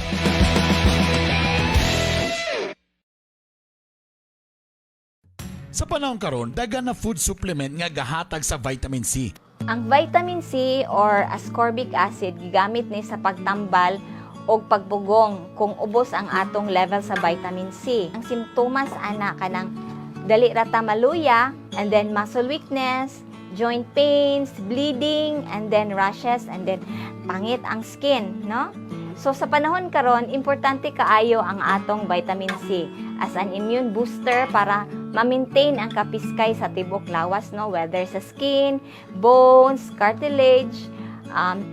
Sa panahon karon, dagan na food supplement nga gahatag sa vitamin C. Ang vitamin C or ascorbic acid gigamit ni sa pagtambal o pagbugong kung ubos ang atong level sa vitamin C. Ang simptomas ana kanang dali rata maluya, and then muscle weakness, joint pains, bleeding, and then rashes, and then pangit ang skin, no? So sa panahon karon, importante kaayo ang atong vitamin C as an immune booster para ma-maintain ang kapiskay sa tibok lawas, no? Whether sa skin, bones, cartilage,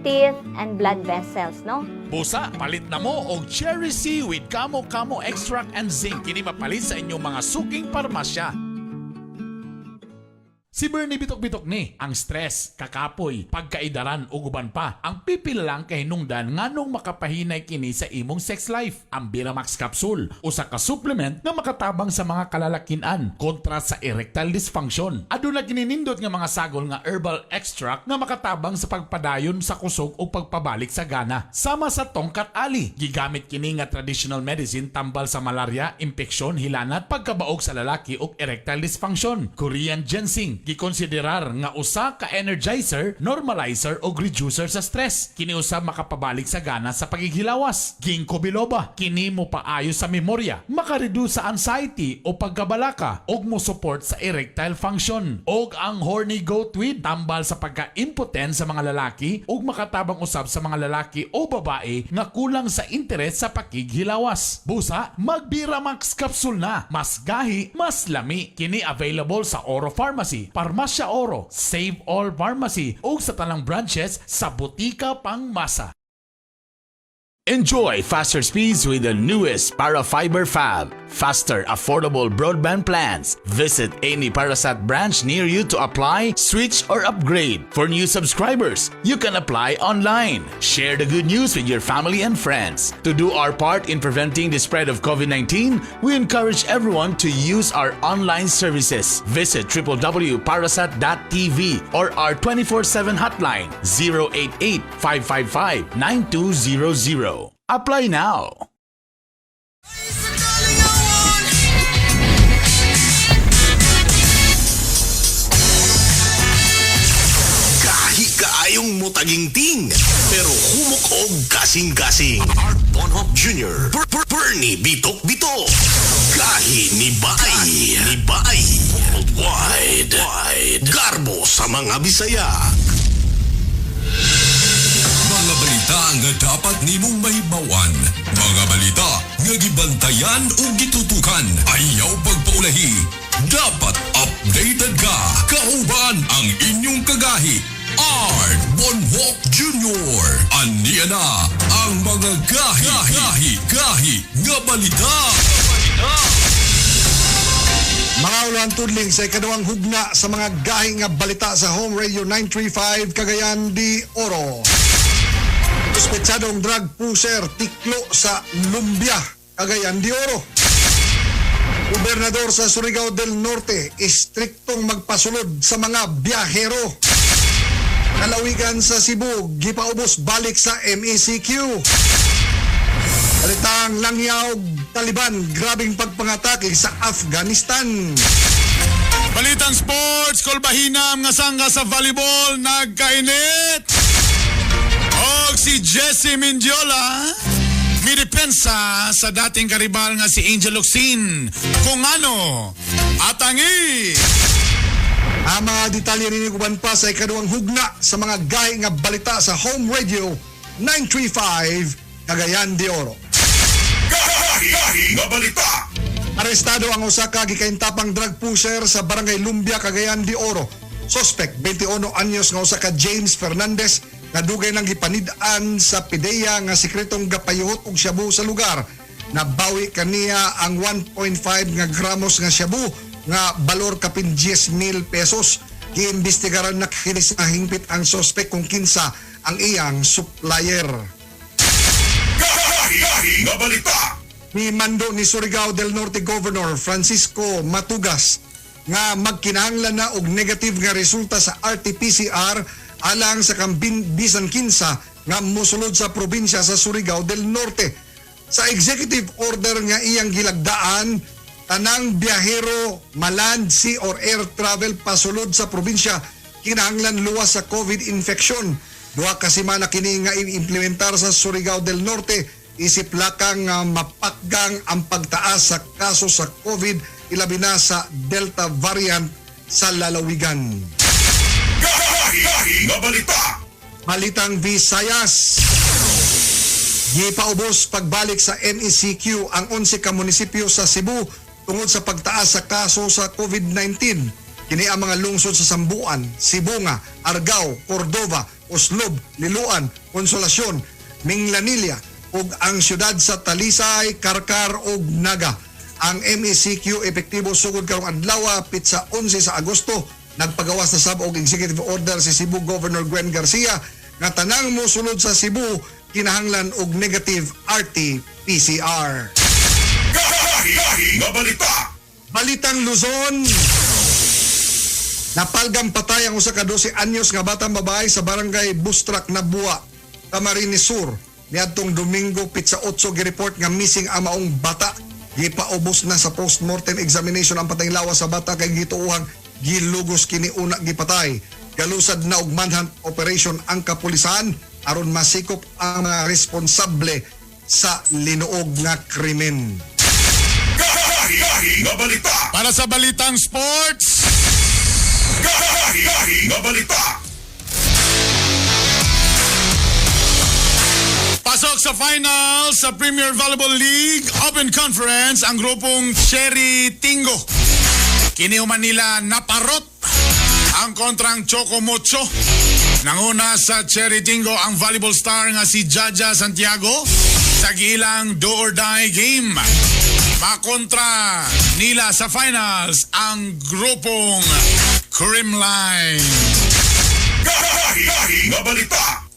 teeth, and blood vessels, no? Busa, palit na mo og Cherry C with Kamo Extract and Zinc. Kini mapalit sa inyong mga suking parmasya. Si Bernie bitok-bitok ni, ang stress, kakapoy, pagkaidaran o guban pa. Ang pipil lang kay hinungdan nganong makapahinay kini sa imong sex life. Ang Biramax Capsule, usa ka supplement nga makatabang sa mga kalalakinan kontra sa erectile dysfunction. Aduna gininindot nga mga sagol nga herbal extract nga makatabang sa pagpadayon sa kusog o pagpabalik sa gana. Sama sa tongkat ali, gigamit kini nga traditional medicine tambal sa malaria, impeksyon, hilanat, pagkabaog sa lalaki o erectile dysfunction. Korean ginseng, gikonsiderar nga usa ka energizer, normalizer o reducer sa stress. Kini usa makapabalik sa gana sa paghihilawas. Ginkgo biloba, kini mo paayo sa memorya, makareduce sa anxiety o pagkabalaka ug mo support sa erectile function. Og ang horny goat weed, tambal sa pagka-impotent sa mga lalaki ug makatabang usab sa mga lalaki o babae nga kulang sa interes sa pakighilawas. Busa, mag-Biramax capsule na. Mas gahi, mas lami. Kini available sa Oro Pharmacy, Parmasya Oro, Save All Pharmacy ug sa tanang branches sa Butika Pangmasa. Enjoy faster speeds with the newest Parafiber Fab. Faster, affordable broadband plans. Visit any Parasat branch near you to apply, switch, or upgrade. For new subscribers, you can apply online. Share the good news with your family and friends. To do our part in preventing the spread of COVID-19, we encourage everyone to use our online services. Visit www.parasat.tv or our 24/7 hotline 088-555-9200. Apply now. Kahi kaayong mutagingting, pero humok og kasing-kasing. Art Bonhoff Jr., Bernie Bitok-Bitok. Kahi ni Bay. Worldwide. Garbo sa mga Bisaya. Mga balita nga dapat nimong mahibawan. Mga balita nga gibantayan o gitutukan. Ayaw pagpaulahi. Dapat updated ka. Kauban ang inyong kagahi. Art Bonhoff Jr. Aniya na ang mga gahi nga balita. Mga ulan tudling sa ikaduhang hugna sa mga gahi nga balita sa Home Radio 935 Cagayan de Oro. Suspetsadong drug pusher tiklo sa Lumbia, Cagayan de Oro. Gobernador sa Surigao del Norte, istriktong magpasulod sa mga biyahero. Kalawigan sa Cebu, gipaubos balik sa MECQ. Balitang Langyaw, Taliban, grabing pagpangatake sa Afghanistan. Balitang sports, Kolbahinam nga sangga sa volleyball nagkainit. Og si Jessie Mindiola midepensa sa dating karibal nga si Angel Locsin. Kung ano, atangi. Ang mga detalye rin kuban pa sa ikaduhang hugna sa mga gay nga balita sa Home Radio 935 Cagayan de Oro. Gahi nga balita. Arestado ang usa ka gikaintapang drug pusher sa Barangay Lumbia, Cagayan de Oro. Suspect 21 anyos nga usa ka James Fernandez nga dugay nang gipanid-an sa PIDEA nga sikretong gapayuhot og shabu sa lugar. Nabawi kaniya ang 1.5 nga gramos nga shabu nga balor kapin 10,000 pesos. Giimbestigaran na kinis na hingpit ang suspect kung kinsa ang iyang supplier. Gahi nga balita. Mimando ni Surigao del Norte Governor Francisco Matugas nga magkinahanglan na og negative nga resulta sa RT-PCR alang sa bisan kinsa nga mosulod sa probinsya sa Surigao del Norte. Sa executive order nga iyang gilagdaan, tanang biyahero maland, sea or air travel pasulod sa probinsya kinahanglan luwas sa COVID infection. Duha ka semana kini nga implementar sa Surigao del Norte. Isip lakang mapakgang ang pagtaas sa kaso sa COVID, ilabi na sa Delta variant sa lalawigan. Gahi nga balita. Balitang Visayas. Gipaubos pagbalik sa MECQ ang 11 ka munisipyo sa Cebu tungod sa pagtaas sa kaso sa COVID-19. Kini ang mga lungsod sa Sambuan, Sibunga, Argao, Cordova, Oslob, Liloan, Consolacion, Minglanilla, ug ang siyudad sa Talisay, Karkar ug Naga. Ang MECQ epektibo sugod karong adlaw pitsa 11 sa Agosto. Nagpagawas na sab og executive order si Cebu Governor Gwen Garcia nga tanang mosulod sa Cebu kinahanglan og negative RT-PCR. Gahi nga balita. Balitang Luzon. Napalgang patay ang usa ka 12 anyos nga batang babae sa barangay Bustrak na Bua, Camarines Sur. Niadtong Domingo pitsa 8 gireport nga missing ang maong bata. Gipaubos na sa postmortem examination ang patayng lawas sa bata kay gituuhang gilugos kini una gipatay. Galusad na og manhunt operation ang kapulisan aron masikop ang mga responsable sa linuog nga krimen. Gahi nga balita. Para sa balitang sports, Gahi nga balita. pasok sa final sa Premier Volleyball League Open Conference ang grupong Cherry Tingo. Kinihuman nila naparot ang kontrang Chocomocho. Nanguna sa Cherry Tingo ang volleyball star nga si Jaja Santiago sa gilang do or die game. Makontra nila sa finals ang grupong Creamline. Gahi nga balita.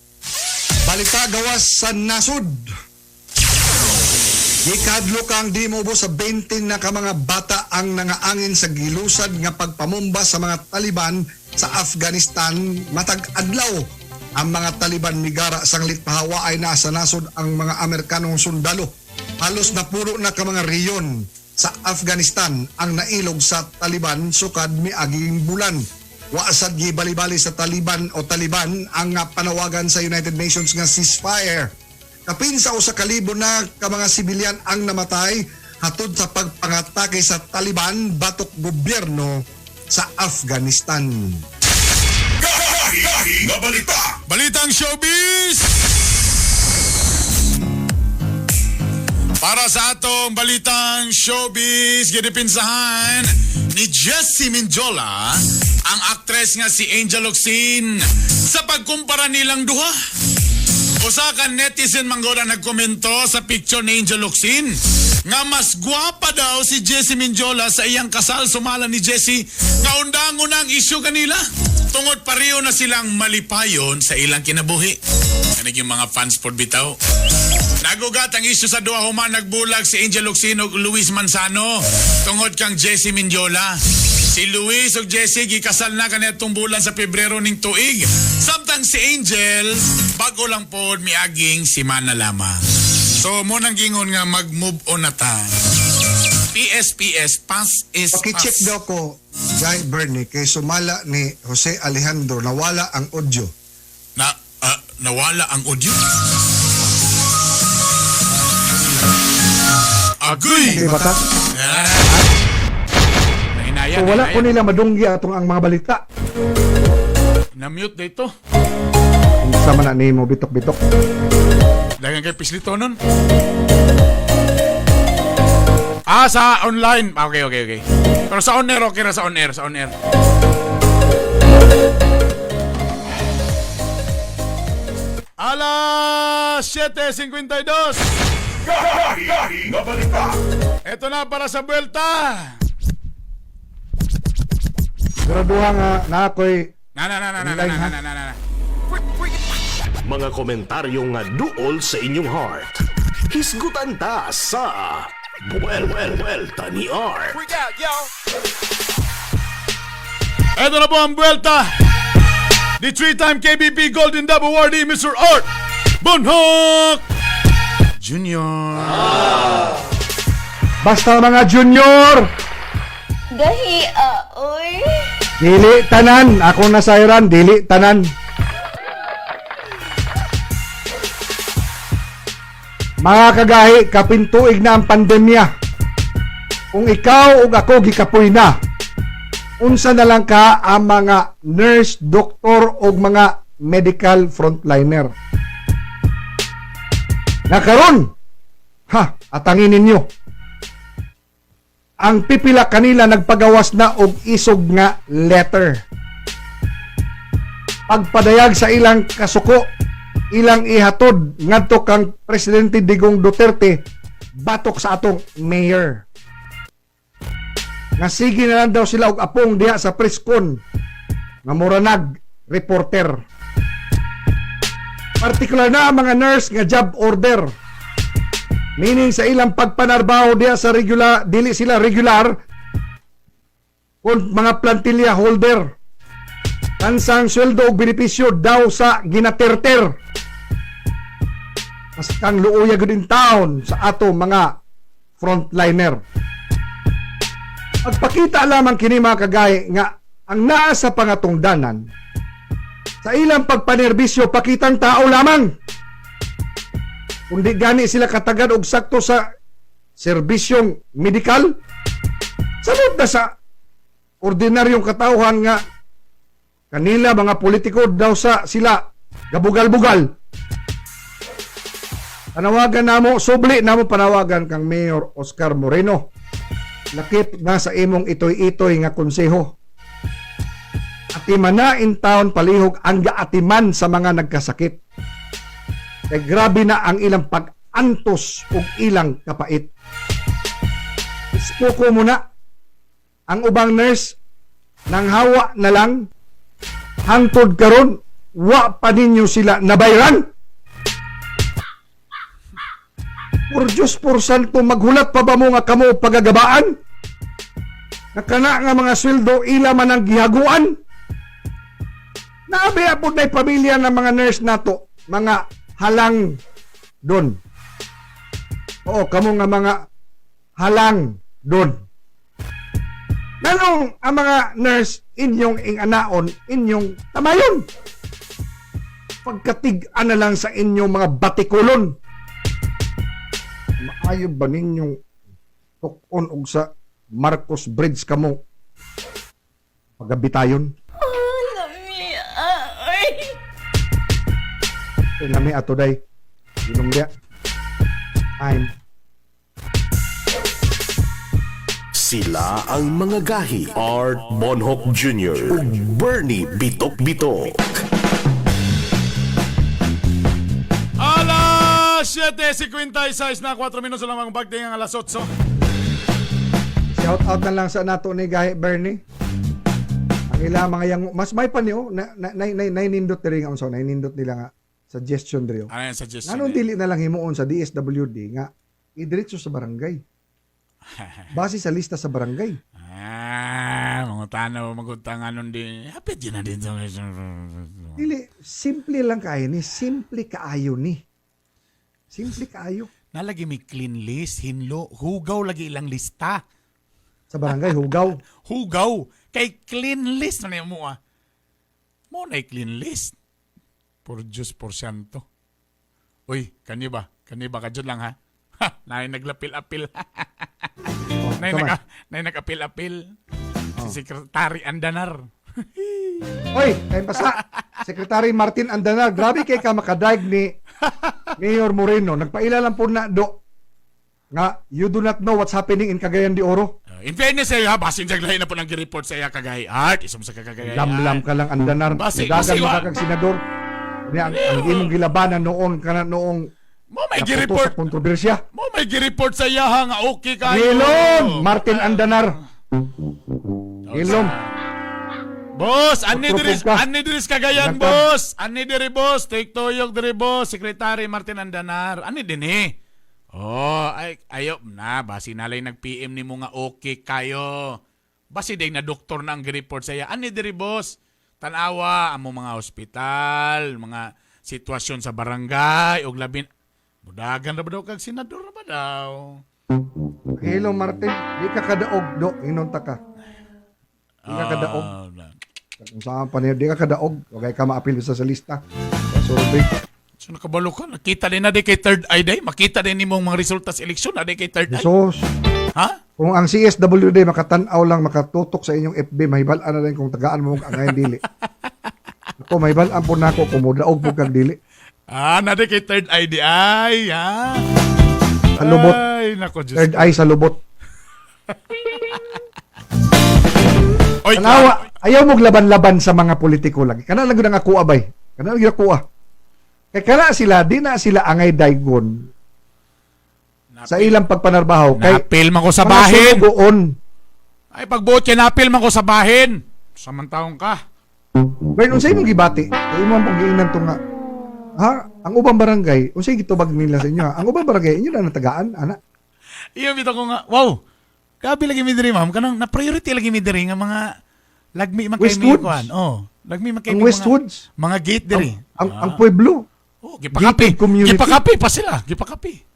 Balita gawas sa nasud. Gikadlo kang di mo sa 20 na ka mga bata ang nangaangin sa gilusad nga pagpamumba sa mga Taliban sa Afghanistan matag adlaw. Ang mga Taliban migara sanglit pahawa ay nasa nasud ang mga Amerikanong sundalo. Halos napuro na ka mga riyon sa Afghanistan ang nailog sa Taliban sukad miaging bulan. Waasad gibali-bali sa Taliban ang panawagan sa United Nations nga ceasefire. Kapin sa usa ka libo na ka mga sibilyan ang namatay hatod sa pagpangatake sa Taliban batok gobyerno sa Afghanistan. Gahi nga balita. Balitang showbiz! Para sa atong balitang showbiz, gidipinsahan ni Jessie Mindiola ang aktres nga si Angel Locsin sa pagkumpara nilang duha. Usa ka netizen manggoda nagkomento sa picture ni Angel Locsin nga mas gwapa daw si Jessie Mindiola sa iyang kasal sumala ni Jessie nga undangon ang isyu kanila. Tungod pareho na silang malipayon sa ilang kinabuhi. Kanig yung mga fans pod bitaw. Nagugat ang isyu sa duha human nagbulag si Angel Locsin ug Luis Manzano tungod kang Jessie Mindiola. Si Luis ug Jessie gikasal na kanetong bulan sa Pebrero ning tuig. Samtang si Angel bago lang pod miaging semana lamang. So mo nang gingon nga mag-move on na ta. PS, pass is Pakicheck daw ko, Guy Bernie, kay sumala ni Jose Alejandro, nawala ang audio. Nawala ang audio? Agoy! Okay, bata? Nahinaya, So, wala ko nila madunggi atong ang mga balita. Na-mute dito. Sama na ni mo bitok-bitok. Dagan kay Pislito nun. Sa online. Okay. Pero sa on-air, okay na sa on-air. Alas 7:52. Gahi nga balita. Ito na para sa buwelta. Graduha nga na ako'y Na. Mga komentaryo nga duol sa inyong heart. Hisgutan ta sa Buwelta ni Art. Ito na po ang buwelta. The 3-time KBP Golden Dove awardee, Mr. Art Bonhoc Jr. Basta mga junior, Gahi, oy. dili tanan. Ako na sayran, dili tanan. Mga kagahi, kapintuig na ang pandemya. Kung ikaw o ako gikapoy na, unsa na lang ka ang mga nurse, doktor o mga medical frontliner. Nakaron, atangin ninyo. Ang pipila kanila nagpagawas na og isog nga letter. Pagpadayag sa ilang kasuko, ilang ihatod ngadto kang Presidente Digong Duterte batok sa atong mayor. Nga sige na lang daw sila og apong diha sa preskon nga muranag reporter. Partikular na ang mga nurse nga job order. Meaning sa ilang pagpanarbaho diha sa regular, dili sila regular kung mga plantilya holder. Kansang sweldo o benepisyo daw sa ginaterter. Mas kang luoya gud in town sa ato mga frontliner. Pagpakita lamang kini mga kagay nga ang naa sa pangatungdanan sa ilang pagpanerbisyo pakitang tao lamang. Kundi gani sila katagad og sakto sa serbisyong medikal. Sabot na sa ordinaryong katawhan nga kanila mga politiko daw sa sila gabugal-bugal. Panawagan namo, subli namo panawagan kang Mayor Oscar Moreno. Lakip na sa imong itoy-itoy nga konseho. Atiman na in town palihog ang gaatiman sa mga nagkasakit. Kay grabe na ang ilang pag-antos ug ilang kapait. Ispoko muna ang ubang nurse nang hawa na lang hangtod karon wa pa ninyo sila nabayran. Por Diyos, por santo, maghulat pa ba mo nga kamo pagagabaan? Nakana nga mga sweldo, ila man ang gihaguan? Naabi po na pamilya ng mga nurse nato, mga halang doon. Oo, kamo nga mga halang doon. Nanong ang mga nurse, inyong inganaon, inyong tamayon. Pagkatig-an na lang sa inyong mga batikulon. Maayo ba ninyong tukon og sa Marcos Bridge kamo pagabitayon? Lami ato day. Inom dia. Time. Sila ang mga gahi. Art Bonhoc Jr. ug Bernie Bitok-Bitok. Alas 7:56 na 4 minutos lang ang pagting ang alas 8. Shout out na lang sa nato ni Gahi Bernie. Ang ila mga yang mas may pa niyo na nindot diri nga unsa nindot nila nga suggestion diri. Ano yung suggestion? Anong dili na lang himuon sa DSWD nga idiretso sa barangay. Base sa lista sa barangay. Mga tanaw magutang anon din. Hapit yun na din. Dili, simple lang kaayo ni. Simple kaayo ni. Simple kaayo. Nalagi may clean list, hinlo, hugaw lagi ilang lista. Sa barangay, hugaw. Hugaw. Kay clean list na niya mo Mo na clean list. Por Diyos, por santo. Uy, kanyo ba? Kanyo ba? Kadyon lang ha? Ha, nai naglapil-apil. Nai nag-apil-apil. Si Secretary Andanar. Oy, kay pasa. Secretary Martin Andanar, grabe kay ka makadaig ni Mayor Moreno. Nagpailalan po na nga you do not know what's happening in Cagayan de Oro. In fairness sa iya, basin jaglahin na po ng report sa iya kagay art. Isum sa kagay Lamlam ka lang Andanar. Dagan makakag senador. Ang imong gilabanan noong mo may gi-report sa kontrobersya. Mo may gi-report sa iya nga okay kayo. Ilom, Martin Andanar. Ilom. Boss, ani diris Cagayan, boss. Ani diri, boss. Take toyog diri, boss. Secretary Martin Andanar. Ani din Oh, ayo na. Basi nalay nag-PM ni mo nga okay kayo. Basi day na doktor na ang report sa iya. Ani diri, boss. Tanawa, amo mga ospital, mga sitwasyon sa barangay, og labin. Budagan ra ba daw kag senador ba daw? Hello, Martin. Di ka kadaog, do. Inunta ka. Di ka kadaog. Kung saan pa niya, di ka kadaog. Okay ka maapil sa lista. Survey. So nakabalo ka, nakita din na di kay third eye day, makita din ni mong mga resulta sa eleksyon na di kay third eye. Jesus. Ha? Kung ang CSWD makatanaw lang, makatutok sa inyong FB, mahibalaan na rin kung tagaan mo ang ngayon dili. Ako, mahibalaan po na ako, kumudaog po kang dili. Na di kay third eye di ay, ha? Sa lubot. Ay, nako, Diyos. Third eye sa lubot. Oy, Tanawa, ayaw mo laban-laban sa mga politiko lagi. Kana lang ang ako abay. Kana lang ako Kaya kana sila, di na sila angay daygon sa ilang pagpanarbaho. Napil man ko sa bahin. Sunugoon. Ay, pagbuot kaya napil man ko sa bahin. Samantaong ka. Pero unsay mong gibati? Kaya mo ang pag-iinan to nga. Ha? Ang ubang barangay, unsay gitubag nila sa inyo ha? Ang ubang barangay, inyo na natagaan, ana? Iyo, bito ko nga, wow. Gabi lagi mi diri, ma'am. Kanang na-priority lagi mi diri nga mga lagmi man kay mi kuan. Oh, lagmi man kay Ang Westwoods? Mga gate diri. Ang Pueblo? Oh, gipakapi. Gipakapi pa sila. Gipakapi.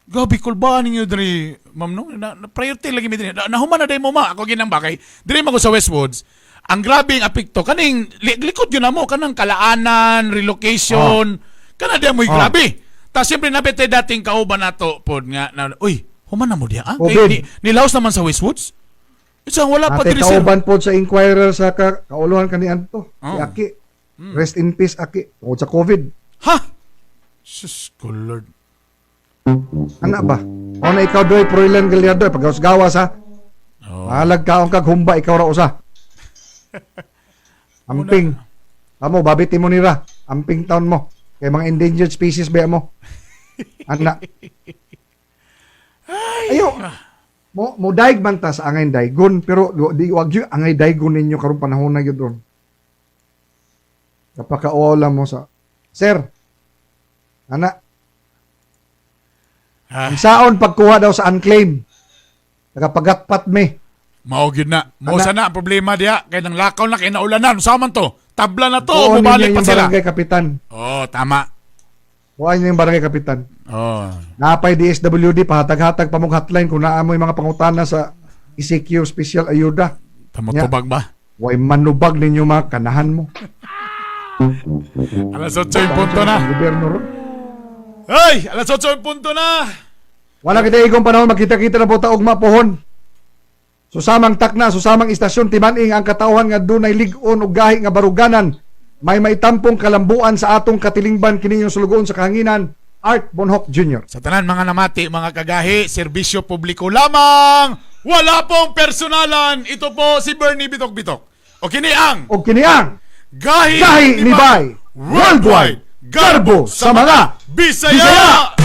Gabi kulbaan ninyo diri, ma'am, no? Na priority lagi mi diri. Nahuman na day mo ma. Ako ginang bakay. Diri man ko sa Westwoods. Ang grabe ang apekto kaning likod yun na mo kanang kalaanan, relocation. Kana di mo grabe. Ta siyempre nabete dating kauban nato pod nga na, uy, human na mo diha. Nilaos naman sa Westwoods. Isang wala pa diri sir. Kauban pod sa Inquirer sa kauluhan kanian to. Si Aki. Rest in peace, Aki. Tungkol sa COVID. Ha? Sus, Lord. Ano ba? O na ikaw doy, Proilan Galyado, pag-gawas ha? Mahalag ka ang kaghumba, ikaw ra usa. Amping. Amo, babiti mo nira. Amping taon mo. Kaya mga endangered species ba mo? Anak. Ayo. Mo daig man ta sa angay daigon, pero di wag yu angay daigon ninyo karong panahon na gyud ron. Kapakaola mo sa Sir. Ana. Ang saon pagkuha daw sa unclaim. Nakapagatpat me. Mao gyud na. Mao sana ang problema diha kay nang lakaw na kay naulanan. Saman to. Tabla na to, mubalik pa sila. Barangay kapitan. Oh, tama. Kuha niyo yung barangay kapitan. Oh. Napay DSWD, pahatag-hatag pa mong hotline kung naamoy mga pangutana sa ECQ Special Ayuda. Tamotubag ba? Way manubag ninyo mga kanahan mo. Alas 8 yung punto na. Gobyerno ron. Ay! Alas 8 yung punto na. Wala kita igong panahon, makita-kita na po taog mapuhon. Susamang takna, susamang istasyon, timaning ang katauhan nga dunay ligon o gahi nga baruganan. May maitampong kalambuan sa atong katilingban kininyong sulugoon sa kahanginan. Art Bonhoc Jr. Sa tanan mga namati, mga kagahi, serbisyo publiko lamang. Wala pong personalan. Ito po si Bernie Bitok-Bitok. O kiniang Gahi ni Bay Worldwide Garbo sa mga Bisaya!